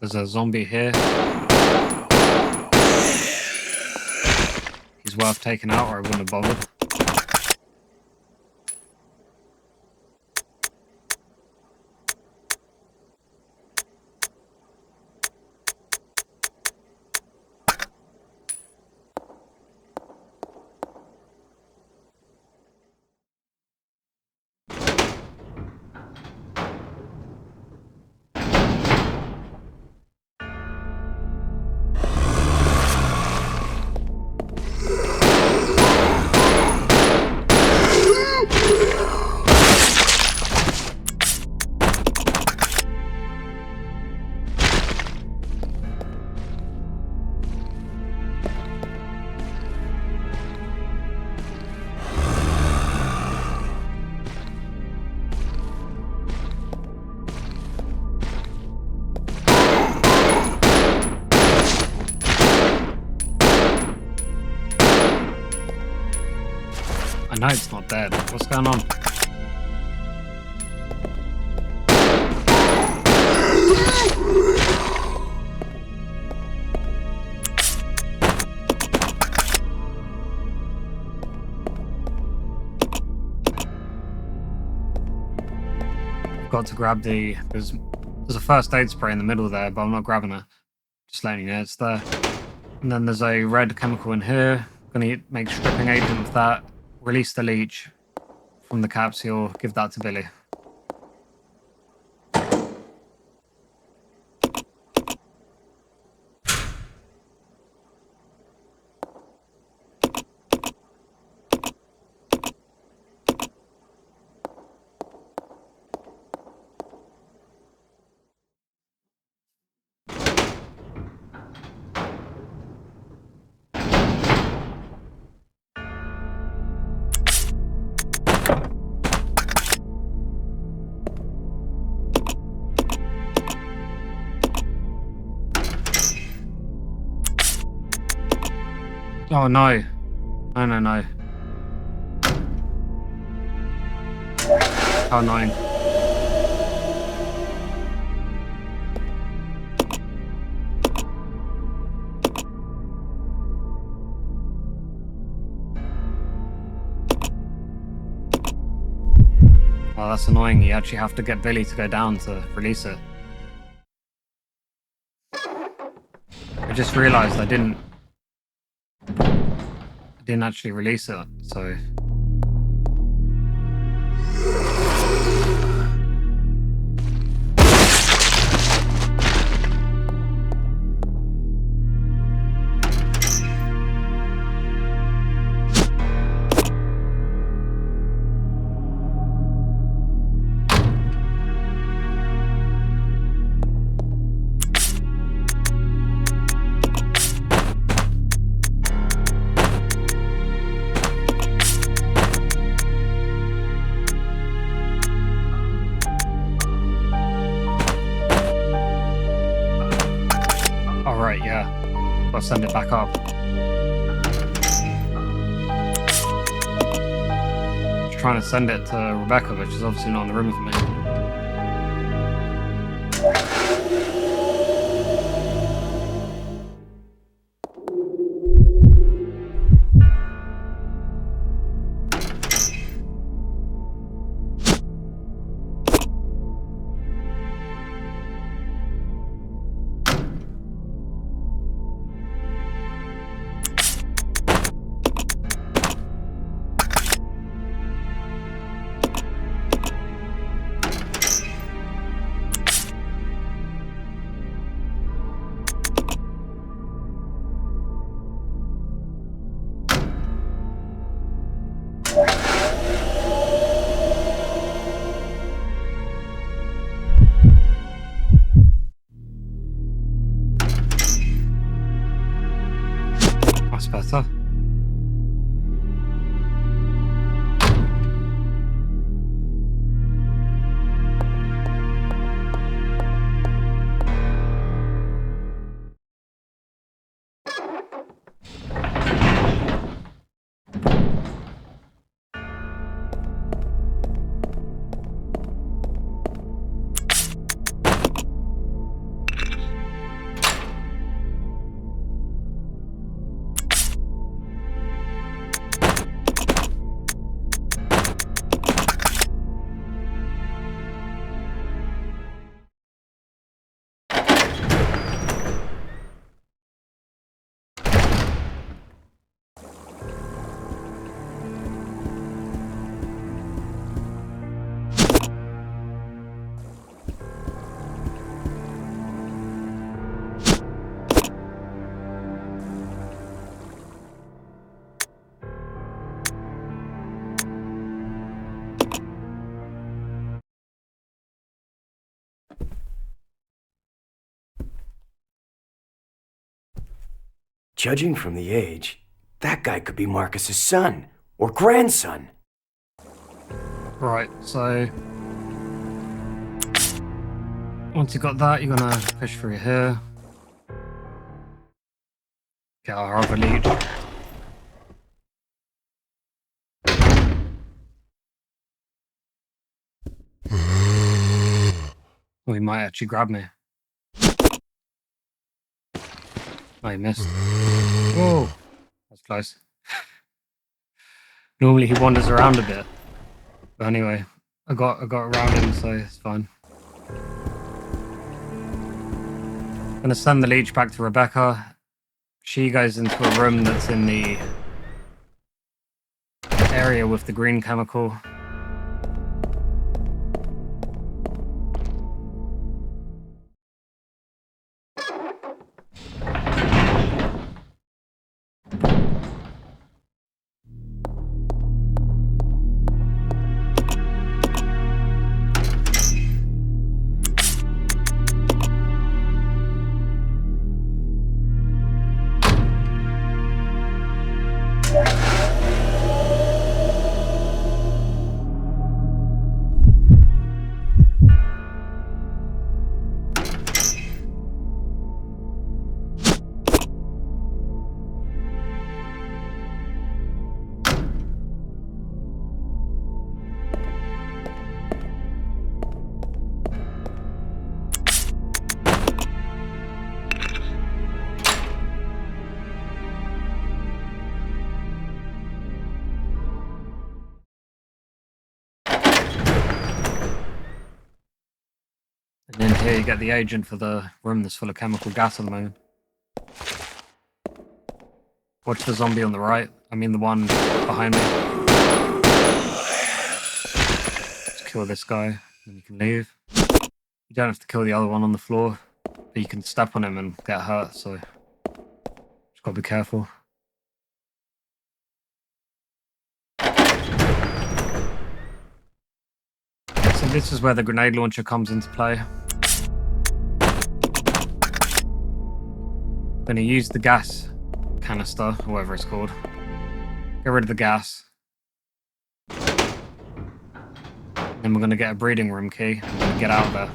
There's a zombie here. He's worth taking out or I wouldn't have bothered. I know it's not dead. What's going on? I've got to grab the... There's a first aid spray in the middle there, but I'm not grabbing it. Just letting you know it's there. And then there's a red chemical in here. Gonna make stripping agent with that. Release the leech from the capsule. Give that to Billy. Oh no. No. How annoying. Oh, that's annoying. You actually have to get Billy to go down to release it. I just realized I didn't actually release it, so... I'll send it back up. Just trying to send it to Rebecca, but she's obviously not in the room with me. That's better. Judging from the age, that guy could be Marcus's son or grandson. Right, so once you got that, you're gonna push through here. Get our other leech. Oh, he might actually grab me. Oh, he missed. Whoa, that's close. Normally he wanders around a bit, but anyway, I got around him, so it's fine. Gonna send the leech back to Rebecca. She goes into a room that's in the area with the green chemical. And then here you get the agent for the room that's full of chemical gas at the moment. Watch the zombie on the right. I mean the one behind me. Just kill this guy, then you can leave. You don't have to kill the other one on the floor, but you can step on him and get hurt, so just gotta be careful. So this is where the grenade launcher comes into play. I'm gonna use the gas canister, or whatever it's called. Get rid of the gas. Then we're gonna get a breeding room key and get out of there.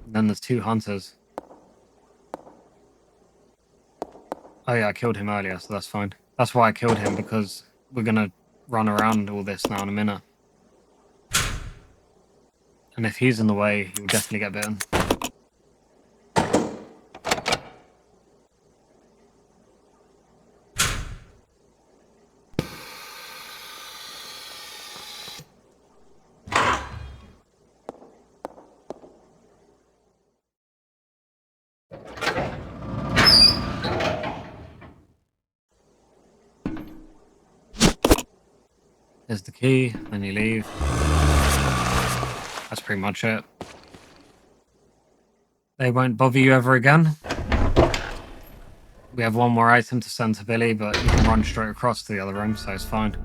And then there's 2 hunters. Oh yeah, I killed him earlier, so that's fine. That's why I killed him, because we're gonna run around all this now in a minute. And if he's in the way, he'll definitely get bitten. There's the key, then you leave. That's pretty much it. They won't bother you ever again. We have one more item to send to Billy, but you can run straight across to the other room, so it's fine.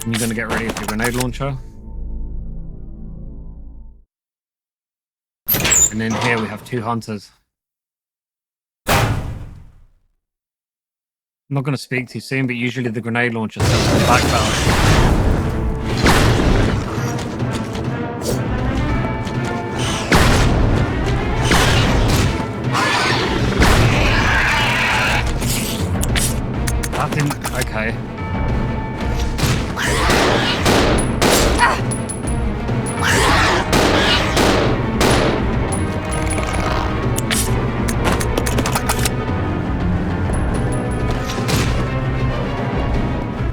And you're going to get ready for your grenade launcher. And in here we have 2 hunters. I'm not going to speak too soon, but usually the grenade launcher sends the back belt. That didn't... okay.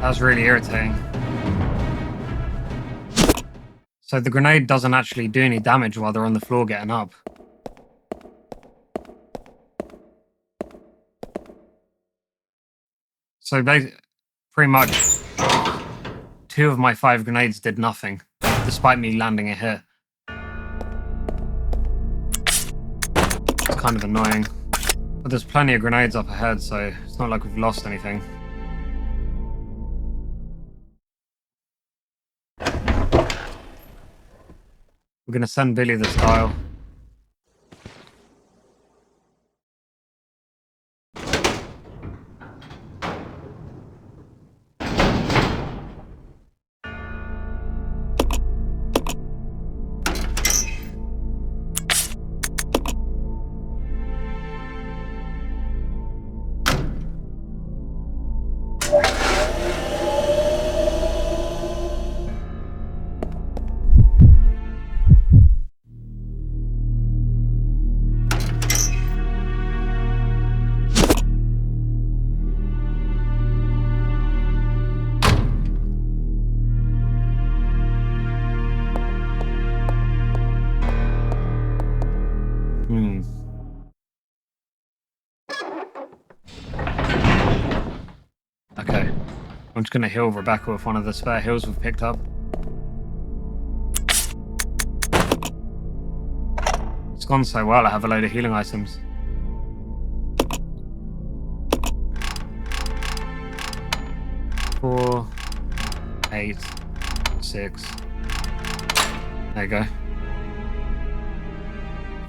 That was really irritating. So the grenade doesn't actually do any damage while they're on the floor getting up. So pretty much 2 of my 5 grenades did nothing, despite me landing a hit. It's kind of annoying. But there's plenty of grenades up ahead, so it's not like we've lost anything. We're going to send Billy this dial. I'm just going to heal Rebecca with one of the spare heals we've picked up. It's gone so well, I have a load of healing items. Four, 8, 6. There you go.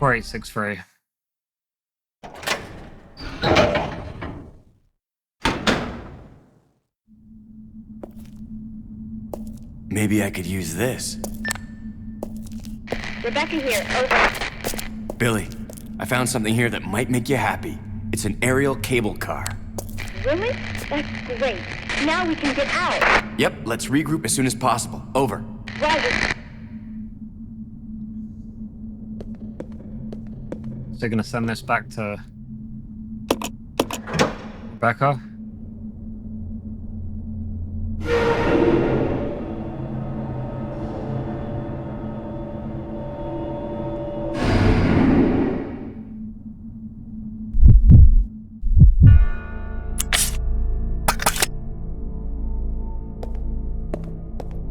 4863. Maybe I could use this. Rebecca here, over. Billy, I found something here that might make you happy. It's an aerial cable car. Really? That's great. Now we can get out. Yep, let's regroup as soon as possible. Over. Roger. So you're going to send this back to Rebecca?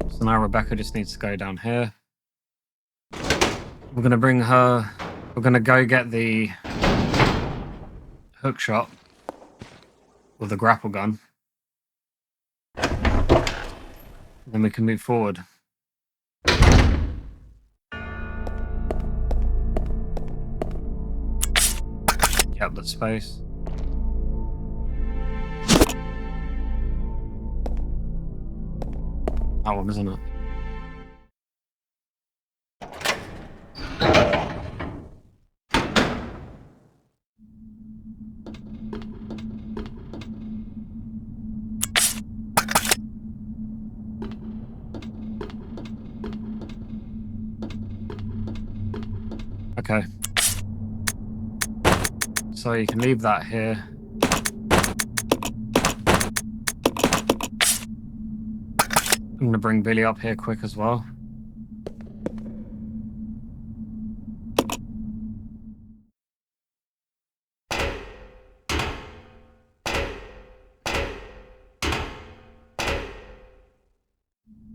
So now Rebecca just needs to go down here. We're going to bring her... We're going to go get the Hookshot with the grapple gun. Then we can move forward. Yep, the space. That one, isn't it? Okay. So you can leave that here. I'm going to bring Billy up here quick as well.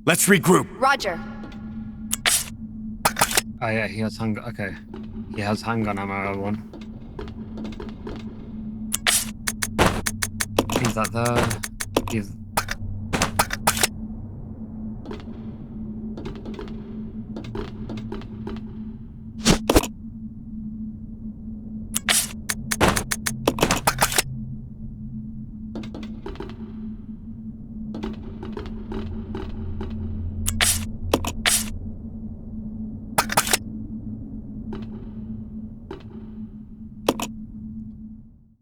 Let's regroup. Roger. Oh yeah, he has handgun. Okay, he has handgun ammo. One. Leave that there. Leave.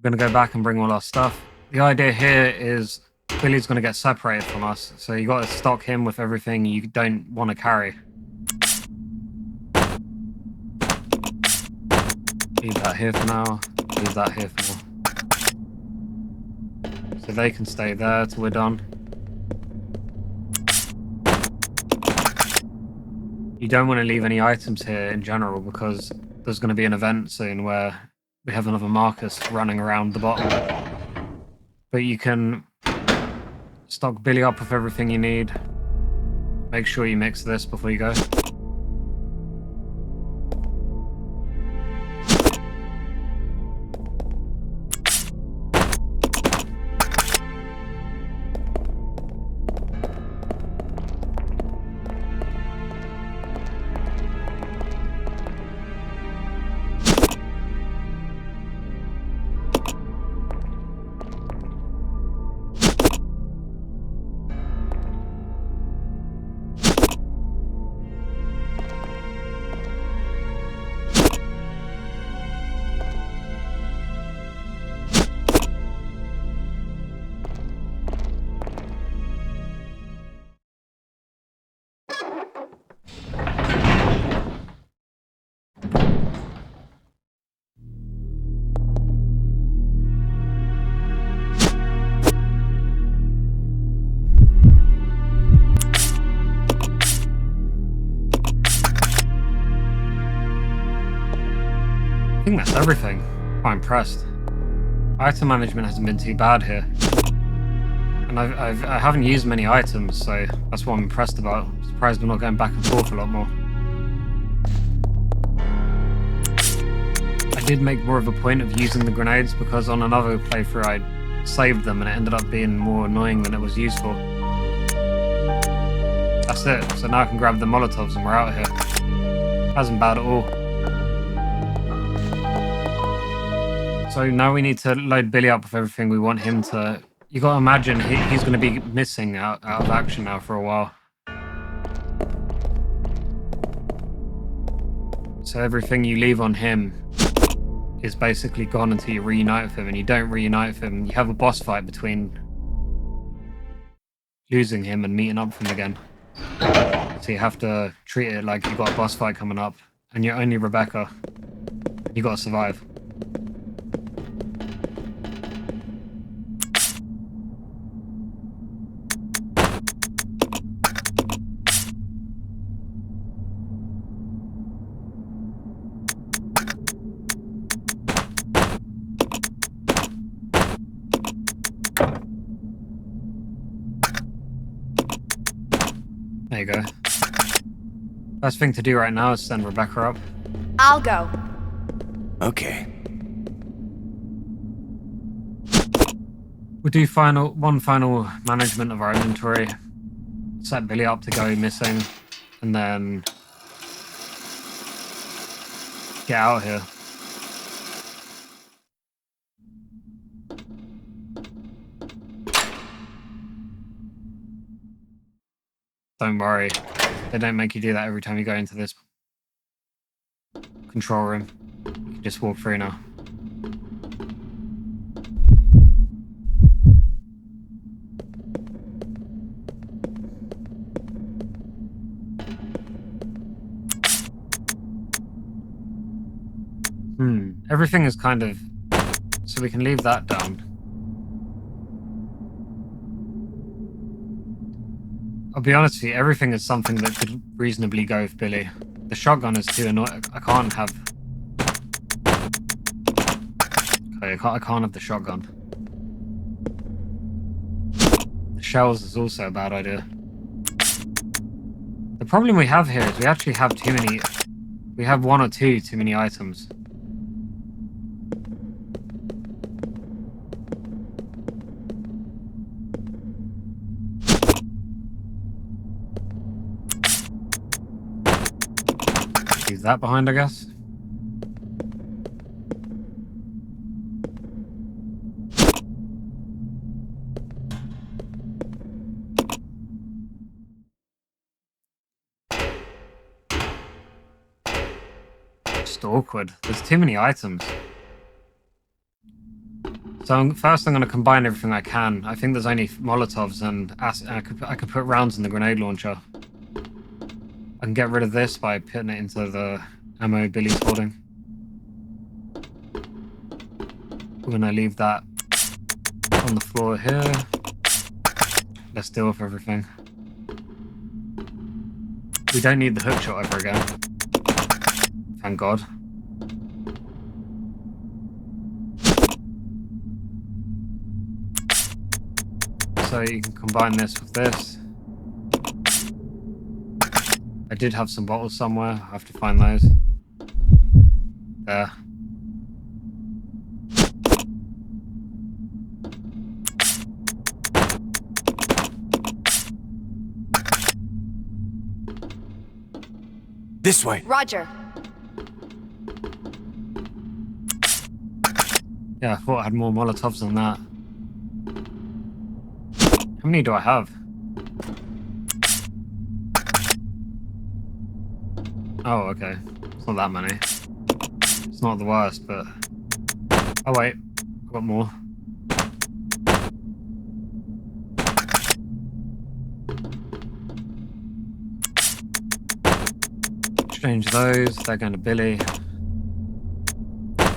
We're going to go back and bring all our stuff. The idea here is Billy's going to get separated from us, so you got to stock him with everything you don't want to carry. Leave that here for now. Leave that here for now. So they can stay there till we're done. You don't want to leave any items here in general because there's going to be an event soon where we have another Marcus running around the bottom. But you can stock Billy up with everything you need. Make sure you mix this before you go. I think that's everything. I'm impressed. Item management hasn't been too bad here. And I haven't used many items, so that's what I'm impressed about. I'm surprised we're not going back and forth a lot more. I did make more of a point of using the grenades because on another playthrough I saved them and it ended up being more annoying than it was useful. That's it. So now I can grab the Molotovs and we're out of here. Hasn't bad at all. So now we need to load Billy up with everything we want him to... You gotta imagine he's gonna be missing out of action now for a while. So everything you leave on him is basically gone until you reunite with him, and you don't reunite with him. You have a boss fight between losing him and meeting up with him again. So you have to treat it like you've got a boss fight coming up, and you're only Rebecca. You gotta survive. There you go. Best thing to do right now is send Rebecca up. I'll go. Okay. We'll do one final management of our inventory. Set Billy up to go missing, and then get out of here. Don't worry, they don't make you do that every time you go into this control room. You can just walk through now. Everything is kind of... So we can leave that down. I'll be honest with you, everything is something that could reasonably go with Billy. The shotgun is too annoying. I can't have... Okay, I can't have the shotgun. The shells is also a bad idea. The problem we have here is we actually have too many... We have one or two too many items. Leave that behind, I guess. Just awkward. There's too many items. So first I'm going to combine everything I can. I think there's only Molotovs and I could put rounds in the grenade launcher. I can get rid of this by putting it into the ammo Billy's holding. We're going to leave that on the floor here. Let's deal with everything. We don't need the hookshot ever again. Thank God. So you can combine this with this. I did have some bottles somewhere. I have to find those. There. This way. Roger. Yeah, I thought I had more Molotovs than that. How many do I have? Oh, okay. It's not that many. It's not the worst, but... Oh, wait. I've got more. Change those. They're going to Billy.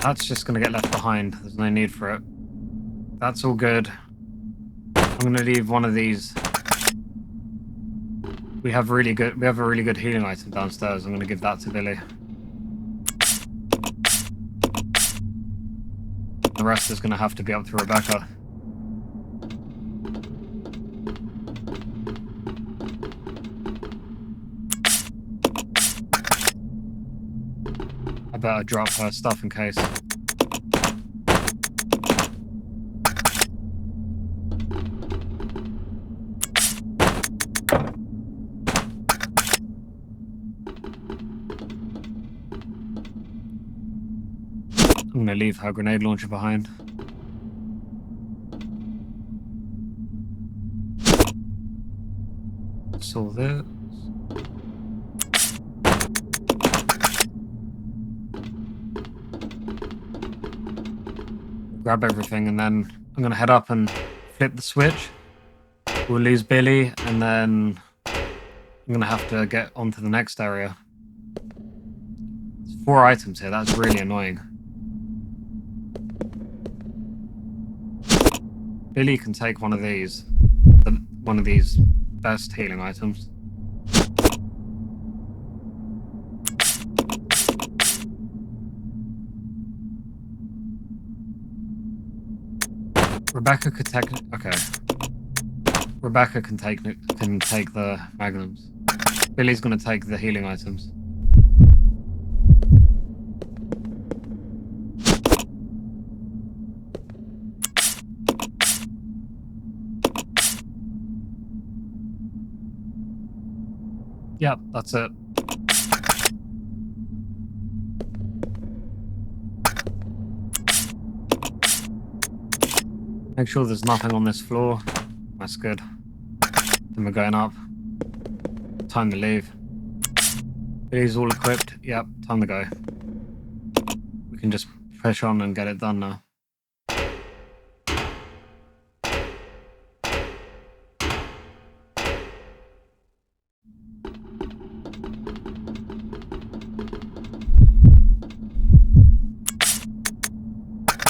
That's just going to get left behind. There's no need for it. That's all good. I'm going to leave one of these. We have a really good healing item downstairs. I'm going to give that to Billy. The rest is going to have to be up to Rebecca. better drop her stuff in case. I'm gonna leave her grenade launcher behind. Saw this. Grab everything and then I'm gonna head up and flip the switch. We'll lose Billy and then I'm gonna have to get onto the next area. There's 4 items here, that's really annoying. Billy can take one of these. One of these best healing items. Rebecca could take. Okay. Rebecca can take the magnums. Billy's gonna take the healing items. Yep, that's it. Make sure there's nothing on this floor. That's good. Then we're going up. Time to leave. Billy's all equipped. Yep, time to go. We can just push on and get it done now.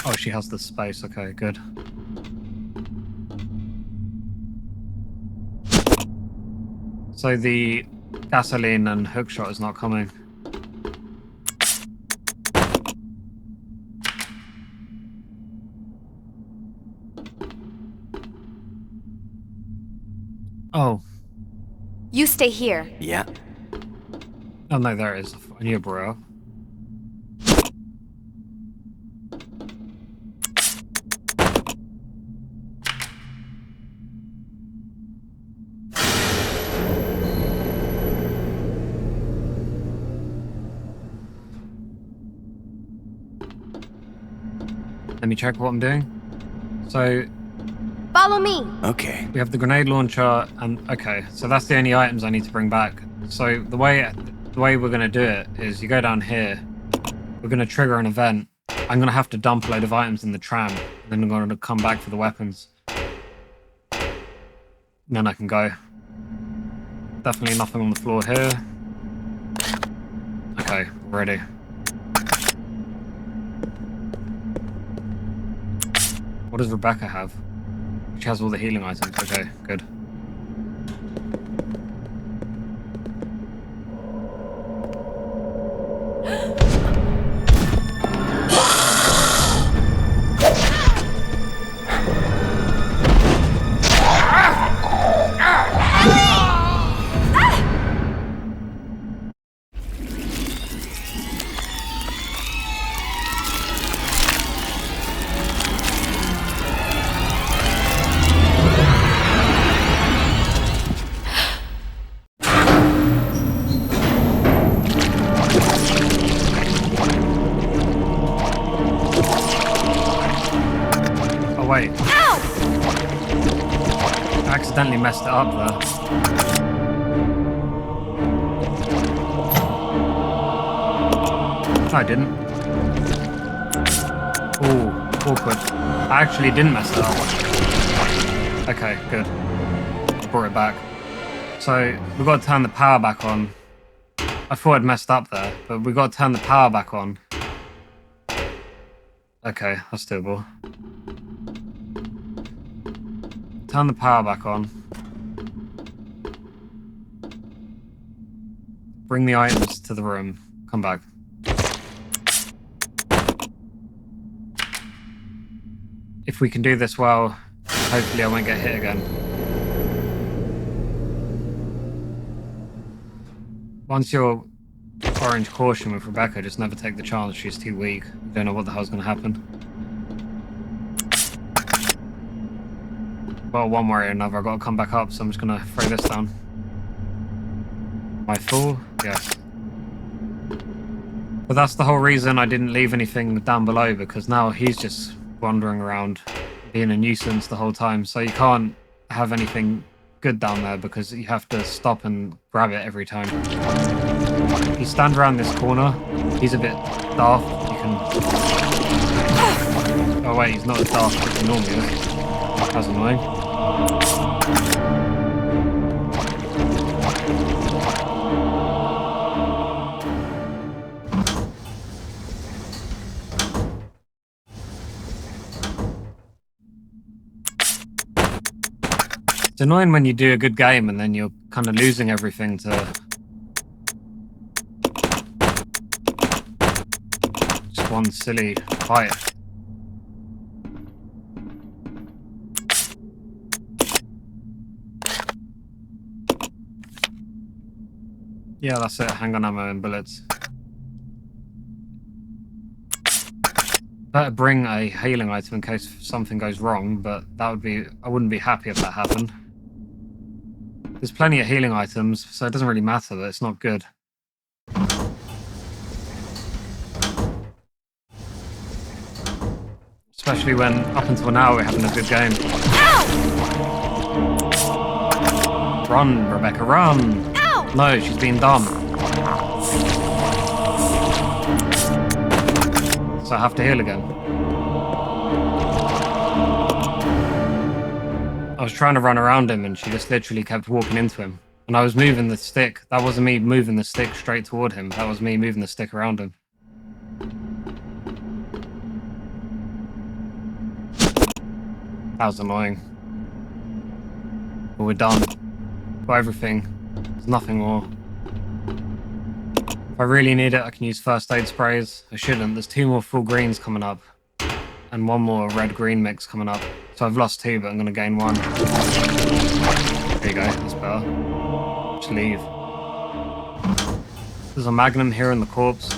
Oh, she has the space. Okay, good. So the gasoline and hookshot is not coming. Oh. You stay here. Yeah. Oh no, there it is. I knew, bro. Let me check what I'm doing. So, follow me. Okay. We have the grenade launcher, and okay, so that's the only items I need to bring back. So the way we're gonna do it is you go down here. We're gonna trigger an event. I'm gonna have to dump a load of items in the tram, and then I'm gonna come back for the weapons. And then I can go. Definitely nothing on the floor here. Okay, ready. What does Rebecca have? She has all the healing items. Okay, good. Wait. Ow! I accidentally messed it up there. No, I didn't. Ooh, awkward. I actually didn't mess it up. Okay, good. I brought it back. So, we've got to turn the power back on. I thought I'd messed up there, but we've got to turn the power back on. Okay, that's doable. Turn the power back on. Bring the items to the room. Come back. If we can do this well, hopefully I won't get hit again. Once you're orange caution with Rebecca. Just never take the chance. She's too weak. You don't know what the hell's going to happen. Well, one way or another, I've got to come back up, so I'm just going to throw this down. Am I full? Yes. But that's the whole reason I didn't leave anything down below, because now he's just wandering around, being a nuisance the whole time. So you can't have anything good down there, because you have to stop and grab it every time. If you stand around this corner, he's a bit daft. You can... Oh wait, he's not as daft as he normally is. That's annoying. It's annoying when you do a good game and then you're kind of losing everything to just one silly fight. Yeah, that's it. Handgun ammo and bullets. Better bring a healing item in case something goes wrong, but that would be... I wouldn't be happy if that happened. There's plenty of healing items, so it doesn't really matter, but it's not good. Especially when, up until now, we're having a good game. Ow! Run, Rebecca, run! Ow! No, she's being dumb. So I have to heal again. I was trying to run around him and she just literally kept walking into him. And I was moving the stick. That wasn't me moving the stick straight toward him. That was me moving the stick around him. That was annoying. But we're done. Got everything. There's nothing more. If I really need it, I can use first aid sprays. I shouldn't. There's 2 more full greens coming up. And 1 more red-green mix coming up. So I've lost 2, but I'm going to gain 1. There you go. That's better. Just leave. There's a Magnum here in the corpse.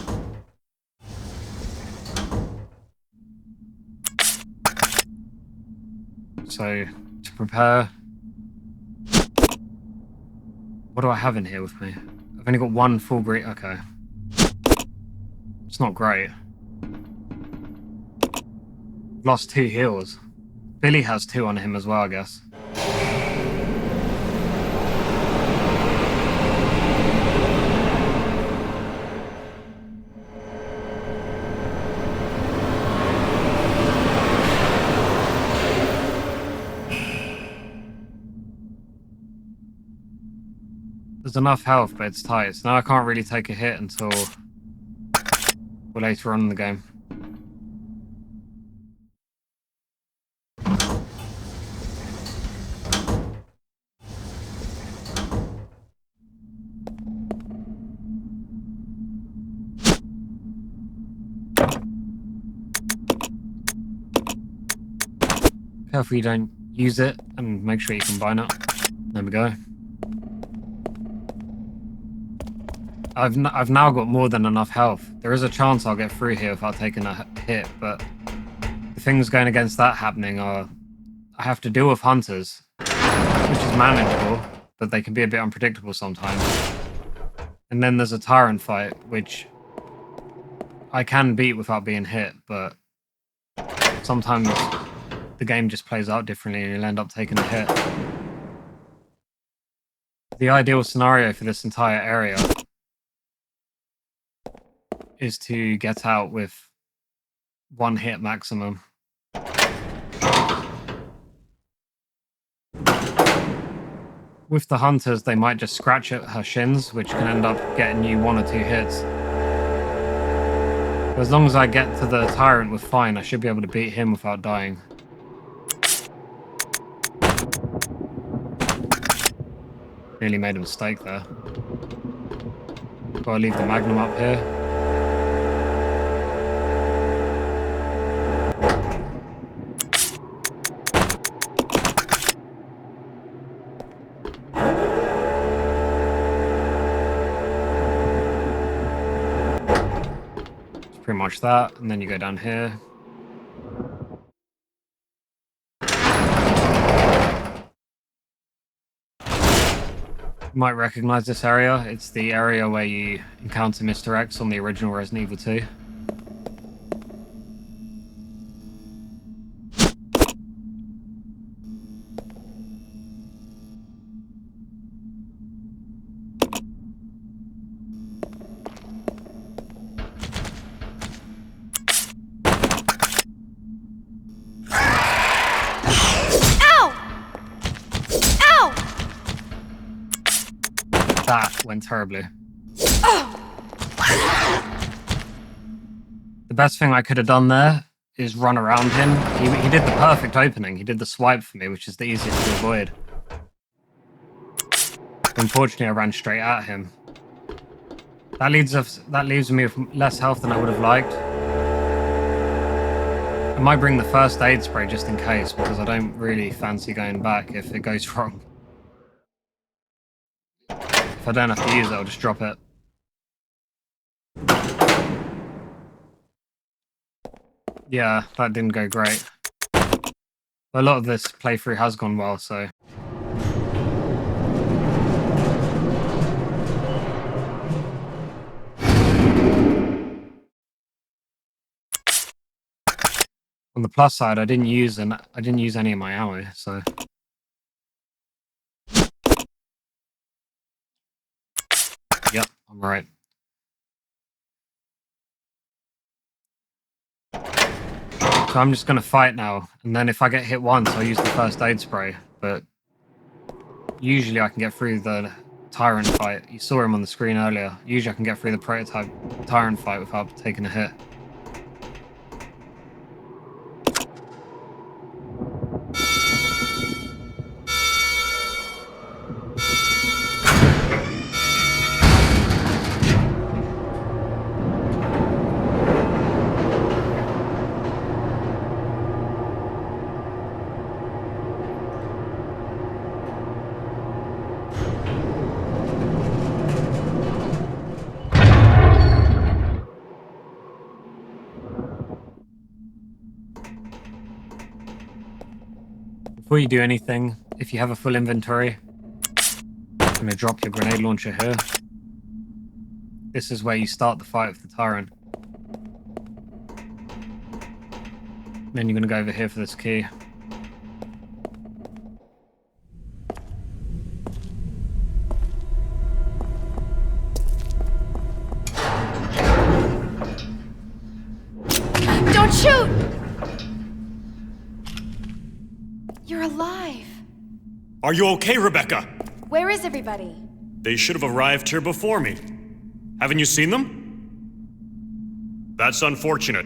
So, to prepare... What do I have in here with me? I've only got 1 full green... Okay. It's not great. Lost 2 heals. Billy has 2 on him as well, I guess. There's enough health, but it's tight. So now I can't really take a hit until later on in the game. Careful you don't use it, and make sure you combine it. There we go. I've now got more than enough health. There is a chance I'll get through here without taking a hit, but the things going against that happening are I have to deal with hunters, which is manageable, but they can be a bit unpredictable sometimes. And then there's a Tyrant fight, which I can beat without being hit, but sometimes the game just plays out differently and you'll end up taking a hit. The ideal scenario for this entire area is to get out with 1 hit maximum. With the hunters, they might just scratch at her shins, which can end up getting you 1 or 2 hits. But as long as I get to the Tyrant with fine, I should be able to beat him without dying. Nearly made a mistake there. Gotta leave the Magnum up here. pretty much that, and then you go down here. You might recognize this area. It's the area where you encounter Mr. X on the original Resident Evil 2. That went terribly. The best thing I could have done there is run around him. He did the perfect opening. He did the swipe for me, which is the easiest to avoid. Unfortunately, I ran straight at him. That leaves me with less health than I would have liked. I might bring the first aid spray just in case, because I don't really fancy going back if it goes wrong. If I don't have to use it, I'll just drop it. Yeah, that didn't go great. A lot of this playthrough has gone well, so... On the plus side, I didn't use any of my ammo, so... Yep, I'm right. So I'm just going to fight now, and then if I get hit once, I'll use the first aid spray, but usually I can get through the Tyrant fight. You saw him on the screen earlier. Usually I can get through the Proto-Tyrant fight without taking a hit. Before you do anything, if you have a full inventory, I'm going to drop your grenade launcher here. This is where you start the fight with the Tyrant. Then you're going to go over here for this key. Don't shoot! You're alive. Are you okay, Rebecca? Where is everybody? They should have arrived here before me. Haven't you seen them? That's unfortunate.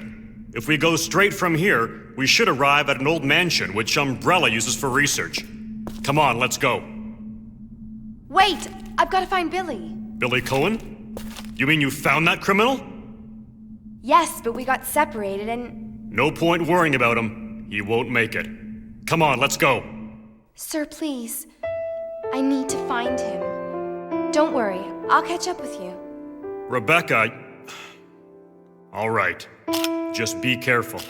If we go straight from here, we should arrive at an old mansion which Umbrella uses for research. Come on, let's go. Wait! I've got to find Billy. Billy Cohen? You mean you found that criminal? Yes, but we got separated and... No point worrying about him. He won't make it. Come on, let's go. Sir, please. I need to find him. Don't worry, I'll catch up with you. Rebecca... All right. Just be careful.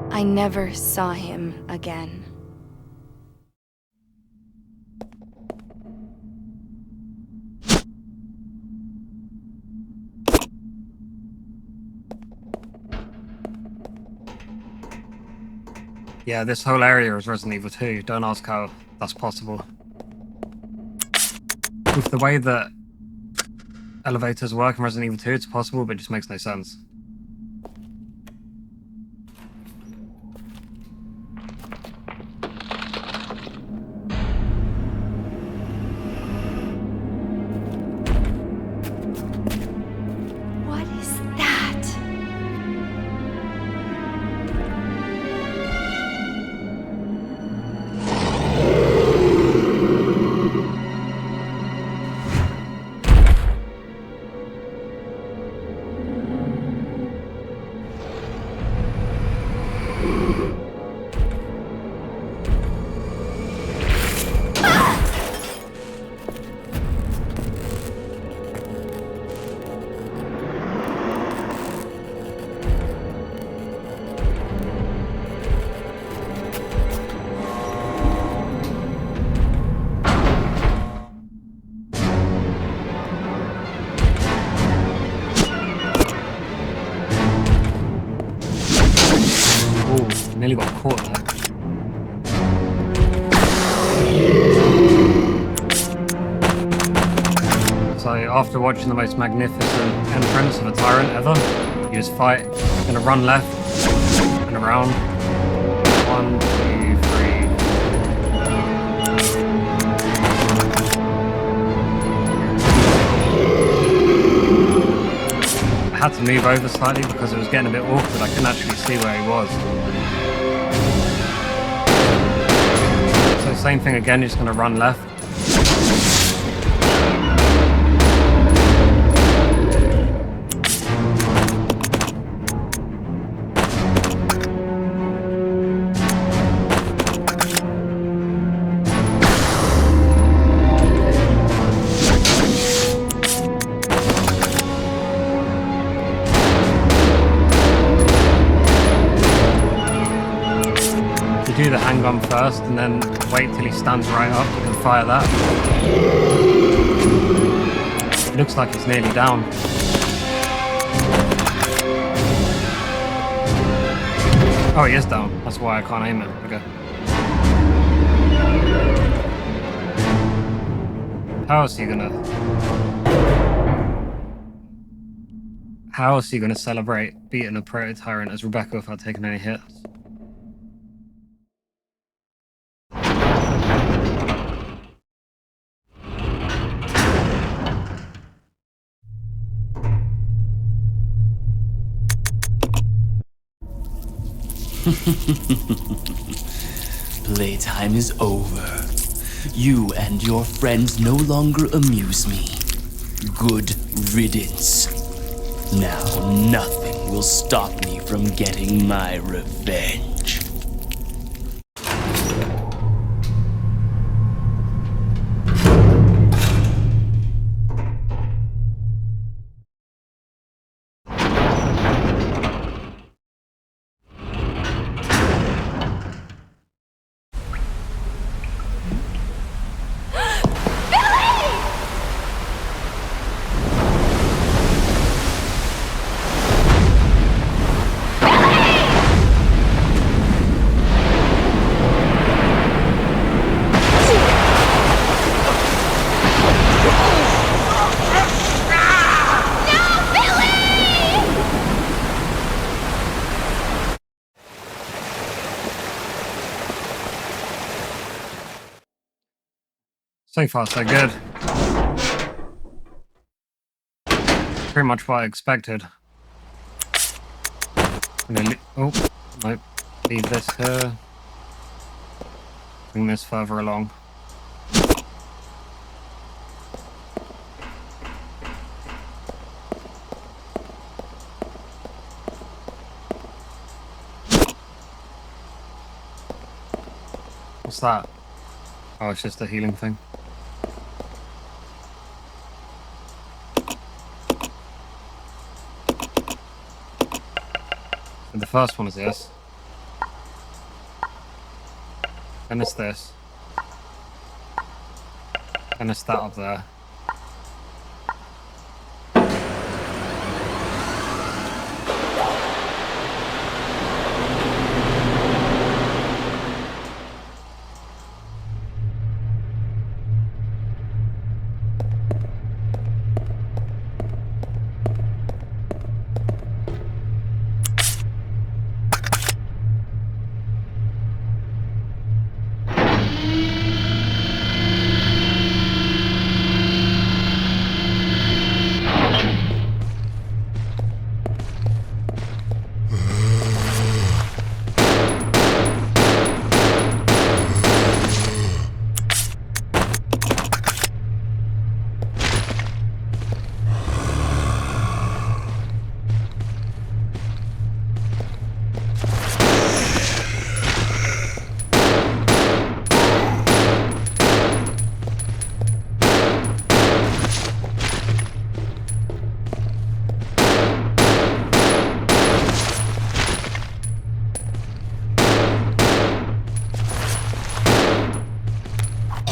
I never saw him again. Yeah, this whole area is Resident Evil 2. Don't ask how that's possible. With the way that elevators work in Resident Evil 2, it's possible, but it just makes no sense. What is that? nearly got caught there. So after watching the most magnificent entrance of a tyrant ever, you just fight. Gonna run left and around. 1, 2, 3. I had to move over slightly because it was getting a bit awkward. I couldn't actually see where he was. So same thing again, you're just gonna run left. Do the handgun first and then wait till he stands right up. You can fire that. It looks like he's nearly down. Oh, he is down. That's why I can't aim it. Okay. How else are you gonna celebrate beating a Proto-Tyrant as Rebecca without taking any hits? Playtime is over. You and your friends no longer amuse me. Good riddance. Now nothing will stop me from getting my revenge. So far, so good. Pretty much what I expected. Oh, nope. Leave this here. Bring this further along. What's that? Oh, it's just a healing thing. The first one is this. Then it's this. Then it's that up there.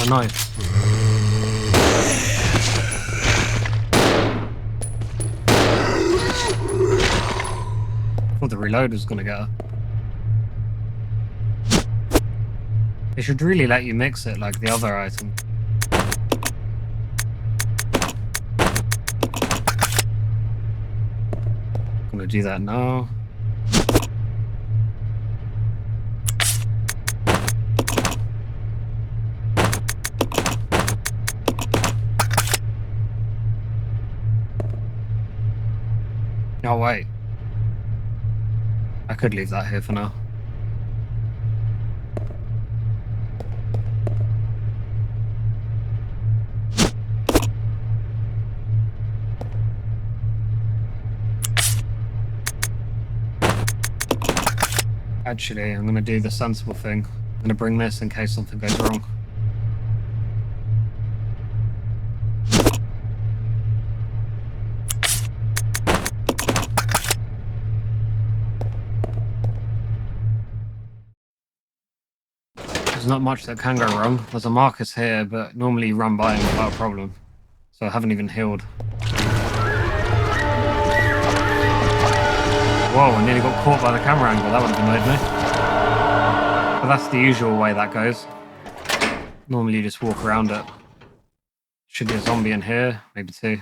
Nice. I thought the reload was gonna get her. They should really let you mix it like the other item. I'm gonna do that now. Oh wait. I could leave that here for now. Actually, I'm going to do the sensible thing. I'm going to bring this in case something goes wrong. There's not much that can go wrong. There's a Marcus here, but normally you run by him without a problem. So I haven't even healed. Whoa, I nearly got caught by the camera angle. That would have annoyed me. But that's the usual way that goes. Normally you just walk around it. Should be a zombie in here, maybe two.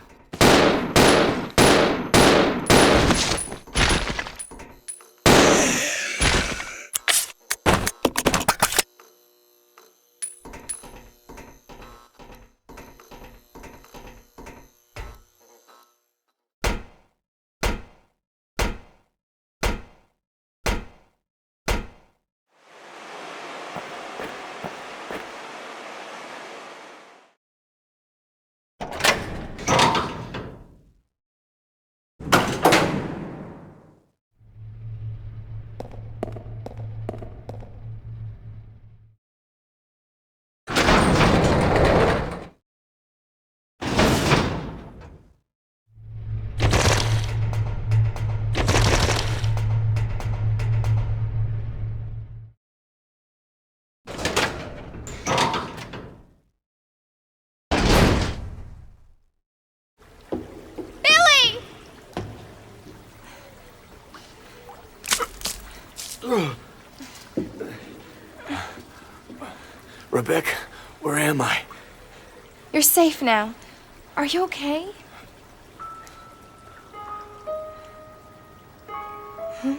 Rebecca, where am I? You're safe now. Are you okay? Huh?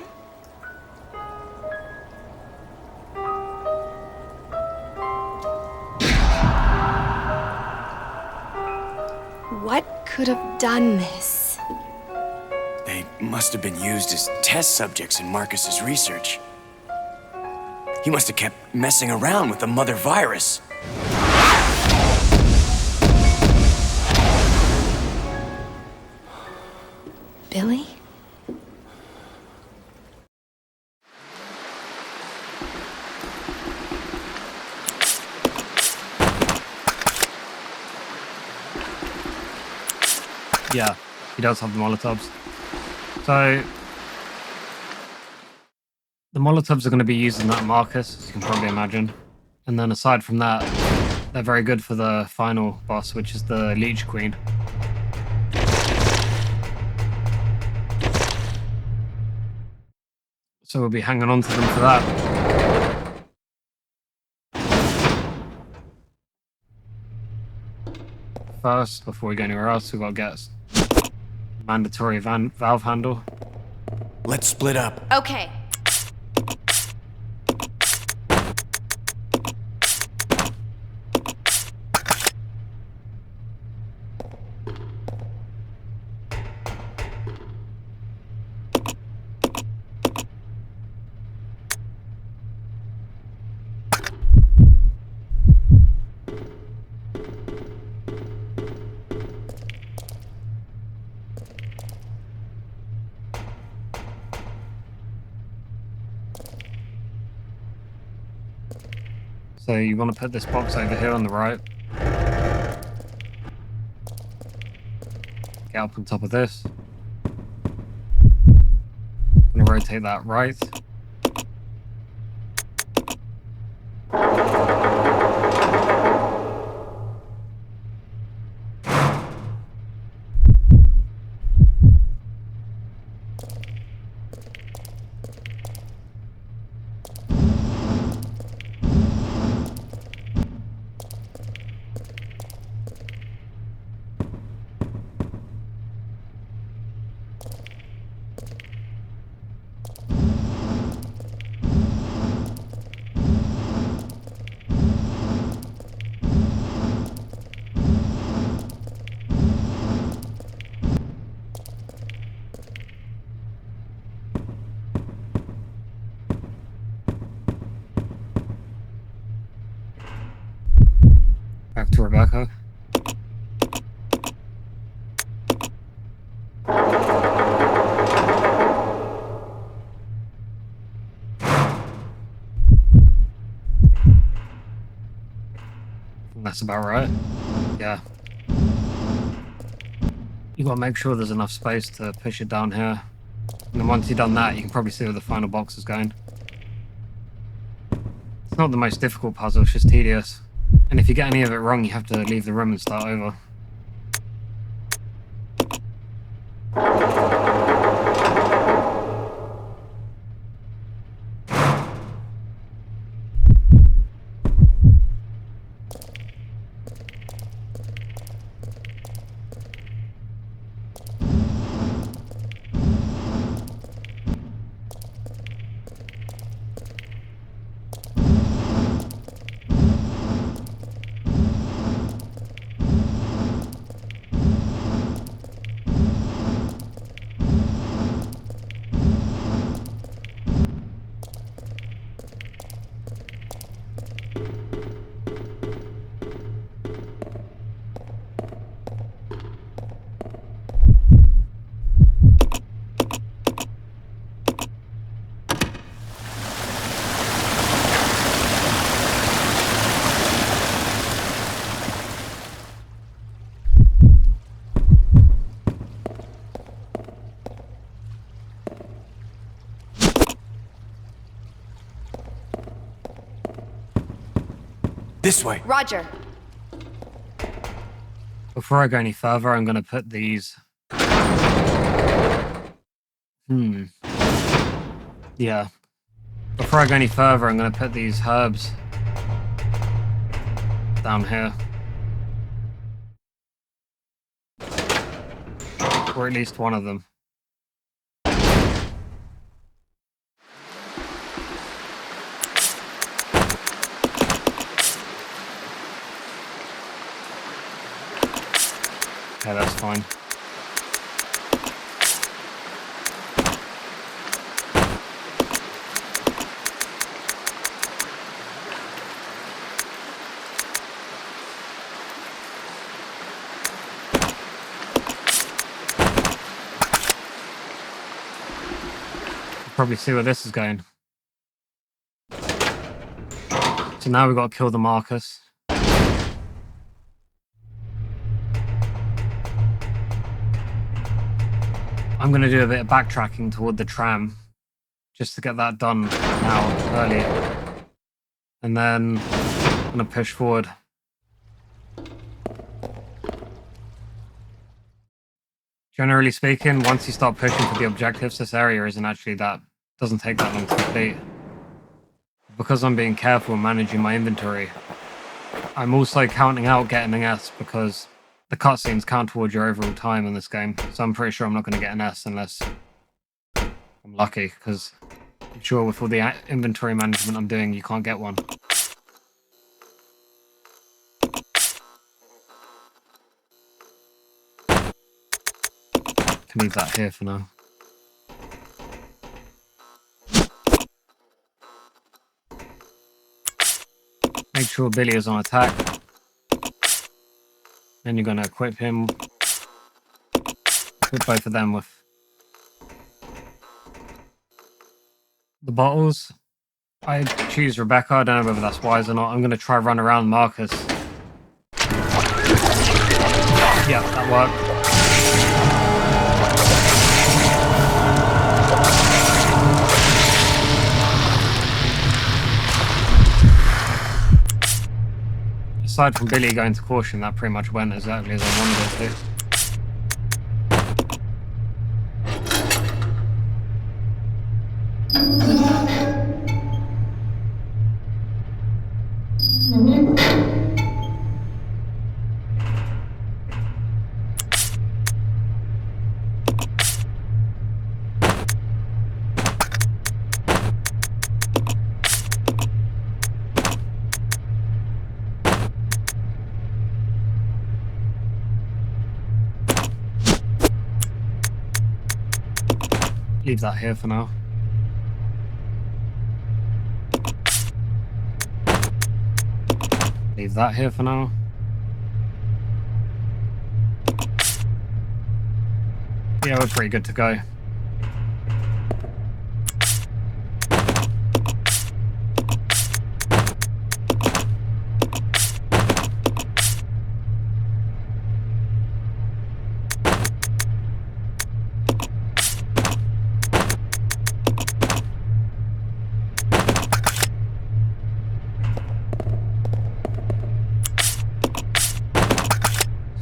What could have done this? They must have been used as test subjects in Marcus's research. He must have kept messing around with the mother virus. Billy? Yeah, he does have the Molotovs. So the Molotovs are going to be used in that Marcus, as you can probably imagine. And then aside from that, they're very good for the final boss, which is the Leech Queen. So we'll be hanging on to them for that. First, before we go anywhere else, we've got to get mandatory valve handle. Let's split up. Okay. So you want to put this box over here on the right. Get up on top of this. I'm going to rotate that right. Rebecca. That's about right. Yeah. You gotta make sure there's enough space to push it down here. And then once you've done that, you can probably see where the final box is going. It's not the most difficult puzzle, it's just tedious. And if you get any of it wrong, you have to leave the room and start over. This way. Roger. Before I go any further, I'm going to put these... Yeah. Before I go any further, I'm going to put these herbs down here. Or at least one of them. Okay, that's fine. Probably see where this is going. So now we've got to kill the Marcus. I'm going to do a bit of backtracking toward the tram, just to get that done now, early. And then I'm going to push forward. Generally speaking, once you start pushing for the objectives, this area doesn't take that long to complete. Because I'm being careful and managing my inventory, I'm also counting out getting an S because the cutscenes count towards your overall time in this game, so I'm pretty sure I'm not going to get an S unless I'm lucky, because I'm sure with all the inventory management I'm doing, you can't get one. Can leave that here for now. Make sure Billy is on attack. Then you're going to equip him. Equip both of them with the bottles. I choose Rebecca. I don't know whether that's wise or not. I'm going to try run around Marcus. Yeah, that worked. Aside from Billy going to caution, that pretty much went exactly as I wanted it to. Leave that here for now. Leave that here for now. Yeah, we're pretty good to go.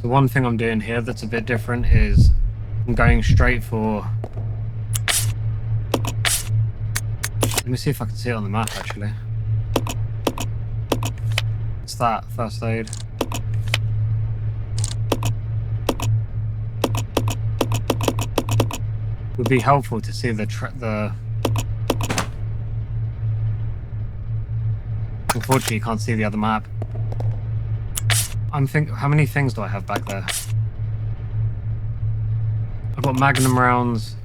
The one thing I'm doing here that's a bit different is I'm going straight for... Let me see if I can see it on the map, actually. It's that, first aid. Would be helpful to see the... Unfortunately, you can't see the other map. How many things do I have back there? I've got Magnum rounds.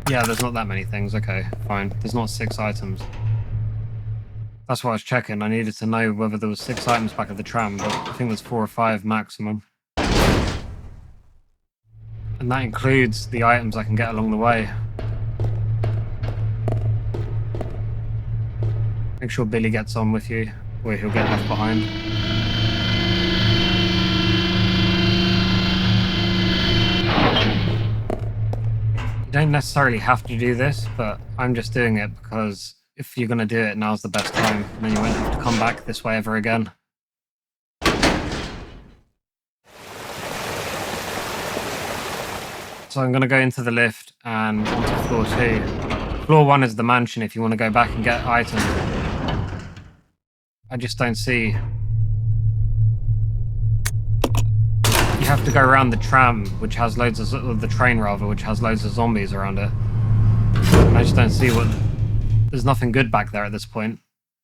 Yeah, there's not that many things. Okay, fine. There's not 6 items. That's what I was checking. I needed to know whether there was 6 items back at the tram, but I think there's 4 or 5 maximum. And that includes the items I can get along the way. Make sure Billy gets on with you, or he'll get left behind. You don't necessarily have to do this, but I'm just doing it because if you're going to do it, now's the best time, and then you won't have to come back this way ever again. So I'm going to go into the lift and onto floor 2. Floor 1 is the mansion if you want to go back and get items. I just don't see... You have to go around the tram, which has loads of... the train, rather, which has loads of zombies around it. And I just don't see what... There's nothing good back there at this point.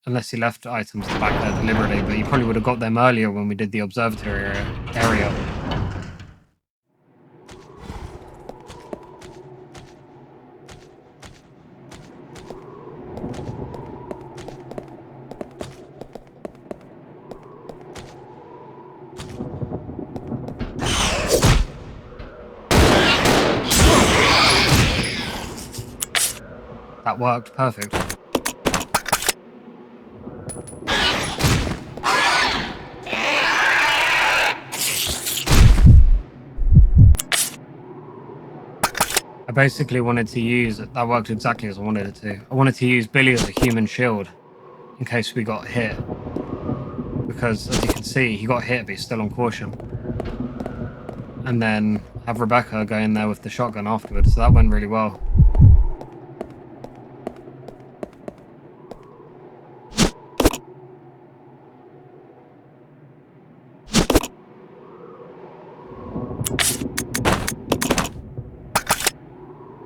Unless you left items back there deliberately, but you probably would have got them earlier when we did the observatory area. That worked perfect. I basically wanted to use it. That worked exactly as I wanted it to. I wanted to use Billy as a human shield in case we got hit. Because, as you can see, he got hit, but he's still on caution. And then have Rebecca go in there with the shotgun afterwards, so that went really well.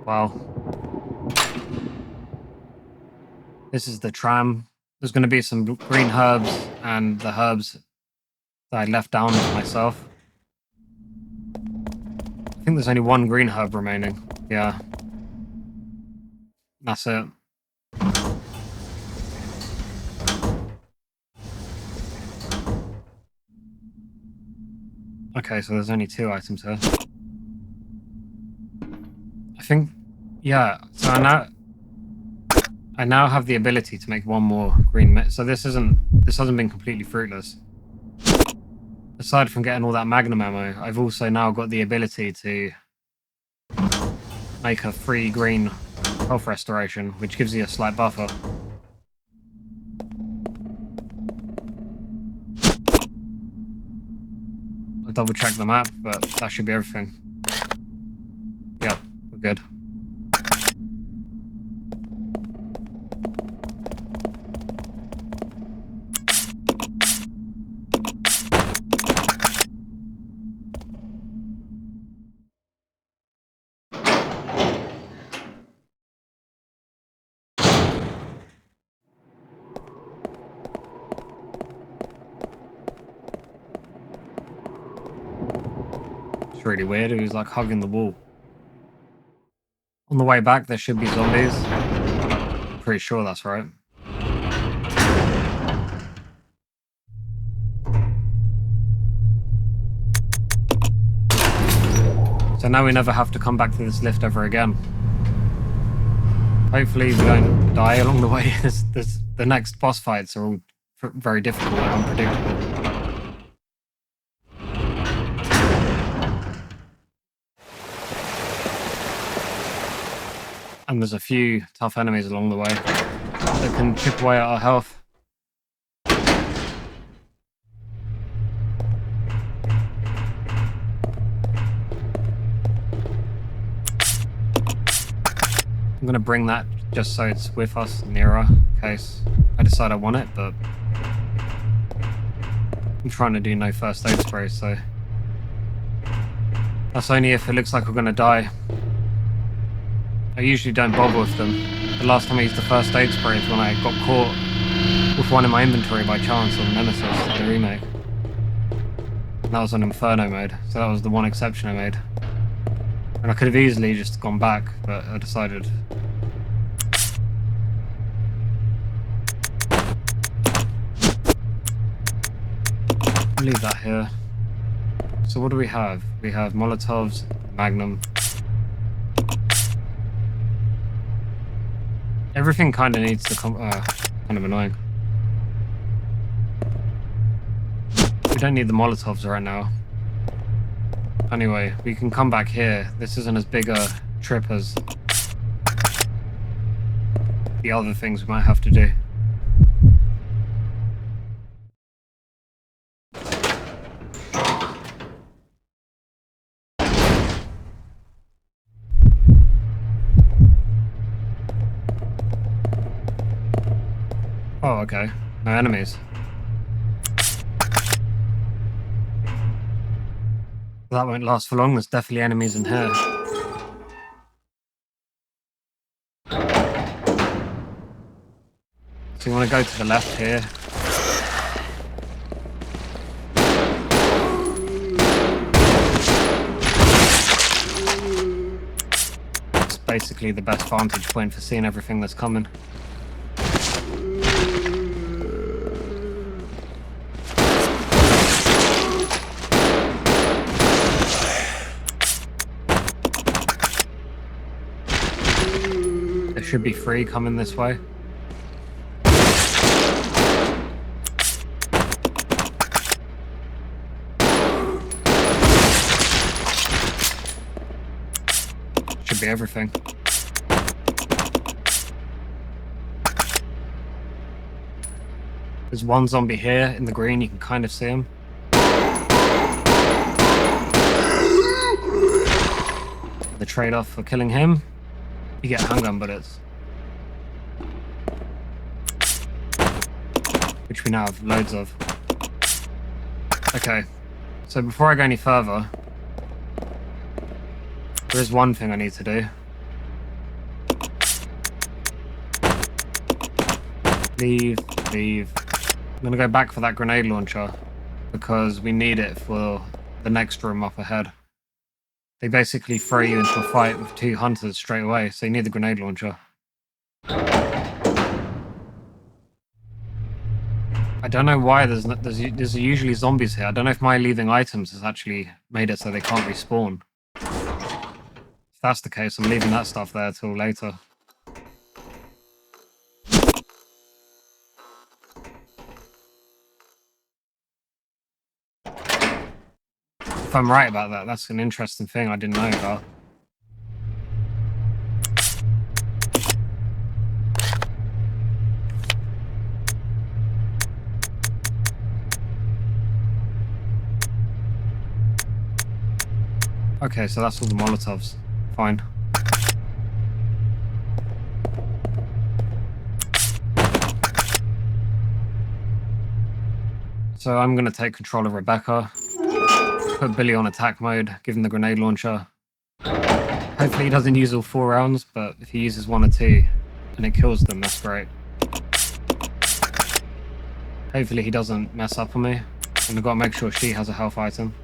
Wow. This is the tram. There's going to be some green herbs and the herbs that I left down myself. I think there's only 1 green herb remaining. Yeah. That's it. Okay, so there's only 2 items here. I think, yeah, so I now have the ability to make 1 more green so this hasn't been completely fruitless. Aside from getting all that Magnum ammo, I've also now got the ability to make a free green health restoration, which gives you a slight buffer. I'll double check the map, but that should be everything. Yep, we're good. It's really weird. He was like hugging the wall. On the way back, there should be zombies. Pretty sure that's right. So now we never have to come back to this lift ever again. Hopefully we don't die along the way. The next boss fights are all very difficult and unpredictable. And there's a few tough enemies along the way that can chip away at our health. I'm going to bring that just so it's with us nearer in case I decide I want it, but I'm trying to do no first aid spray, so that's only if it looks like we're going to die. I usually don't bother with them. The last time I used the first aid spray is when I got caught with one in my inventory by chance on Nemesis, the remake. And that was on Inferno mode, so that was the one exception I made. And I could have easily just gone back, but I decided. Leave that here. So what do we have? We have Molotovs, Magnum. Everything kind of needs to come. Kind of annoying. We don't need the Molotovs right now. Anyway, we can come back here. This isn't as big a trip as the other things we might have to do. Oh, okay. No enemies. That won't last for long. There's definitely enemies in here. So you want to go to the left here. It's basically the best vantage point for seeing everything that's coming. Should be free coming this way. Should be everything. There's one zombie here in the green, you can kind of see him. The trade-off for killing him, you get handgun bullets. Which we now have loads of. Okay, so before I go any further, there is one thing I need to do. Leave. I'm gonna go back for that grenade launcher because we need it for the next room up ahead. They basically throw you into a fight with two hunters straight away, so you need the grenade launcher. I don't know why there's usually zombies here. I don't know if my leaving items has actually made it so they can't respawn. If that's the case, I'm leaving that stuff there till later. If I'm right about that, that's an interesting thing I didn't know about. Okay, so that's all the Molotovs. Fine. So I'm going to take control of Rebecca. Put Billy on attack mode, give him the grenade launcher. Hopefully he doesn't use all 4 rounds, but if he uses 1 or 2 and it kills them, that's great. Hopefully he doesn't mess up on me. And I've got to make sure she has a health item.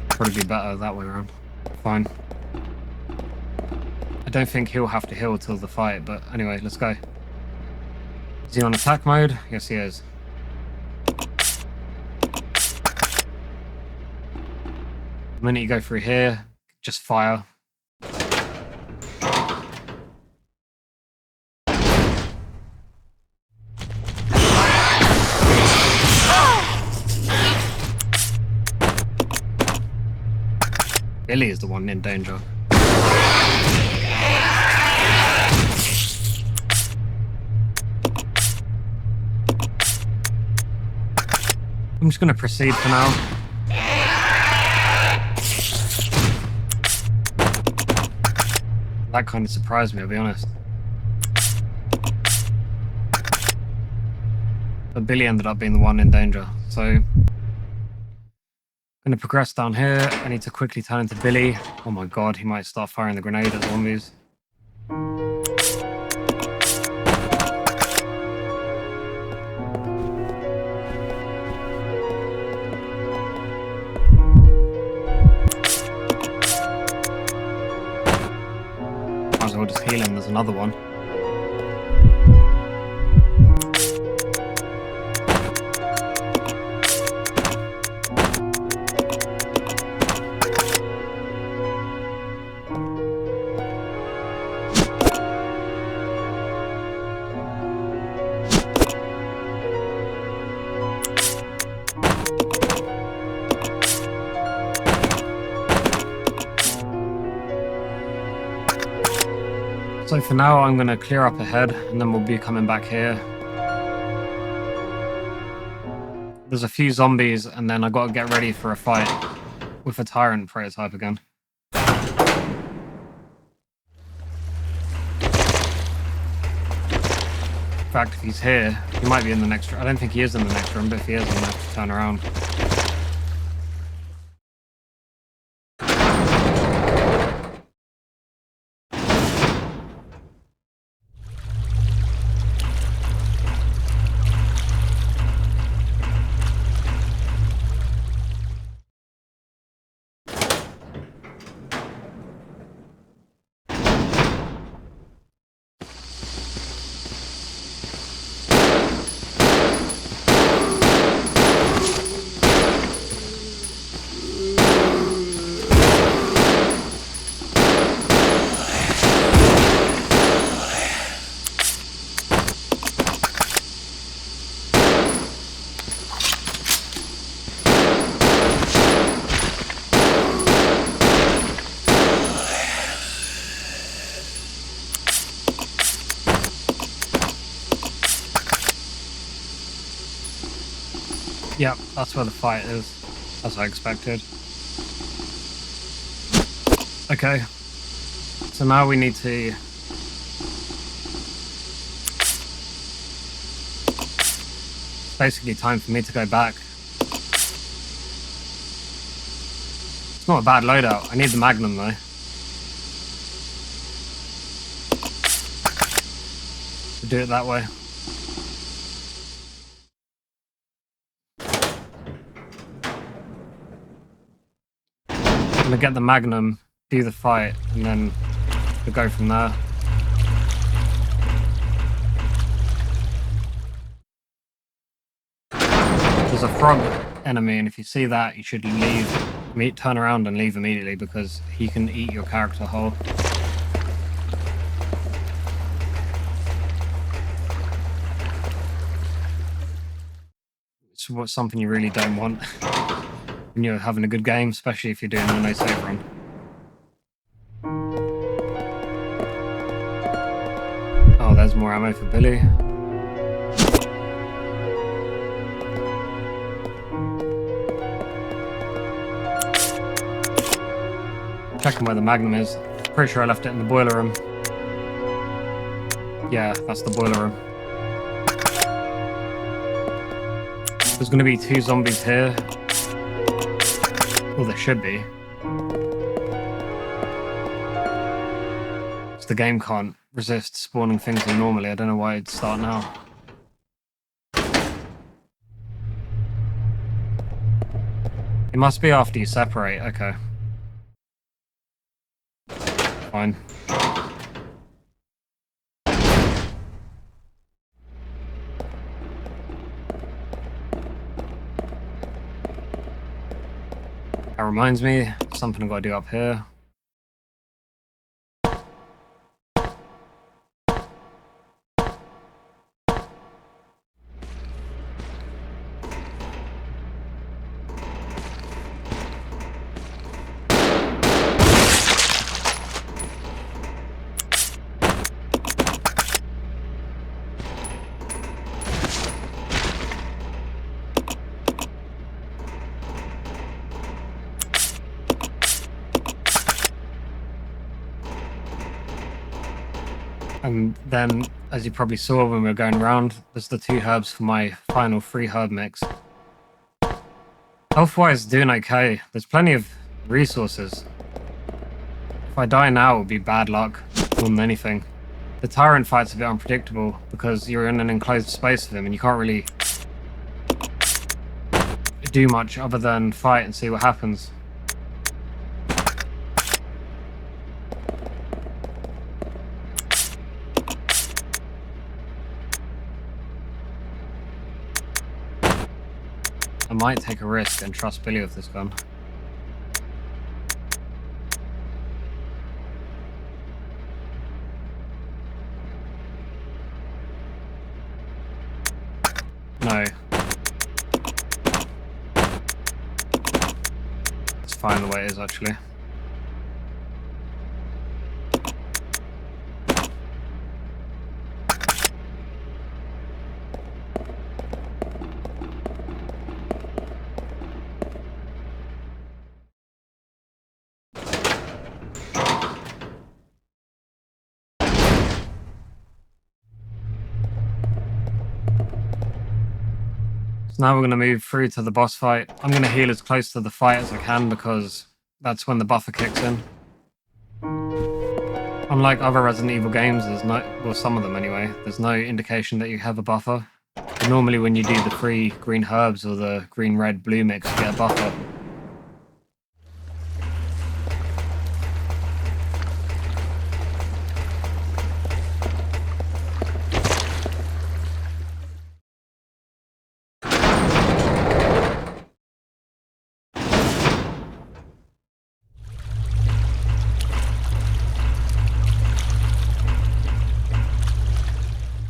Probably be better that way around. Fine. I don't think he'll have to heal till the fight, but anyway, let's go. Is he on attack mode? Yes, he is. The minute you go through here, just fire. Billy is the one in danger. I'm just going to proceed for now. That kind of surprised me, I'll be honest. But Billy ended up being the one in danger, so I'm going to progress down here. I need to quickly turn into Billy. Oh my god, he might start firing the grenade at zombies. Might as well just heal him, there's another one. So for now, I'm going to clear up ahead, and then we'll be coming back here. There's a few zombies, and then I got to get ready for a fight with a Tyrant prototype again. In fact, if he's here, he might be in the next room. I don't think he is in the next room, but if he is, I'm going to have to turn around. Yep, that's where the fight is, as I expected. Okay, so now we need to basically time for me to go back. It's not a bad loadout. I need the Magnum though. To do it that way. I'm gonna get the Magnum, do the fight, and then we'll go from there. There's a frog enemy, and if you see that, you should leave. Turn around and leave immediately because he can eat your character whole. It's something you really don't want when you're having a good game, especially if you're doing a no save run. Oh, there's more ammo for Billy. Checking where the Magnum is. Pretty sure I left it in the boiler room. Yeah, that's the boiler room. There's going to be 2 zombies here. Well, there should be. So the game can't resist spawning things in normally. I don't know why it'd start now. It must be after you separate. Okay. Fine. That reminds me, something I've got to do up here. And then, as you probably saw when we were going around, there's the 2 herbs for my final 3 herb mix. Health-wise, doing okay. There's plenty of resources. If I die now, it would be bad luck more than anything. The Tyrant fight's a bit unpredictable because you're in an enclosed space with him and you can't really do much other than fight and see what happens. I might take a risk and trust Billy with this gun. No. It's fine the way it is, actually. So now we're going to move through to the boss fight. I'm going to heal as close to the fight as I can because that's when the buffer kicks in. Unlike other Resident Evil games, there's no, well, some of them anyway, there's no indication that you have a buffer. But normally when you do the 3 green herbs or the green, red, blue mix, you get a buffer.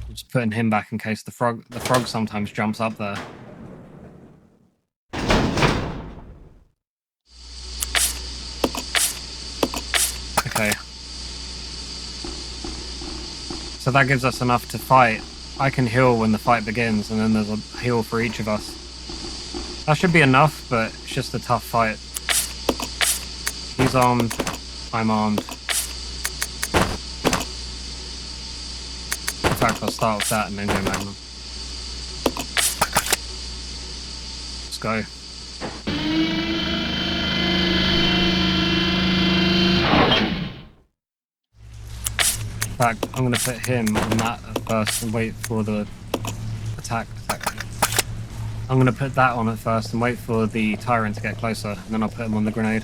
Just putting him back in case the frog sometimes jumps up there. Okay. So that gives us enough to fight. I can heal when the fight begins, and then there's a heal for each of us. That should be enough, but it's just a tough fight. He's armed. I'm armed. In fact, I'll start with that and then go Magnum. Let's go. In fact, I'm going to put him on that at first and wait for the attack. I'm going to put that on at first and wait for the Tyrant to get closer, and then I'll put him on the grenade.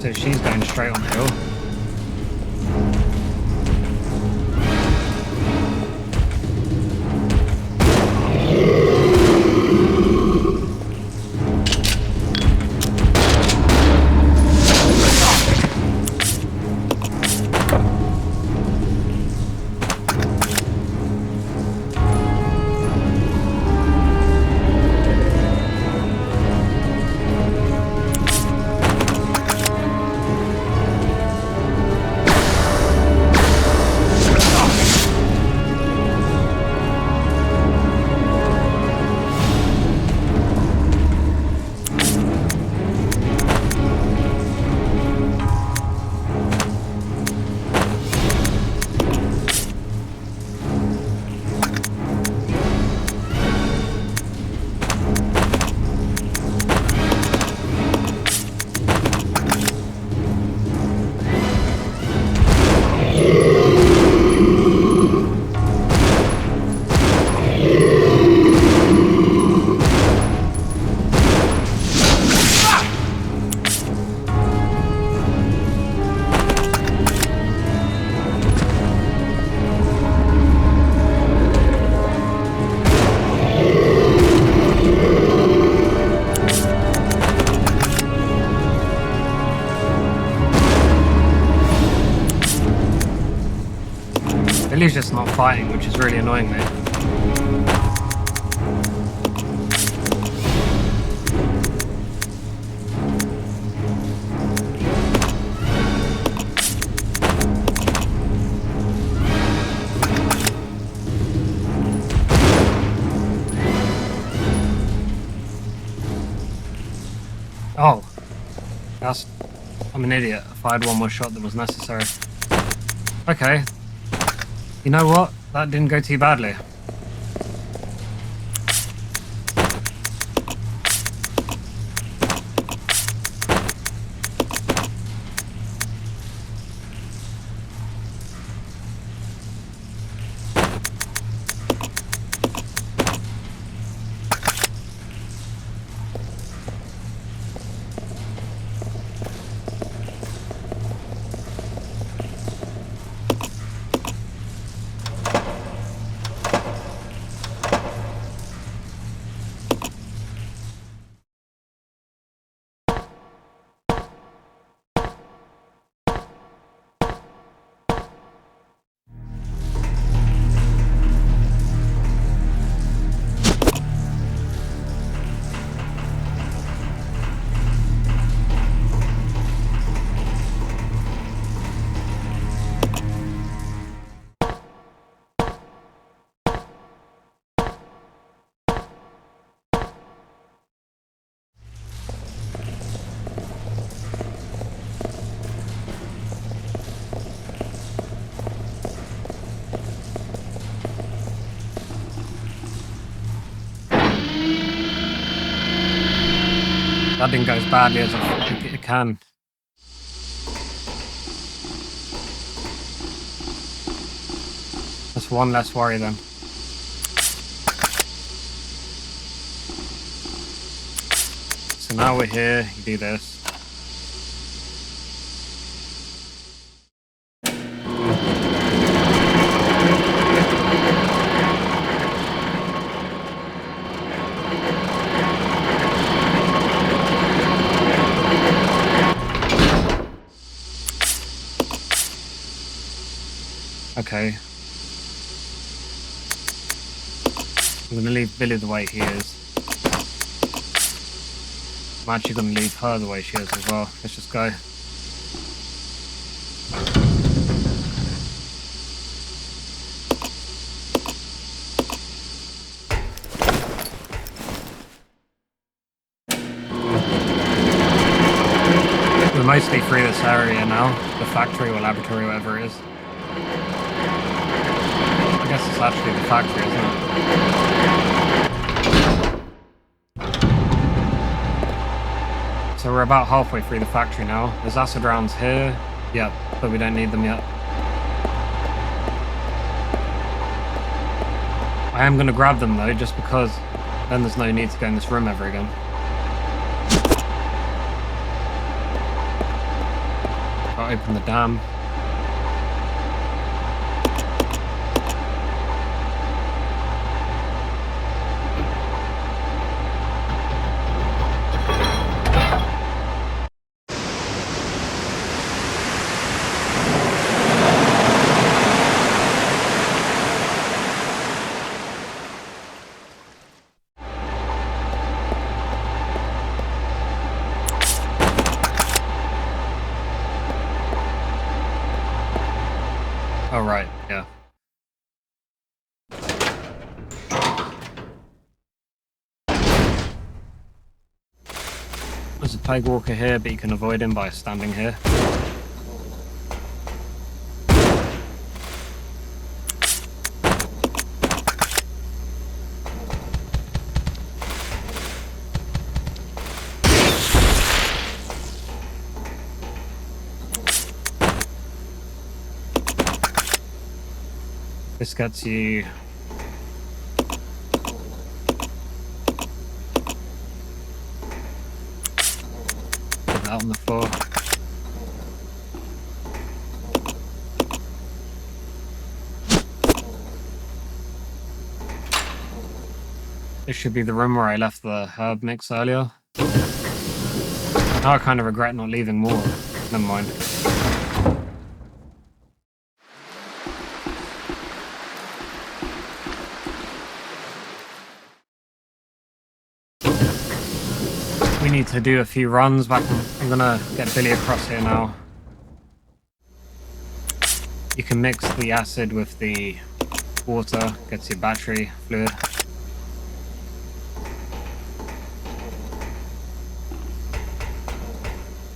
So she's going straight on the hill. Billy's just not fighting, which is really annoying me. Oh, I'm an idiot. I fired one more shot than was necessary. Okay. You know what? That didn't go too badly. That didn't go as badly as I think it can. That's one less worry then. So now we're here, you do this. Okay. I'm gonna leave Billy the way he is. I'm actually gonna leave her the way she is as well. Let's just go. We're mostly through this area now. The factory or laboratory, whatever it is. I guess it's actually the factory, isn't it? So we're about halfway through the factory now. There's acid rounds here. Yep, but we don't need them yet. I am going to grab them though, just because then there's no need to go in this room ever again. Gotta open the dam. Oh, right, yeah. There's a plague walker here, but you can avoid him by standing here. This gets you put that on the floor. This should be the room where I left the herb mix earlier. Now I kind of regret not leaving more. Never mind. We need to do a few runs back. I'm gonna get Billy across here now. You can mix the acid with the water, gets your battery fluid.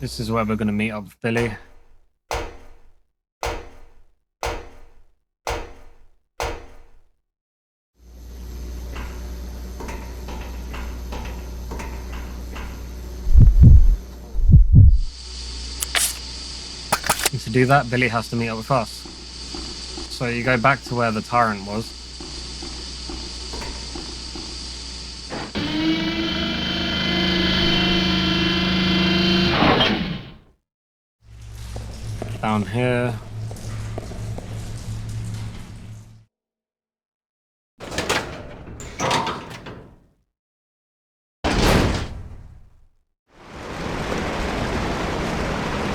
This is where we're gonna meet up with Billy. And to do that, Billy has to meet up with us. So you go back to where the Tyrant was. Down here.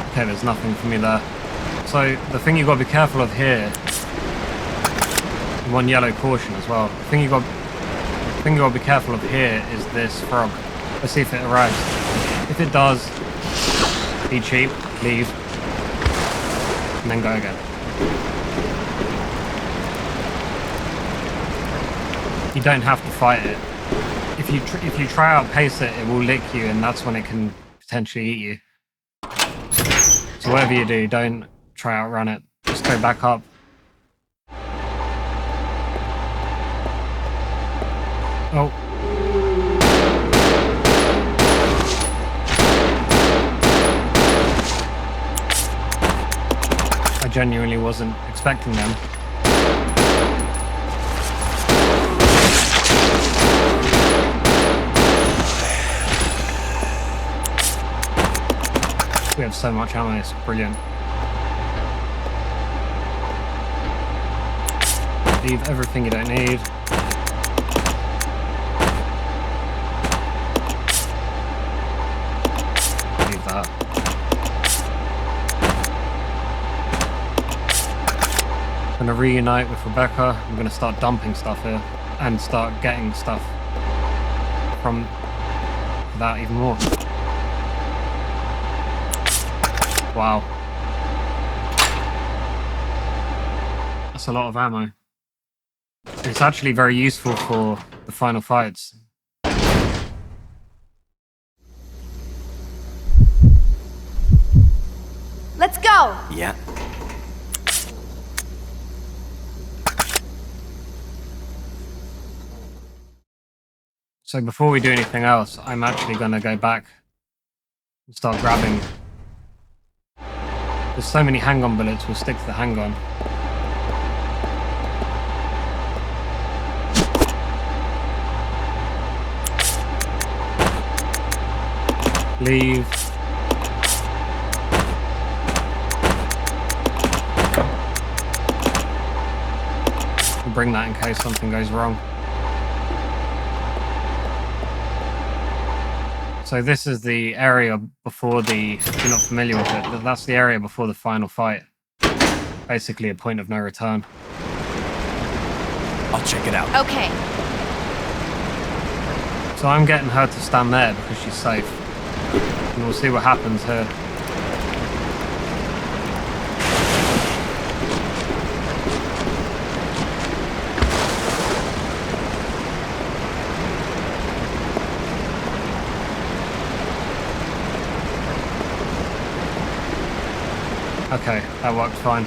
Okay, there's nothing for me there. So the thing you got to be careful of here. One yellow caution as well. The thing you got to be careful of here is this frog. Let's see if it arrives. If it does, be cheap, leave, and then go again. You don't have to fight it. If you try outpace it, it will lick you, and that's when it can potentially eat you. So whatever you do, don't try outrun it. Just go back up. Oh. I genuinely wasn't expecting them. We have so much ammo, it's brilliant. Leave everything you don't need. Leave that. I'm gonna reunite with Rebecca. I'm gonna start dumping stuff here and start getting stuff from that even more. Wow. That's a lot of ammo. It's actually very useful for the final fights. Let's go! Yeah. So before we do anything else, I'm actually going to go back and start grabbing. There's so many handgun bullets, we'll stick to the handgun. Leave. We'll bring that in case something goes wrong. So this is the area before the, if you're not familiar with it, that's the area before the final fight. Basically a point of no return. I'll check it out. Okay. So I'm getting her to stand there because she's safe. And we'll see what happens here. Okay, that worked fine.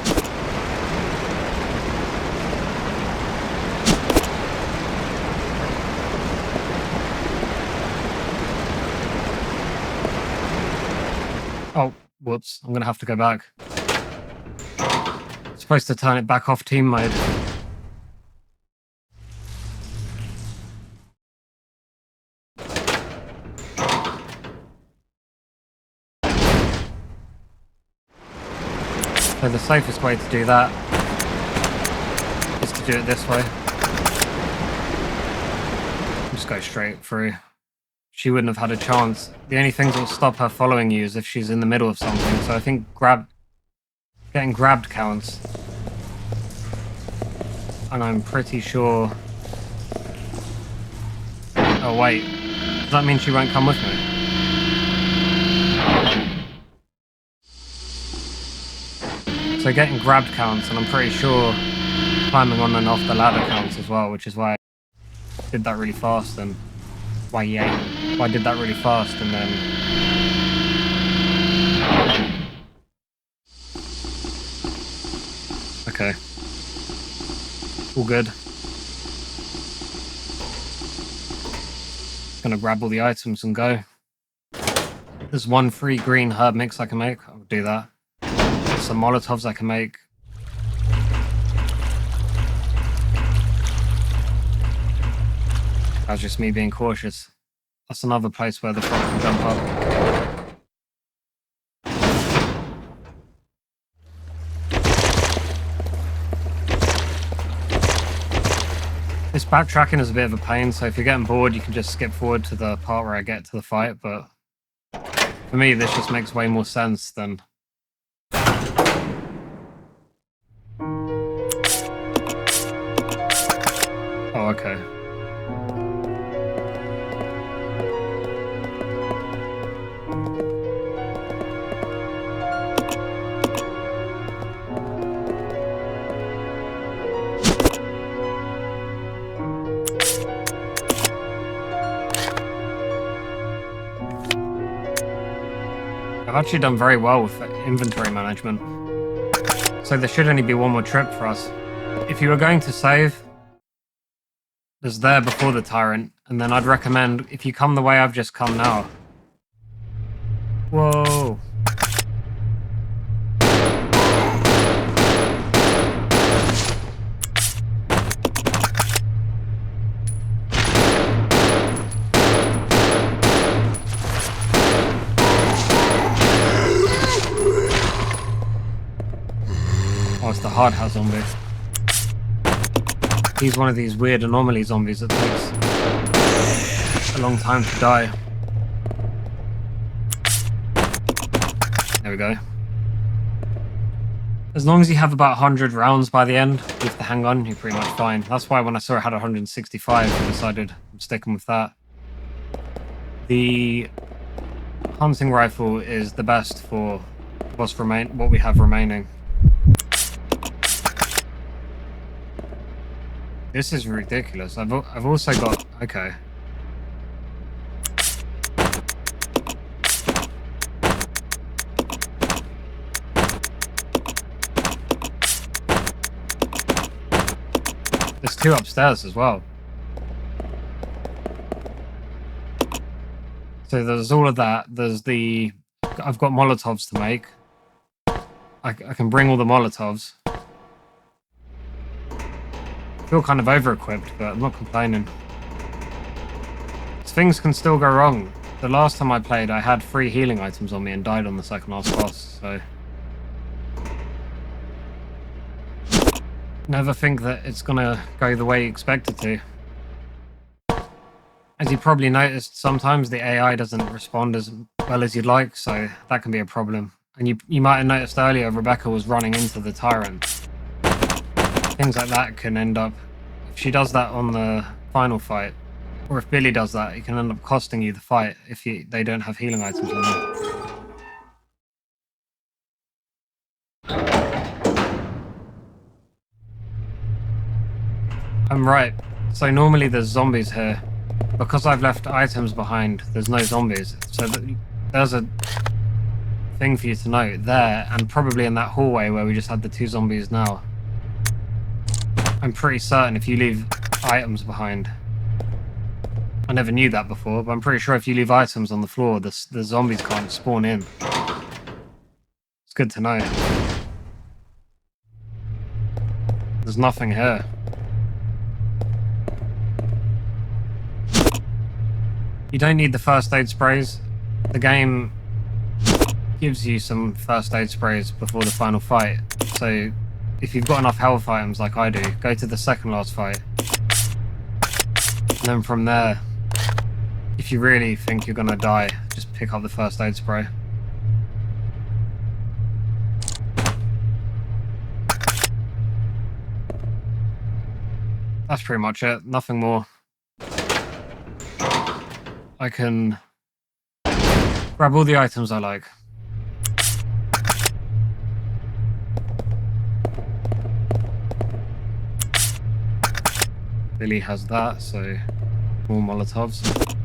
Oh, whoops, I'm gonna have to go back. Supposed to turn it back off team mode. So the safest way to do that is to do it this way. Just go straight through. She wouldn't have had a chance. The only things that will stop her following you is if she's in the middle of something. So I think getting grabbed counts. And I'm pretty sure... Oh wait, does that mean she won't come with me? So getting grabbed counts, and I'm pretty sure climbing on and off the ladder counts as well, which is why I did that really fast, and why I did that really fast, and then okay, all good. Gonna grab all the items and go. There's one free green herb mix I can make. I'll do that. Some Molotovs I can make. That's just me being cautious. That's another place where the frog can jump up. This backtracking is a bit of a pain, so if you're getting bored, you can just skip forward to the part where I get to the fight, but for me, this just makes way more sense than... Oh, okay. I've actually done very well with inventory management. So there should only be one more trip for us. If you were going to save, there's there before the Tyrant, and then I'd recommend, if you come the way I've just come now. Whoa. Oh, it's the hard hat zombie. He's one of these weird anomaly zombies that takes a long time to die. There we go. As long as you have about 100 rounds by the end with the handgun, you're pretty much fine. That's why when I saw it had 165, I decided I'm sticking with that. The hunting rifle is the best for what we have remaining. This is ridiculous. I've also got... Okay. There's two upstairs as well. So there's all of that. There's the... I've got Molotovs to make. I can bring all the Molotovs. I feel kind of over-equipped, but I'm not complaining. Things can still go wrong. The last time I played, I had 3 healing items on me and died on the second last boss, so... Never think that it's gonna go the way you expect it to. As you probably noticed, sometimes the AI doesn't respond as well as you'd like, so that can be a problem. And you might have noticed earlier, Rebecca was running into the Tyrant. Things like that can end up, if she does that on the final fight, or if Billy does that, it can end up costing you the fight if they don't have healing items on them. I'm right. So normally there's zombies here. Because I've left items behind, there's no zombies. So there's a thing for you to note there, and probably in that hallway where we just had the 2 zombies now. I'm pretty certain if you leave items behind, I never knew that before, but I'm pretty sure if you leave items on the floor, the zombies can't spawn in. It's good to know. There's nothing here. You don't need the first aid sprays. The game gives you some first aid sprays before the final fight, so if you've got enough health items like I do, go to the second last fight. And then from there, if you really think you're gonna die, just pick up the first aid spray. That's pretty much it, nothing more. I can grab all the items I like. Billy has that, so more Molotovs.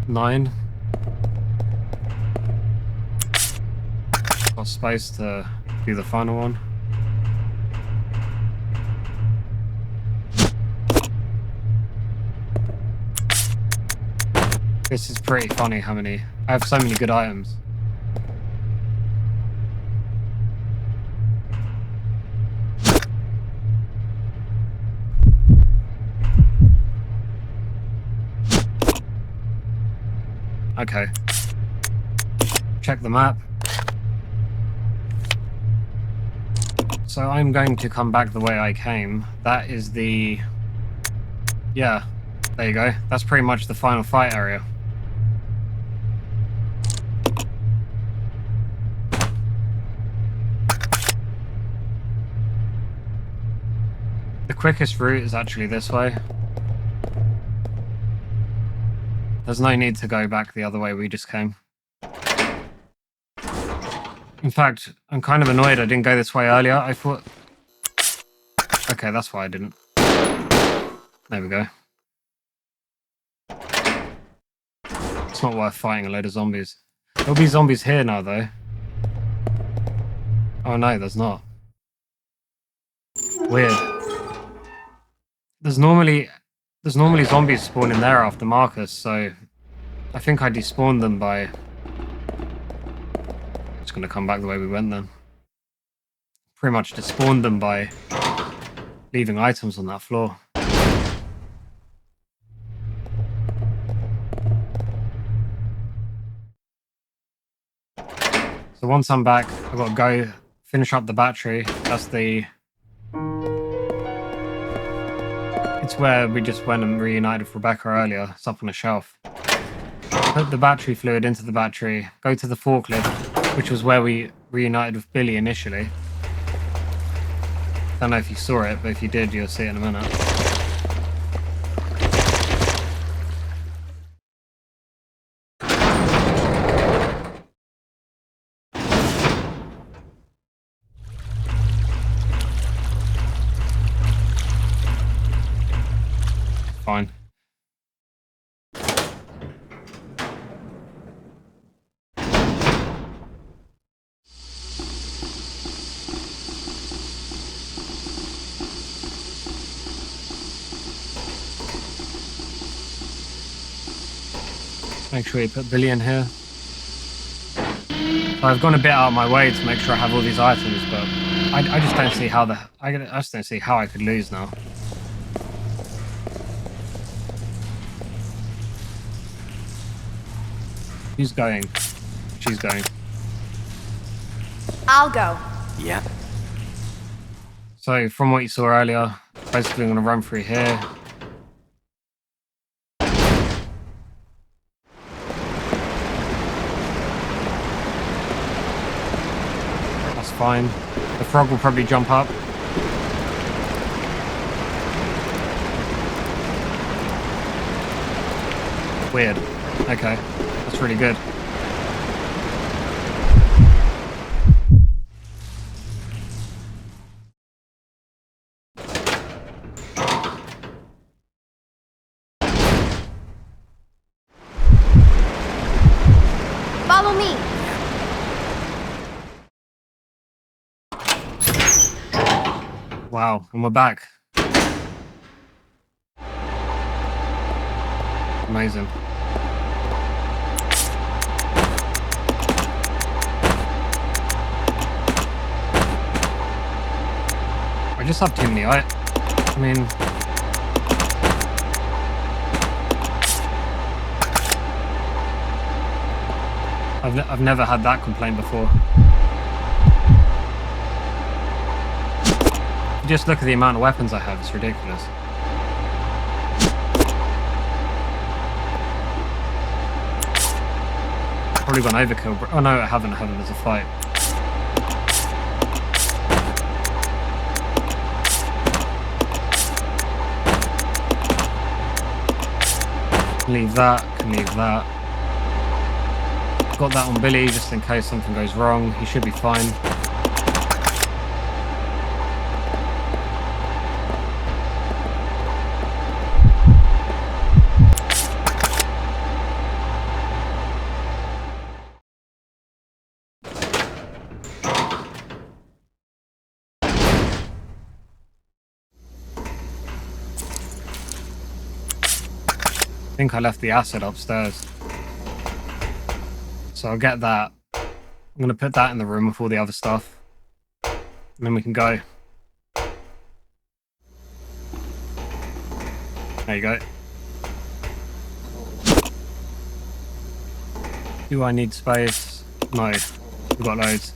9. Got space to do the final one. This is pretty funny how many... I have so many good items. Okay. Check the map. So I'm going to come back the way I came. That is the... Yeah, there you go. That's pretty much the final fight area. The quickest route is actually this way. There's no need to go back the other way we just came. In fact, I'm kind of annoyed I didn't go this way earlier. I thought... Okay, that's why I didn't. There we go. It's not worth fighting a load of zombies. There'll be zombies here now, though. Oh no, there's not. Weird. There's normally zombies spawning there after Marcus, so I think I despawned them by... Just gonna come back the way we went then. Pretty much despawned them by leaving items on that floor. So once I'm back, I've got to go finish up the battery. That's the... It's where we just went and reunited with Rebecca earlier. It's up on a shelf. Put the battery fluid into the battery, go to the forklift, which was where we reunited with Billy initially. Don't know if you saw it, but if you did, you'll see it in a minute. Fine. Make sure you put Billy in here. So I've gone a bit out of my way to make sure I have all these items, but I just don't see how I just don't see how I could lose now. Who's going? She's going. I'll go. Yeah. So from what you saw earlier, basically I'm going to run through here. That's fine. The frog will probably jump up. Weird. Okay. That's really good. Follow me. Wow, and we're back. Amazing. I just have too many. I mean, I've never had that complaint before. Just look at the amount of weapons I have, it's ridiculous. Probably gone overkill. Oh no, I haven't, there's a fight. Leave that, can leave that. Got that on Billy just in case something goes wrong. He should be fine. I think I left the acid upstairs. So I'll get that. I'm going to put that in the room with all the other stuff. And then we can go. There you go. Do I need space? No. We've got loads.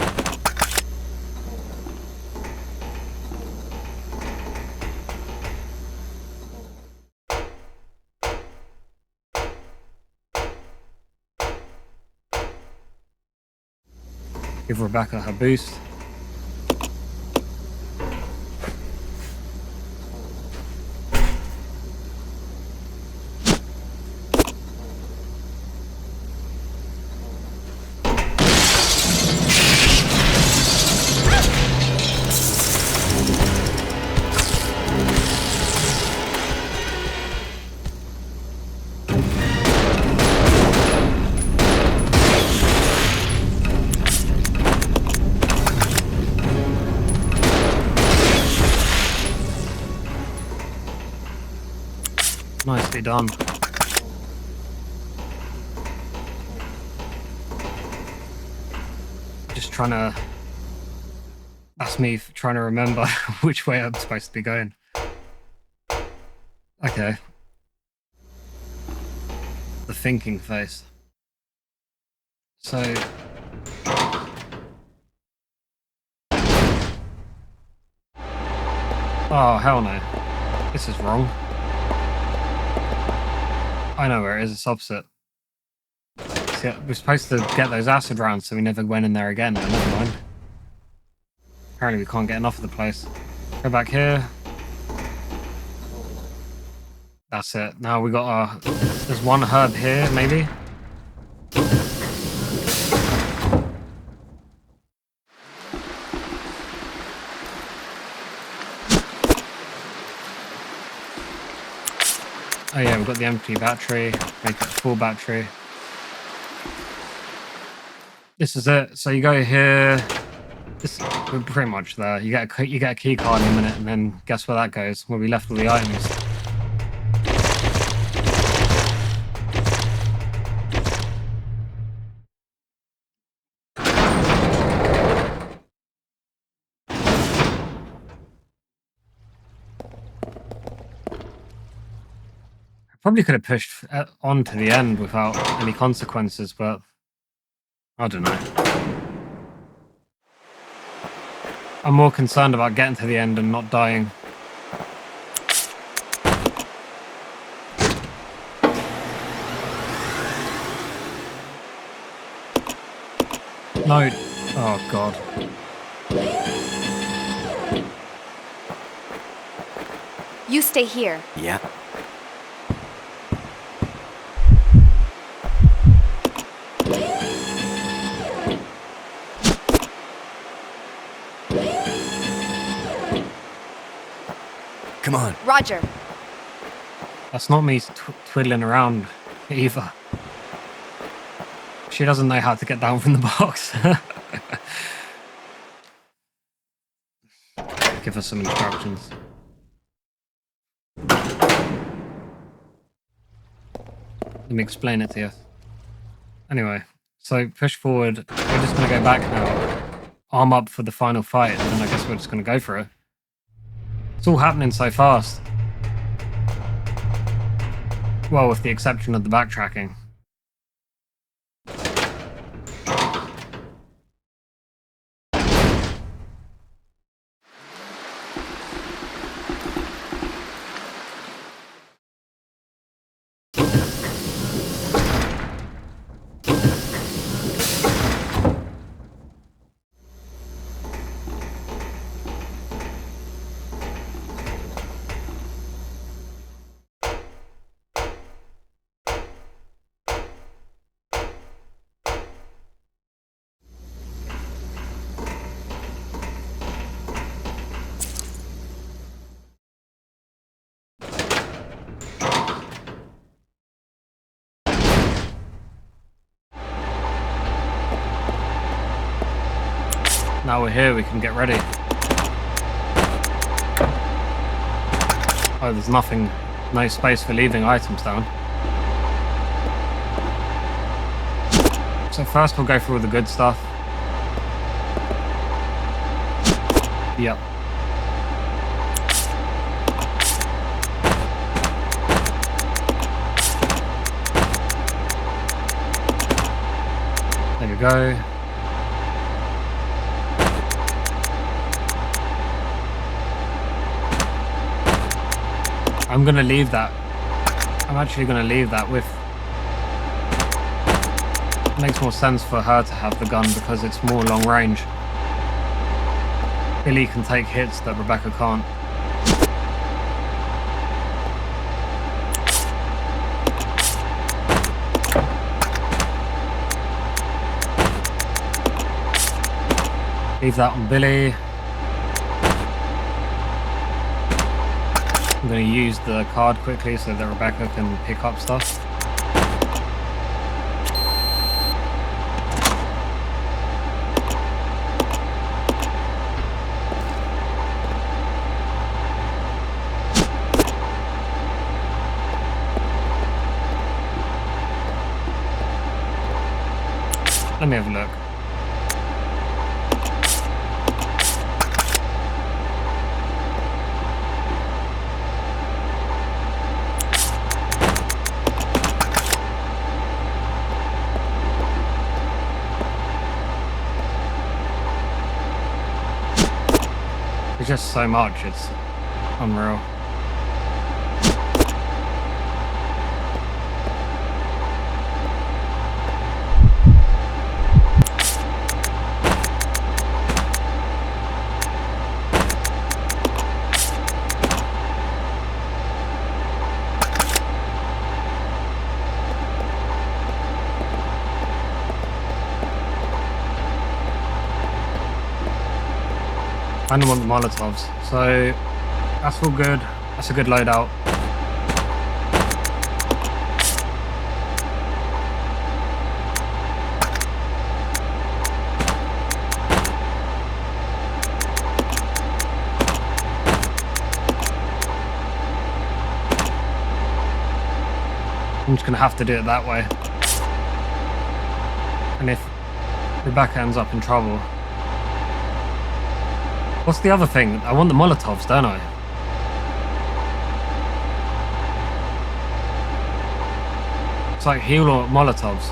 Give Rebecca her boost. Nicely done. Just trying to... That's me trying to remember which way I'm supposed to be going. Okay. The thinking face. So... Oh, hell no. This is wrong. I know where it is, it's opposite. See, we're supposed to get those acid rounds so we never went in there again, but never mind. Apparently we can't get enough of the place. Go back here. That's it. Now we got there's one herb here, maybe? Oh yeah, we've got the empty battery, make it a full battery. This is it. So you go here. We're pretty much there. You get a key card in a minute, and then guess where that goes? Where we left all the items. Probably could have pushed on to the end without any consequences, but I don't know. I'm more concerned about getting to the end and not dying. No. Oh, God. You stay here. Yeah. Come on. Roger. That's not me twiddling around either. She doesn't know how to get down from the box. Give her some instructions. Let me explain it to you. Anyway, so push forward. We're just going to go back now. Arm up for the final fight, and then I guess we're just going to go for it. It's all happening so fast. Well, with the exception of the backtracking. Now we're here, we can get ready. Oh, there's nothing, no space for leaving items down. So first we'll go through all the good stuff. Yep. There we go. I'm gonna leave that. I'm actually gonna leave that with. It makes more sense for her to have the gun because it's more long range. Billy can take hits that Rebecca can't. Leave that on Billy. I'm going to use the card quickly so that Rebecca can pick up stuff. Let me have a look. There's just so much, it's unreal. I don't want the Molotovs, so that's all good. That's a good loadout. I'm just gonna have to do it that way. And if Rebecca ends up in trouble. What's the other thing? I want the Molotovs, don't I? It's like heal or Molotovs.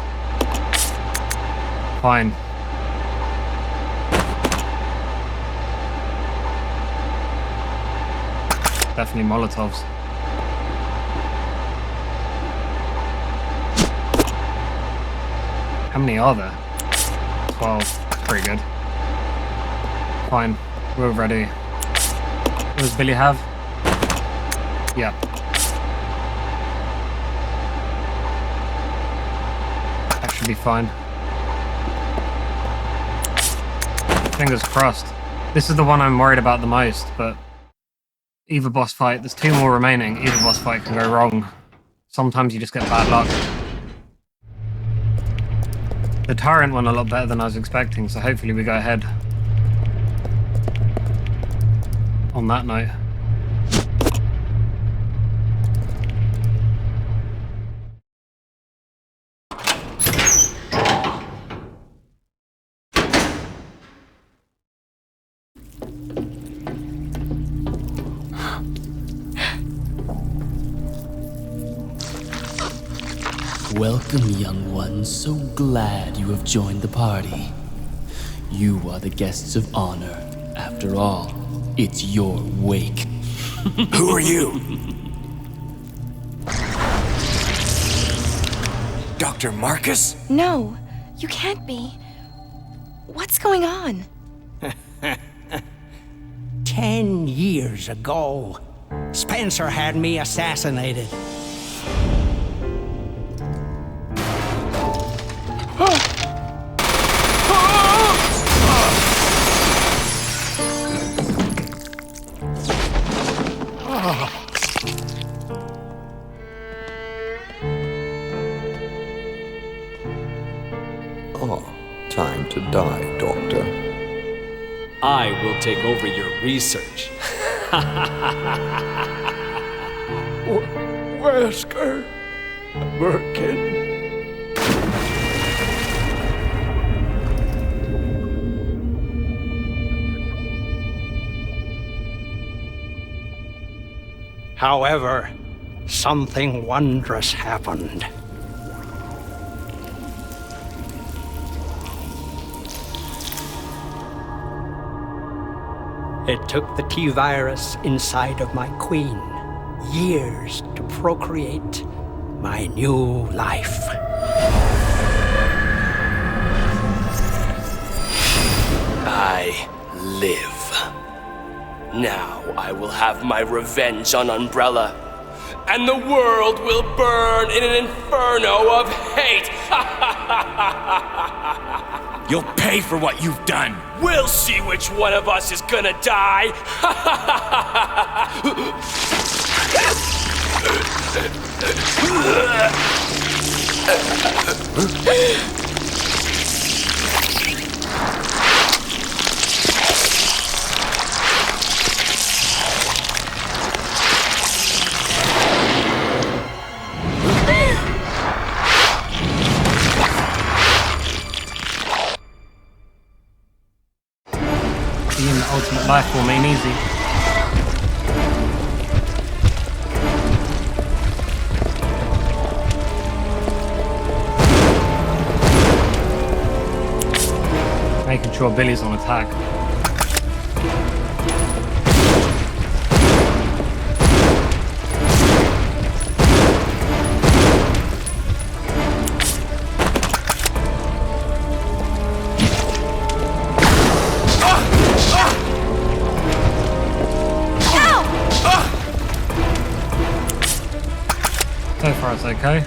Fine. Definitely Molotovs. How many are there? 12. That's pretty good. Fine. We're ready. What does Billy have? Yeah. That should be fine. Fingers crossed. This is the one I'm worried about the most, but either boss fight, there's 2 more remaining, either boss fight can go wrong. Sometimes you just get bad luck. The Tyrant went a lot better than I was expecting, so hopefully we go ahead. On that note. Welcome, young ones. So glad you have joined the party. You are the guests of honor. After all, it's your wake. Who are you? Dr. Marcus? No, you can't be. What's going on? 10 years ago, Spencer had me assassinated. Time to die, Doctor. I will take over your research. Wesker, Birkin. However, something wondrous happened. It took the T-virus inside of my queen years to procreate my new life. I live. Now I will have my revenge on Umbrella, and the world will burn in an inferno of hate. You'll pay for what you've done. We'll see which one of us is gonna die. Being the ultimate life form ain't easy. Making sure Billy's on attack. So far it's okay.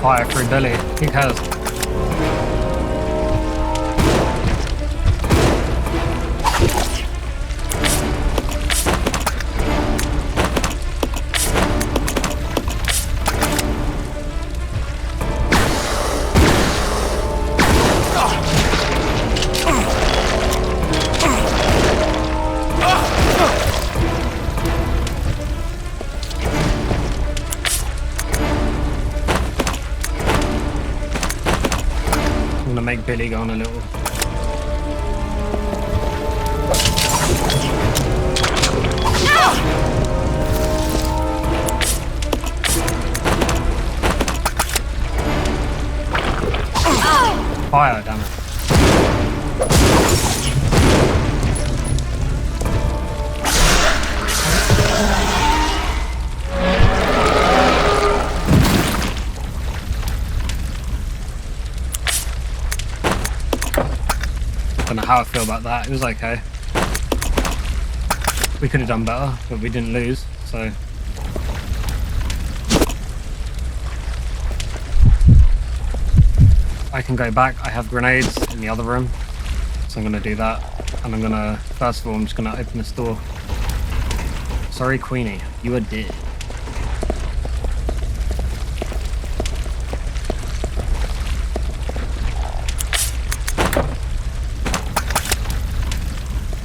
Fire through Billy. Who cares? Make Billy go on a little. Fire, damn it. Don't know how I feel about that. It was okay. We could have done better, but we didn't lose, so. I can go back. I have grenades in the other room, so I'm gonna do that. And I'm gonna, first of all, I'm just gonna open this door. Sorry, Queenie, you are dead.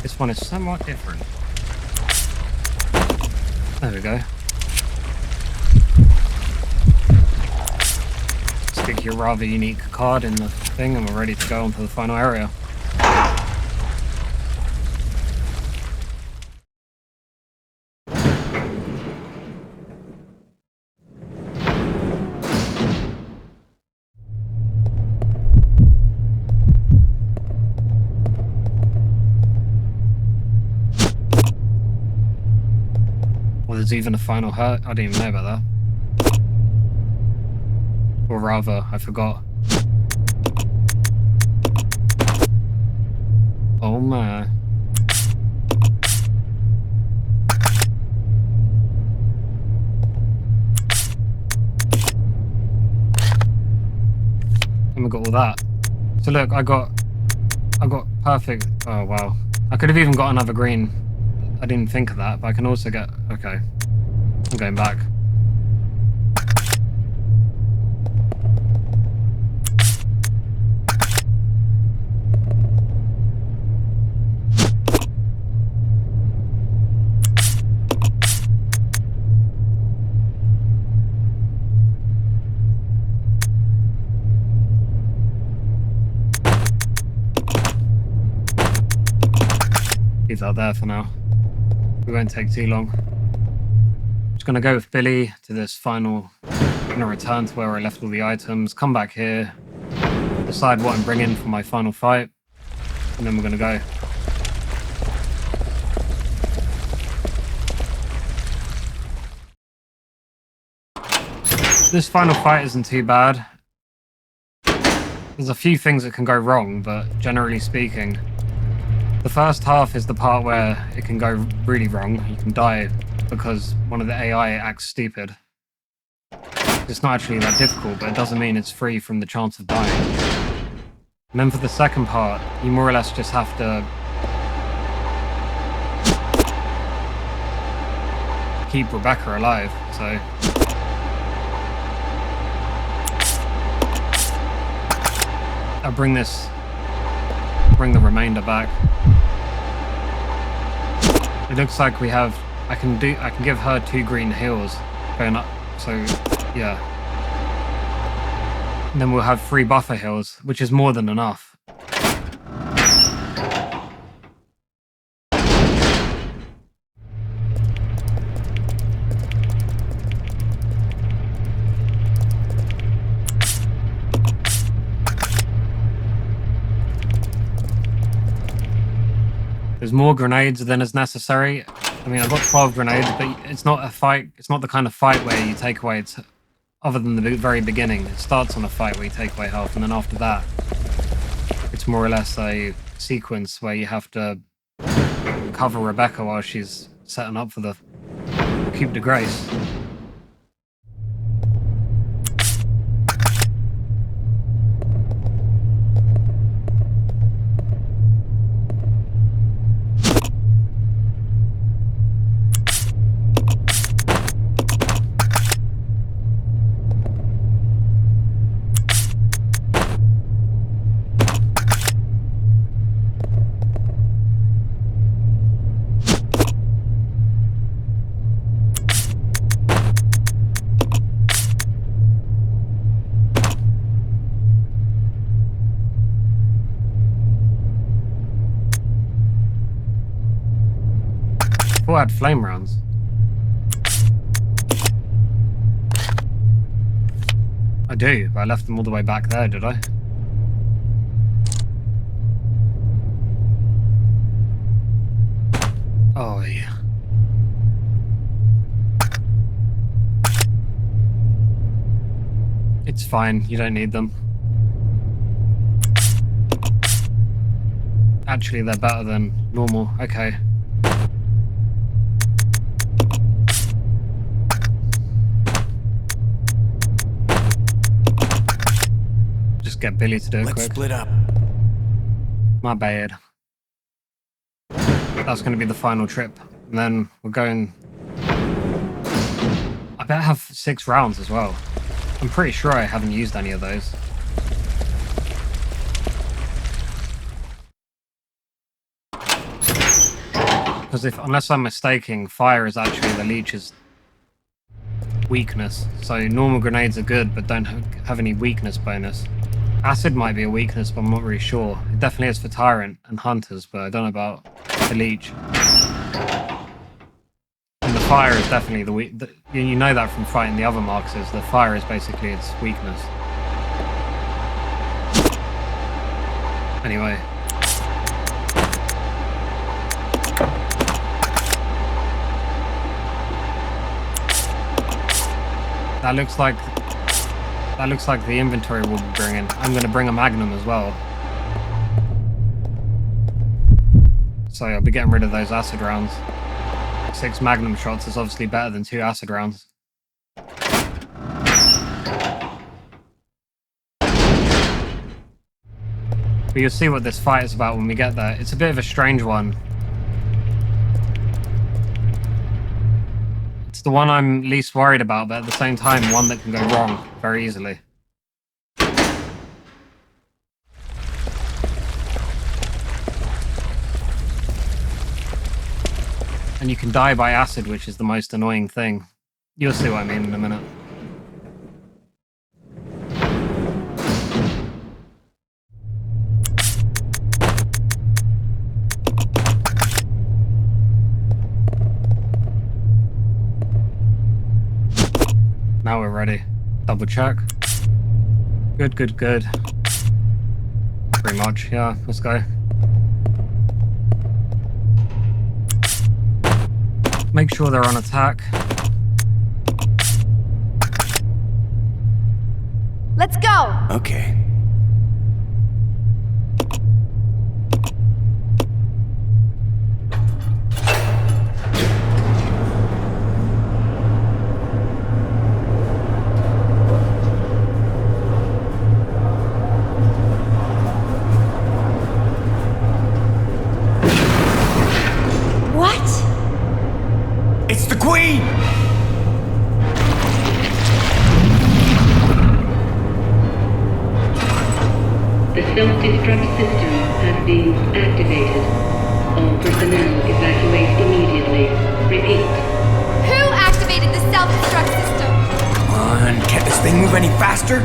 This one is somewhat different. There we go. Stick your rather unique card in the thing and we're ready to go on to the final area. there's even a final hurt. I didn't even know about that. Or rather, I forgot. Oh my. And we got all that. So look, I got perfect. Oh wow. I could have even got another green. I didn't think of that, but I can also get... Okay. I'm going back. Leave that there for now. It won't take too long. Just gonna go with Billy to this final. I'm gonna return to where I left all the items, come back here, decide what I'm bringing for my final fight, and then we're gonna go. This final fight isn't too bad. There's a few things that can go wrong, but generally speaking, the first half is the part where it can go really wrong. You can die because one of the AI acts stupid. It's not actually that difficult, but it doesn't mean it's free from the chance of dying. And then for the second part, you more or less just have to keep Rebecca alive, so... I'll bring the remainder back. It looks like we have... I can give her 2 green heals going up, so yeah. And then we'll have 3 buffer heals, which is more than enough. There's more grenades than is necessary. I mean, I've got 12 grenades, but it's not a fight. It's not the kind of fight where you take away, other than the very beginning. It starts on a fight where you take away health, and then after that, it's more or less a sequence where you have to cover Rebecca while she's setting up for the coup de grace. I had flame rounds. I do, but I left them all the way back there, did I? Oh, yeah. It's fine, you don't need them. Actually, they're better than normal. Okay. Get Billy to do it quick. Let's split up. My bad. That's going to be the final trip. And then we're going... I bet I have 6 rounds as well. I'm pretty sure I haven't used any of those. Because unless I'm mistaken, fire is actually the Leech's weakness. So normal grenades are good, but don't have any weakness bonus. Acid might be a weakness, but I'm not really sure. It definitely is for Tyrant and Hunters, but I don't know about the Leech. And the fire is definitely the weak... You know that from fighting the other Marxes. The fire is basically its weakness. Anyway. That looks like the inventory we'll be bringing. I'm going to bring a Magnum as well. So I'll be getting rid of those acid rounds. 6 Magnum shots is obviously better than 2 acid rounds. But you'll see what this fight is about when we get there. It's a bit of a strange one. It's the one I'm least worried about, but at the same time, one that can go wrong very easily. And you can die by acid, which is the most annoying thing. You'll see what I mean in a minute. Now we're ready. Double check. Good, good, good. Pretty much, yeah, let's go. Make sure they're on attack. Let's go! Okay. It's the Queen! The self-destruct system has been activated. All personnel evacuate immediately. Repeat. Who activated the self-destruct system? Come on, can't this thing move any faster?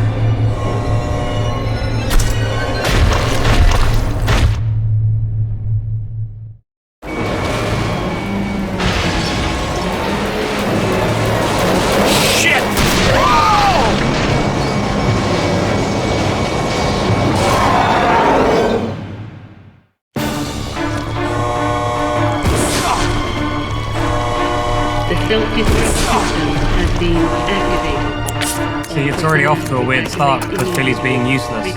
See, it's already off to a weird start because Billy's being useless.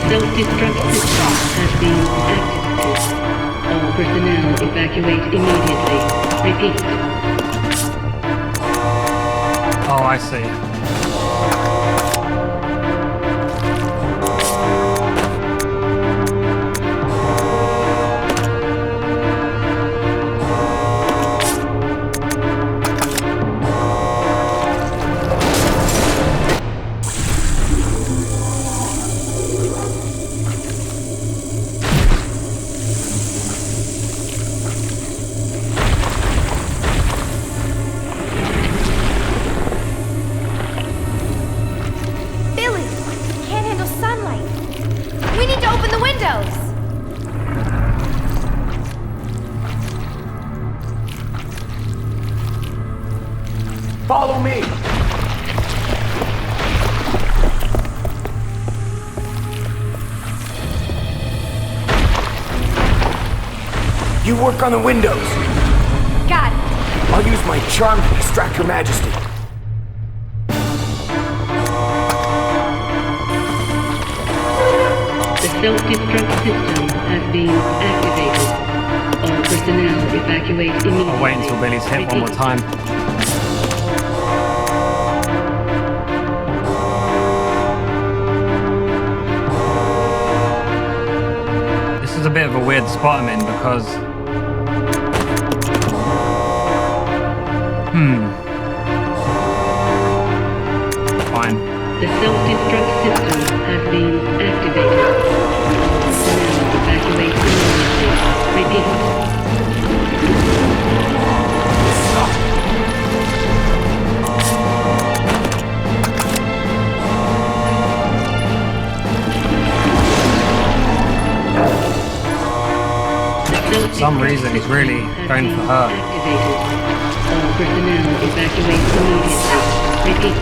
Self-destruct system has been activated. All personnel evacuate immediately. Repeat. Oh, I see. Follow me! You work on the windows. Got it. I'll use my charm to distract Her Majesty. The self-destruct system has been activated. All personnel evacuate immediately. I'll wait until Billy's hit one more time. This is a bit of a weird spot I'm in because... Fine. The The self-destruct system has been activated. Personnel evacuate immediately. Repeat. For some reason, he's really going for her. Activated. All personnel evacuate immediately. Repeat.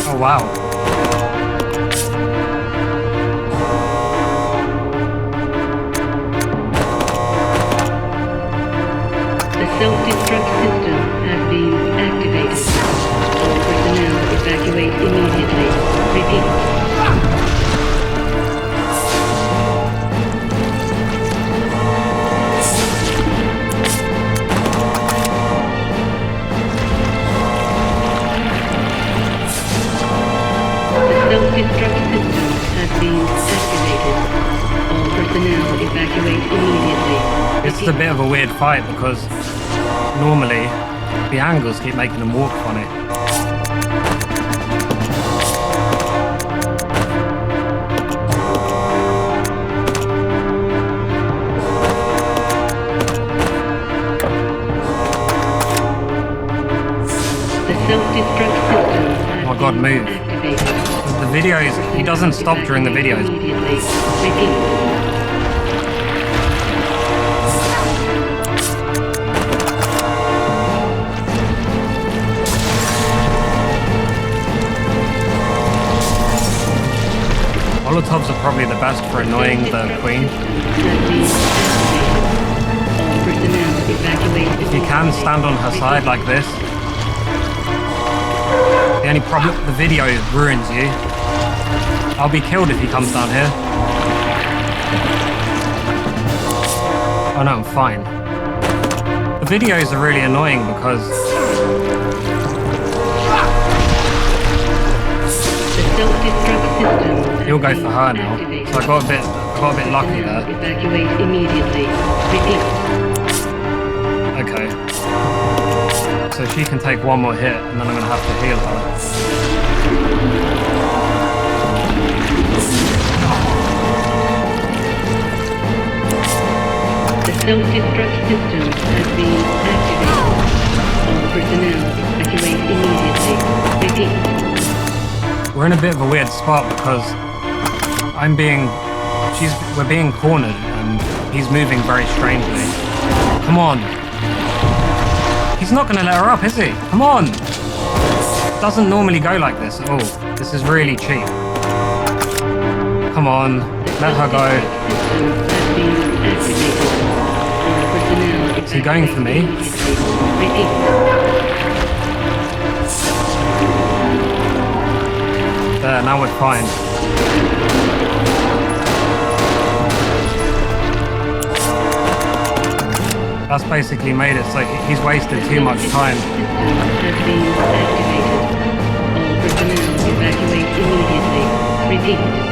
Oh wow. The self-destruct system has been activated. All personnel evacuate immediately. Repeat. The self-destruct system has been activated. All personnel evacuate immediately. It's a bit of a weird fight because normally the angles keep making them walk funny. The self-destruct system has Oh my god, move. activated. The videos, he doesn't stop during the videos. Immediately. Repeat. Molotovs are probably the best for annoying the queen. If you can stand on her side like this. The only problem, the video ruins you. I'll be killed if he comes down here. Oh no, I'm fine. The videos are really annoying because he'll go for her now. So I got a bit lucky there. Evacuate immediately. Repeat. Okay. So she can take one more hit and then I'm gonna have to heal her. The self-destruct system has been activated. All personnel evacuate immediately. Repeat. We're in a bit of a weird spot because we're being cornered and he's moving very strangely. Come on. He's not gonna let her up, is he? Come on. It doesn't normally go like this at all. This is really cheap. Come on, let her go. Is he going for me? There, now we're fine. That's basically made it so he's wasted too much time. Has been activated. All personnel evacuate immediately. Repeat.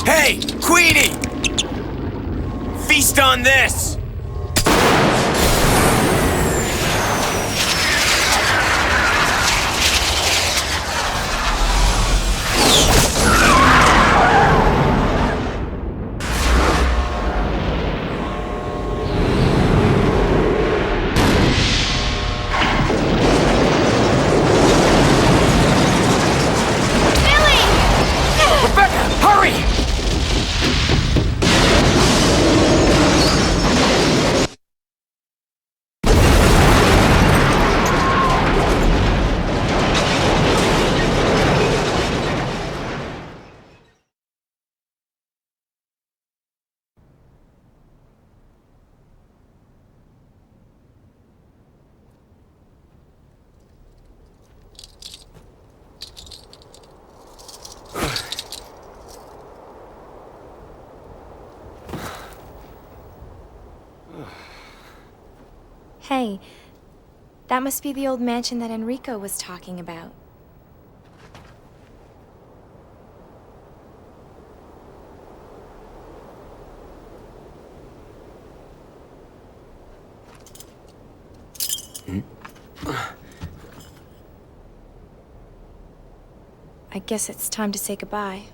Hey, Queenie! Feast on this! Hey, that must be the old mansion that Enrico was talking about. I guess it's time to say goodbye.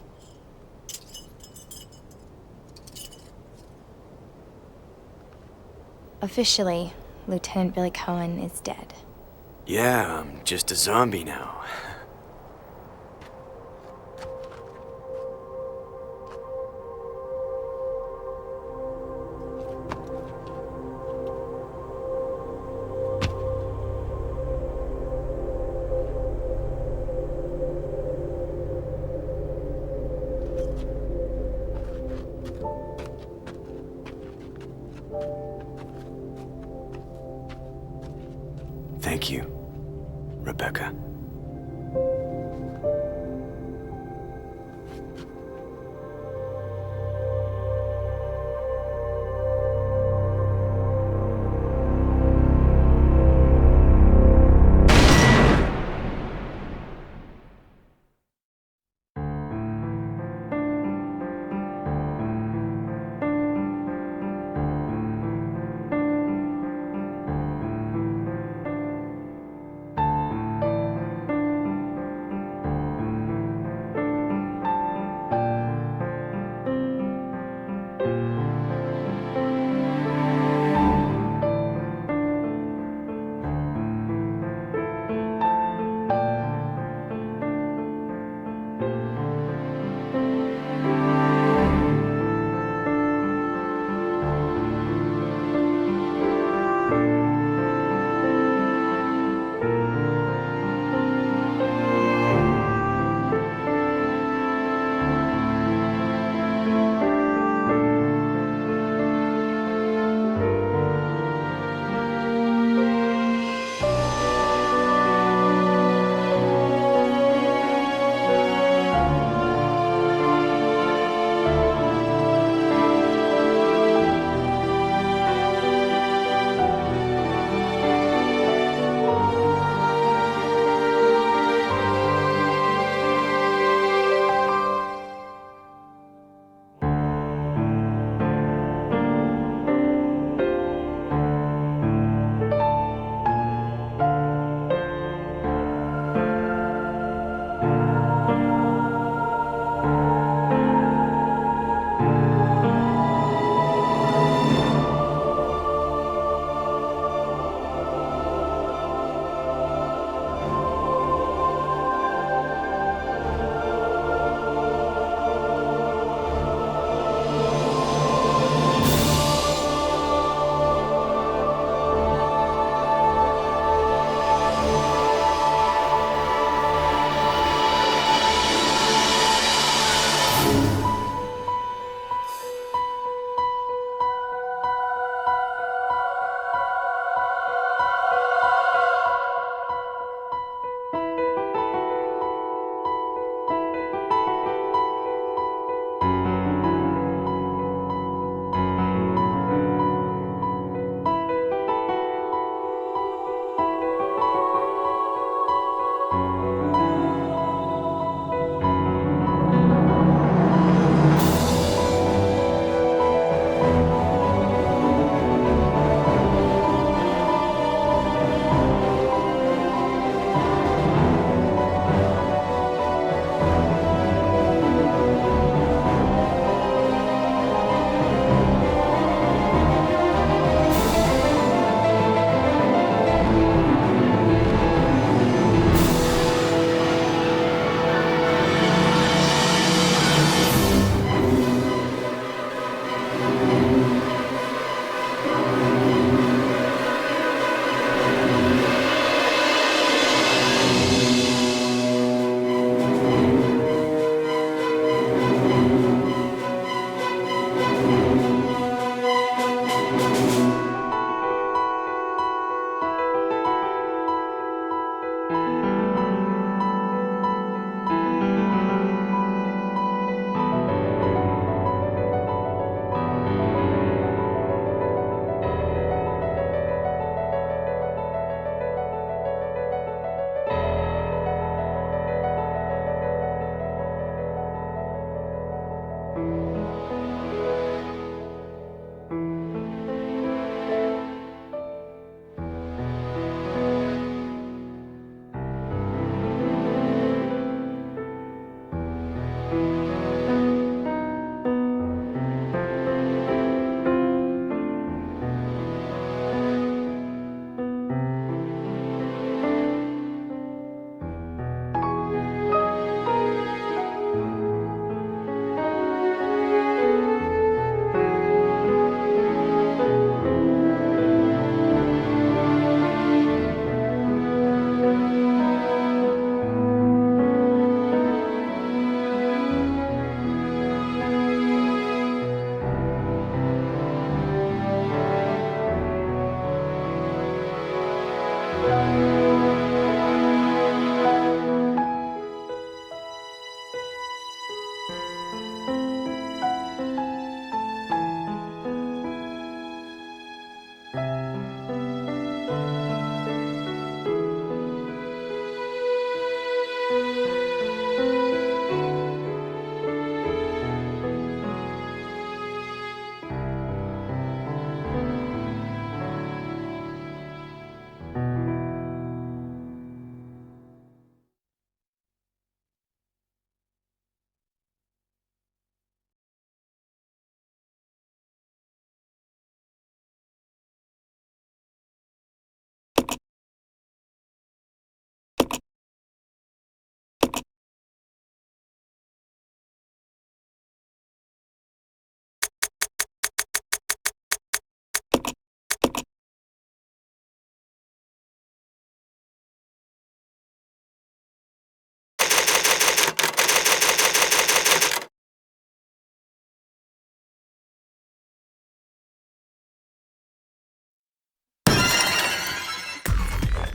Officially, Lieutenant Billy Cohen is dead. Yeah, I'm just a zombie now. Thank you, Rebecca.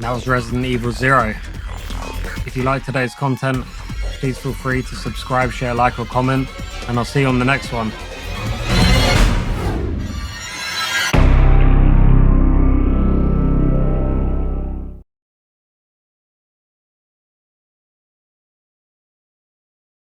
That was Resident Evil 0. If you like today's content, please feel free to subscribe, share, like, or comment, and I'll see you on the next one.